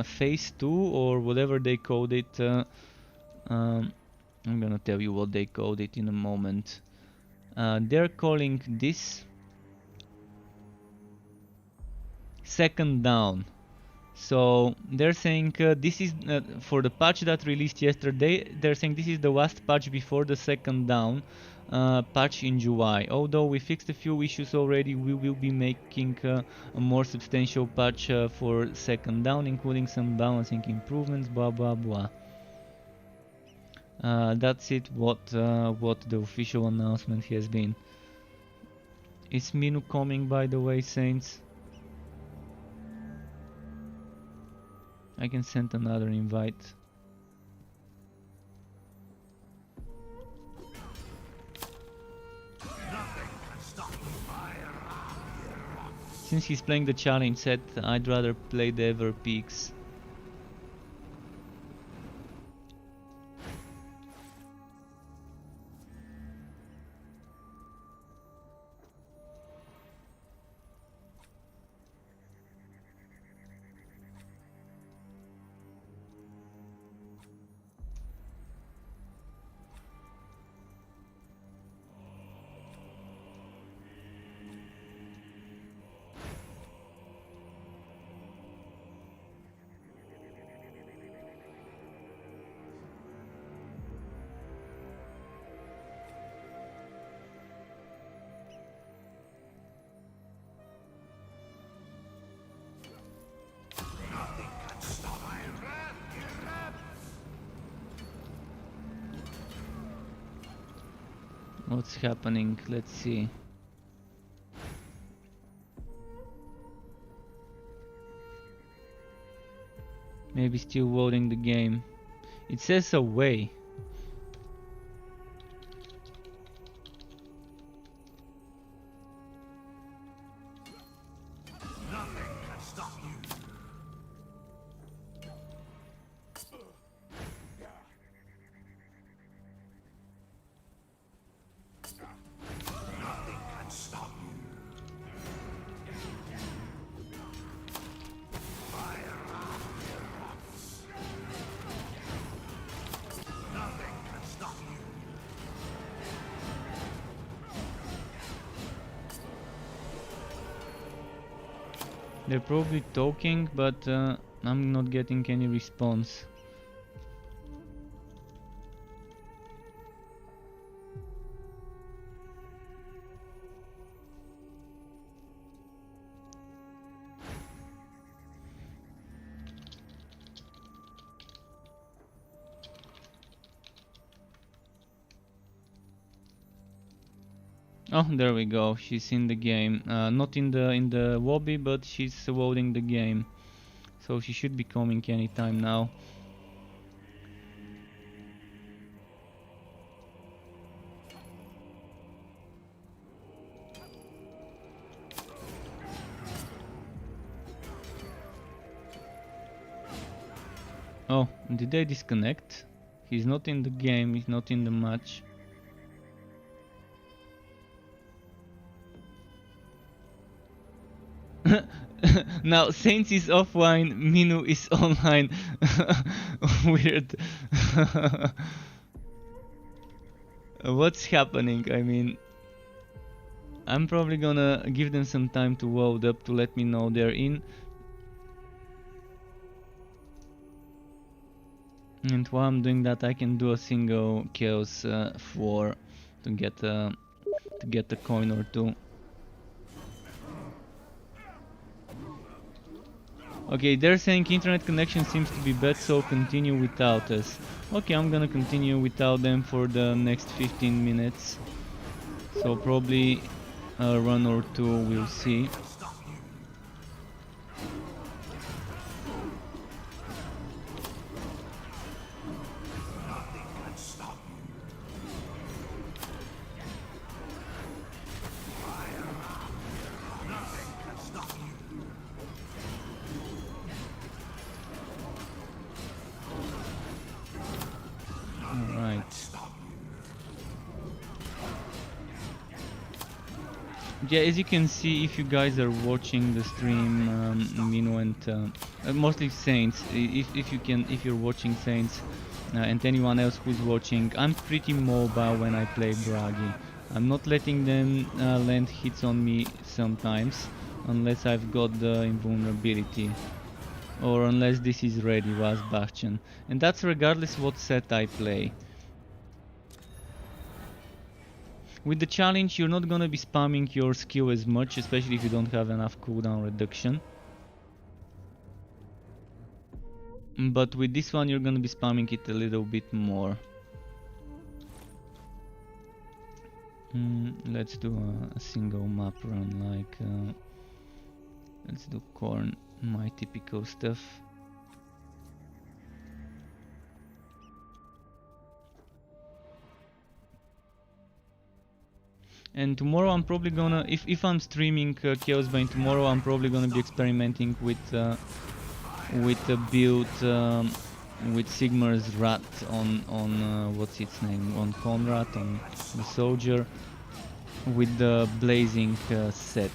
phase 2 or whatever they called it. I'm gonna tell you what they called it in a moment. They're calling this second down. So they're saying this is for the patch that released yesterday. They're saying this is the last patch before the second down patch in July. Although we fixed a few issues already, we will be making a more substantial patch for second down, including some balancing improvements. Blah blah blah. That's it. What the official announcement has been. Is Minu coming, by the way, Saints? I can send another invite. Since he's playing the challenge set, I'd rather play the Ever Peaks. What's happening? Let's see. Maybe still loading the game. It says away. They're probably talking, but I'm not getting any response. Oh, there we go. She's in the game. Not in the lobby, but she's loading the game. So she should be coming anytime now. Oh, did they disconnect? He's not in the game, he's not in the match. Now Saints is offline, Minu is online. Weird. What's happening? I mean, I'm probably gonna give them some time to load up to let me know they're in. And while I'm doing that, I can do a single Chaos floor to get a coin or two. Okay, they're saying internet connection seems to be bad, so continue without us. Okay, I'm gonna continue without them for the next 15 minutes. So probably a run or two, we'll see. Yeah, as you can see, if you guys are watching the stream, Mino and mostly Saints, if you're watching Saints and anyone else who's watching, I'm pretty mobile when I play Bragi. I'm not letting them land hits on me sometimes, unless I've got the invulnerability, or unless this is ready, was Bastion, and that's regardless what set I play. With the challenge, you're not gonna be spamming your skill as much, especially if you don't have enough cooldown reduction. But with this one, you're gonna be spamming it a little bit more. Let's do a single map run, like let's do corn, my typical stuff. And tomorrow I'm probably gonna, if I'm streaming Chaosbane tomorrow, I'm probably gonna be experimenting with a build with Sigmar's rat on what's its name, on Conrad, on the soldier, with the blazing set,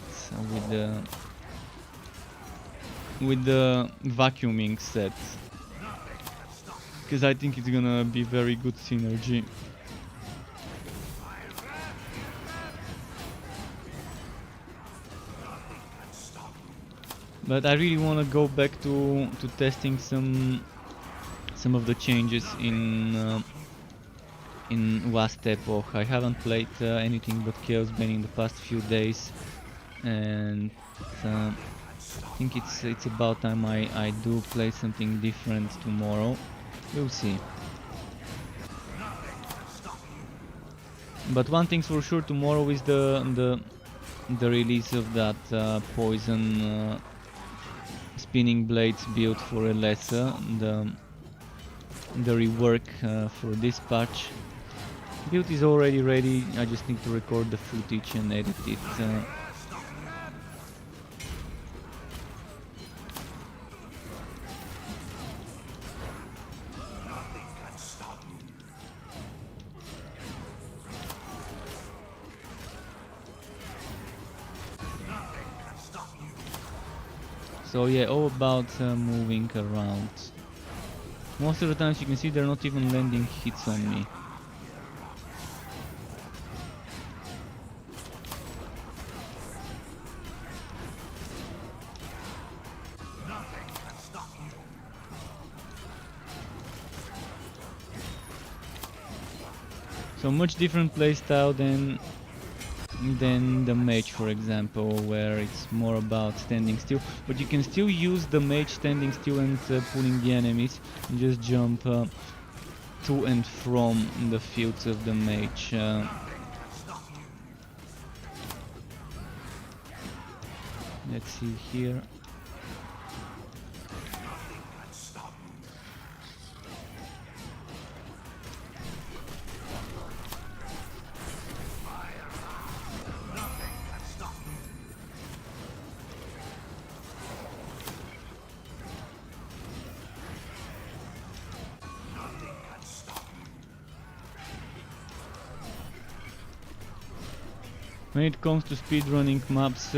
with the vacuuming set, because I think it's gonna be very good synergy. But I really want to go back to testing some of the changes in last epoch. I haven't played anything but Chaosbane in the past few days, and I think it's about time I do play something different tomorrow. We'll see. But one thing's for sure, tomorrow is the release of that poison spinning blades build for Elessa, the rework for this patch. Build is already ready, I just need to record the footage and edit it. So yeah, all about moving around. Most of the times you can see they're not even landing hits on me. So much different playstyle than the mage, for example, where it's more about standing still, but you can still use the mage standing still and pulling the enemies, and just jump to and from the fields of the mage. Let's see here. When it comes to speedrunning maps,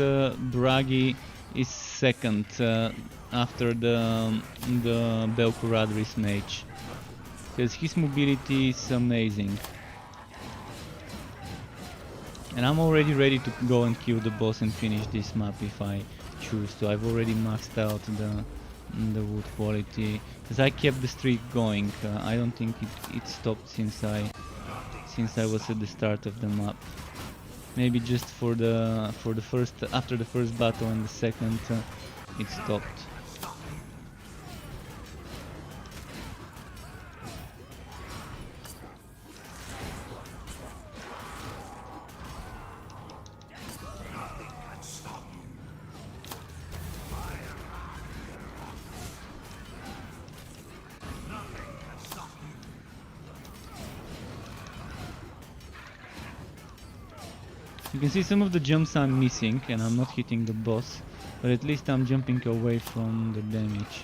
Bragi is second after the Belkuradris mage, because his mobility is amazing. And I'm already ready to go and kill the boss and finish this map if I choose to. I've already maxed out the wood quality, because I kept the streak going. I don't think it stopped since I was at the start of the map. Maybe just for the first, after the first battle and the second, it stopped. You can see some of the jumps I'm missing and I'm not hitting the boss, but at least I'm jumping away from the damage.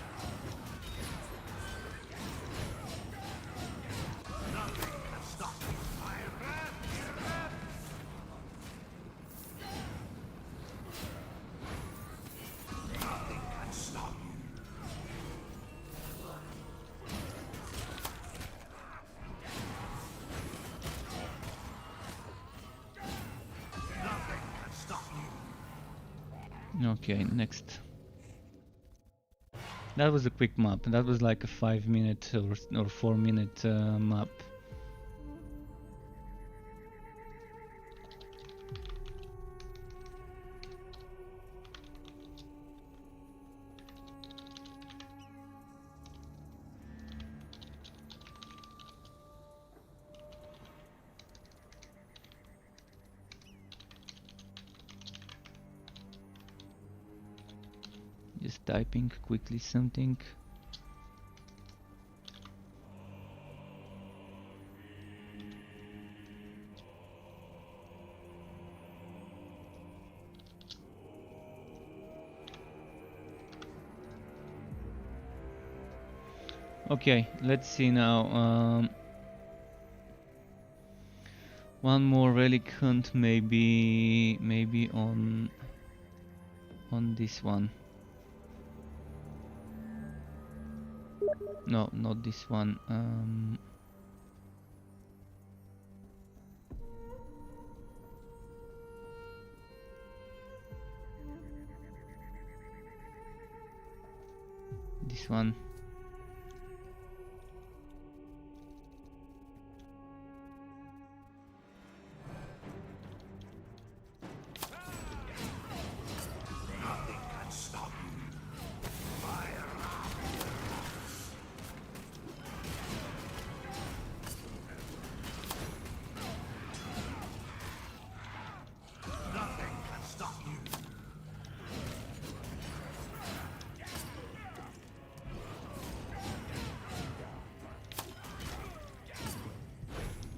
Okay, next. That was a quick map. That was like a 5-minute or 4-minute map. Just typing quickly something. Okay, let's see now. One more relic hunt, maybe on this one. No, not this one. This one.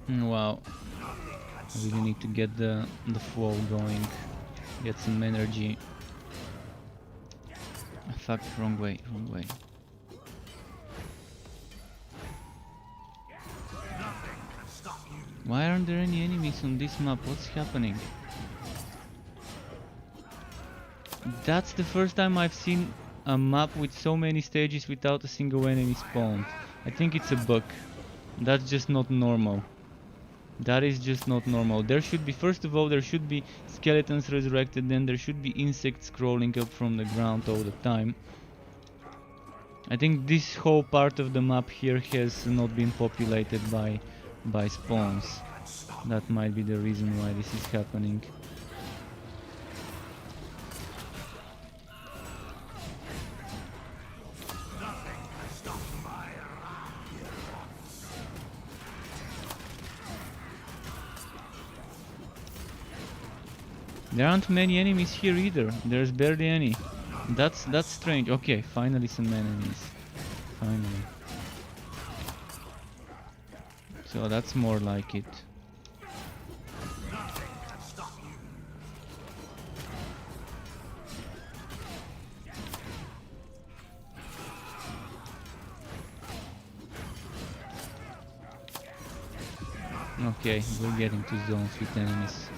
Wow, I really need to get the flow going, get some energy. Fuck, wrong way. Why aren't there any enemies on this map? What's happening? That's the first time I've seen a map with so many stages without a single enemy spawned. I think it's a bug. That's just not normal. That is just not normal. There should be, first of all, there should be skeletons resurrected, then there should be insects crawling up from the ground all the time. I think this whole part of the map here has not been populated by spawns. That might be the reason why this is happening. There aren't many enemies here either. There's barely any. That's strange. Okay, finally some enemies. Finally. So that's more like it. Okay, we're getting to zones with enemies.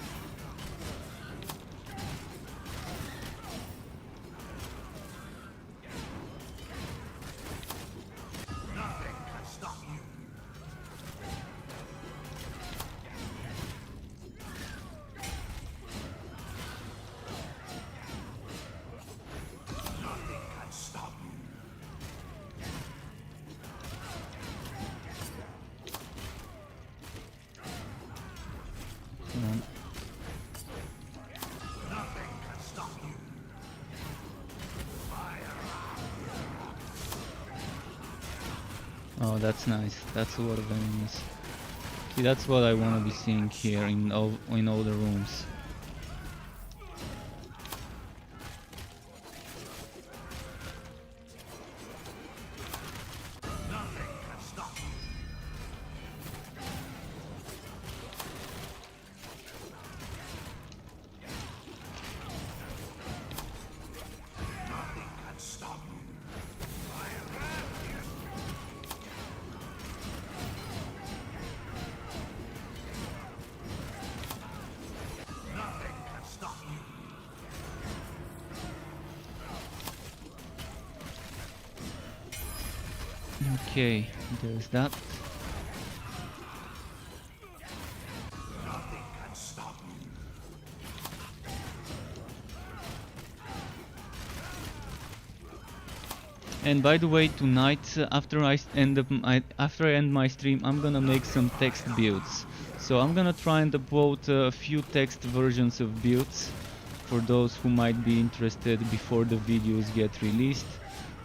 Oh, that's nice. That's a lot of enemies. See, that's what I want to be seeing here in all the rooms. Okay, there's that. And by the way, tonight after I end my stream, I'm gonna make some text builds. So I'm gonna try and upload a few text versions of builds for those who might be interested before the videos get released.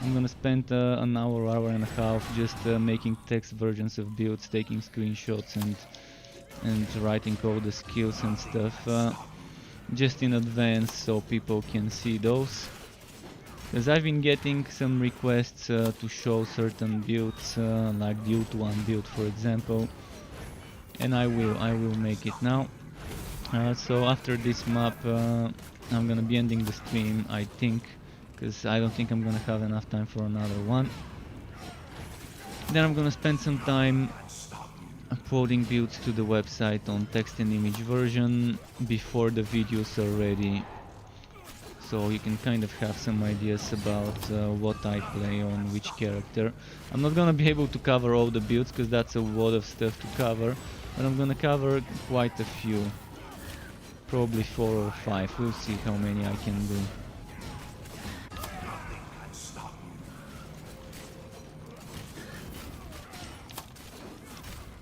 I'm gonna spend an hour and a half just making text versions of builds, taking screenshots and writing all the skills and stuff just in advance so people can see those. Because I've been getting some requests to show certain builds, like the Ult1 build for example, and I will make it now. So after this map I'm gonna be ending the stream, I think, because I don't think I'm gonna have enough time for another one. Then I'm gonna spend some time uploading builds to the website on text and image version before the videos are ready, so you can kind of have some ideas about what I play on which character. I'm not gonna be able to cover all the builds because that's a lot of stuff to cover, but I'm gonna cover quite a few. Probably 4 or 5, we'll see how many I can do.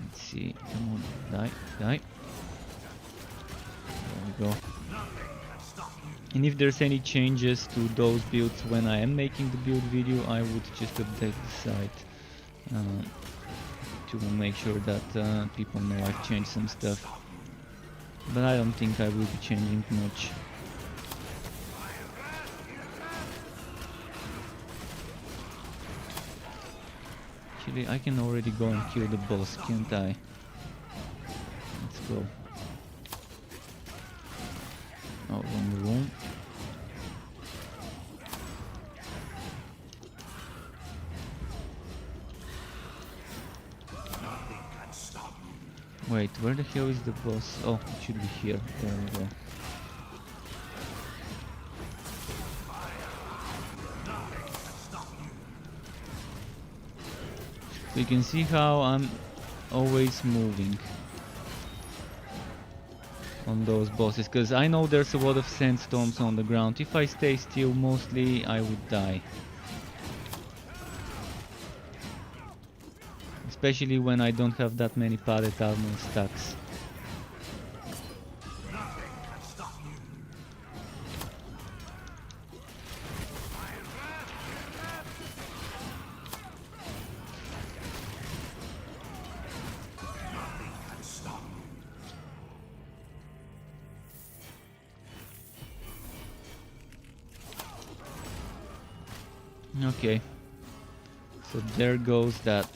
Let's see, come on, die, die. There we go. And if there's any changes to those builds when I am making the build video, I would just update the site to make sure that people know I've changed some stuff. But I don't think I will be changing much. Actually, I can already go and kill the boss, can't I? Let's go. Oh, wrong room. Wait, where the hell is the boss? Oh, it should be here. There we go. So you can see how I'm always moving on those bosses, because I know there's a lot of sandstorms on the ground. If I stay still, mostly I would die. Especially when I don't have that many pallet armor stacks. Okay, so there goes that.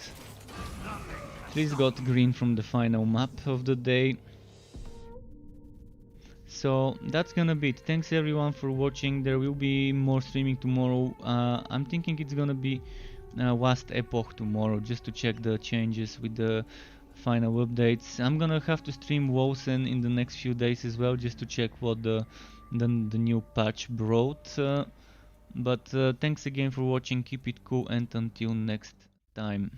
Trees got green from the final map of the day. So that's gonna be it. Thanks everyone for watching. There will be more streaming tomorrow. I'm thinking it's gonna be last epoch tomorrow, just to check the changes with the final updates. I'm gonna have to stream Wosen in the next few days as well, just to check what the new patch brought. But thanks again for watching. Keep it cool, and until next time.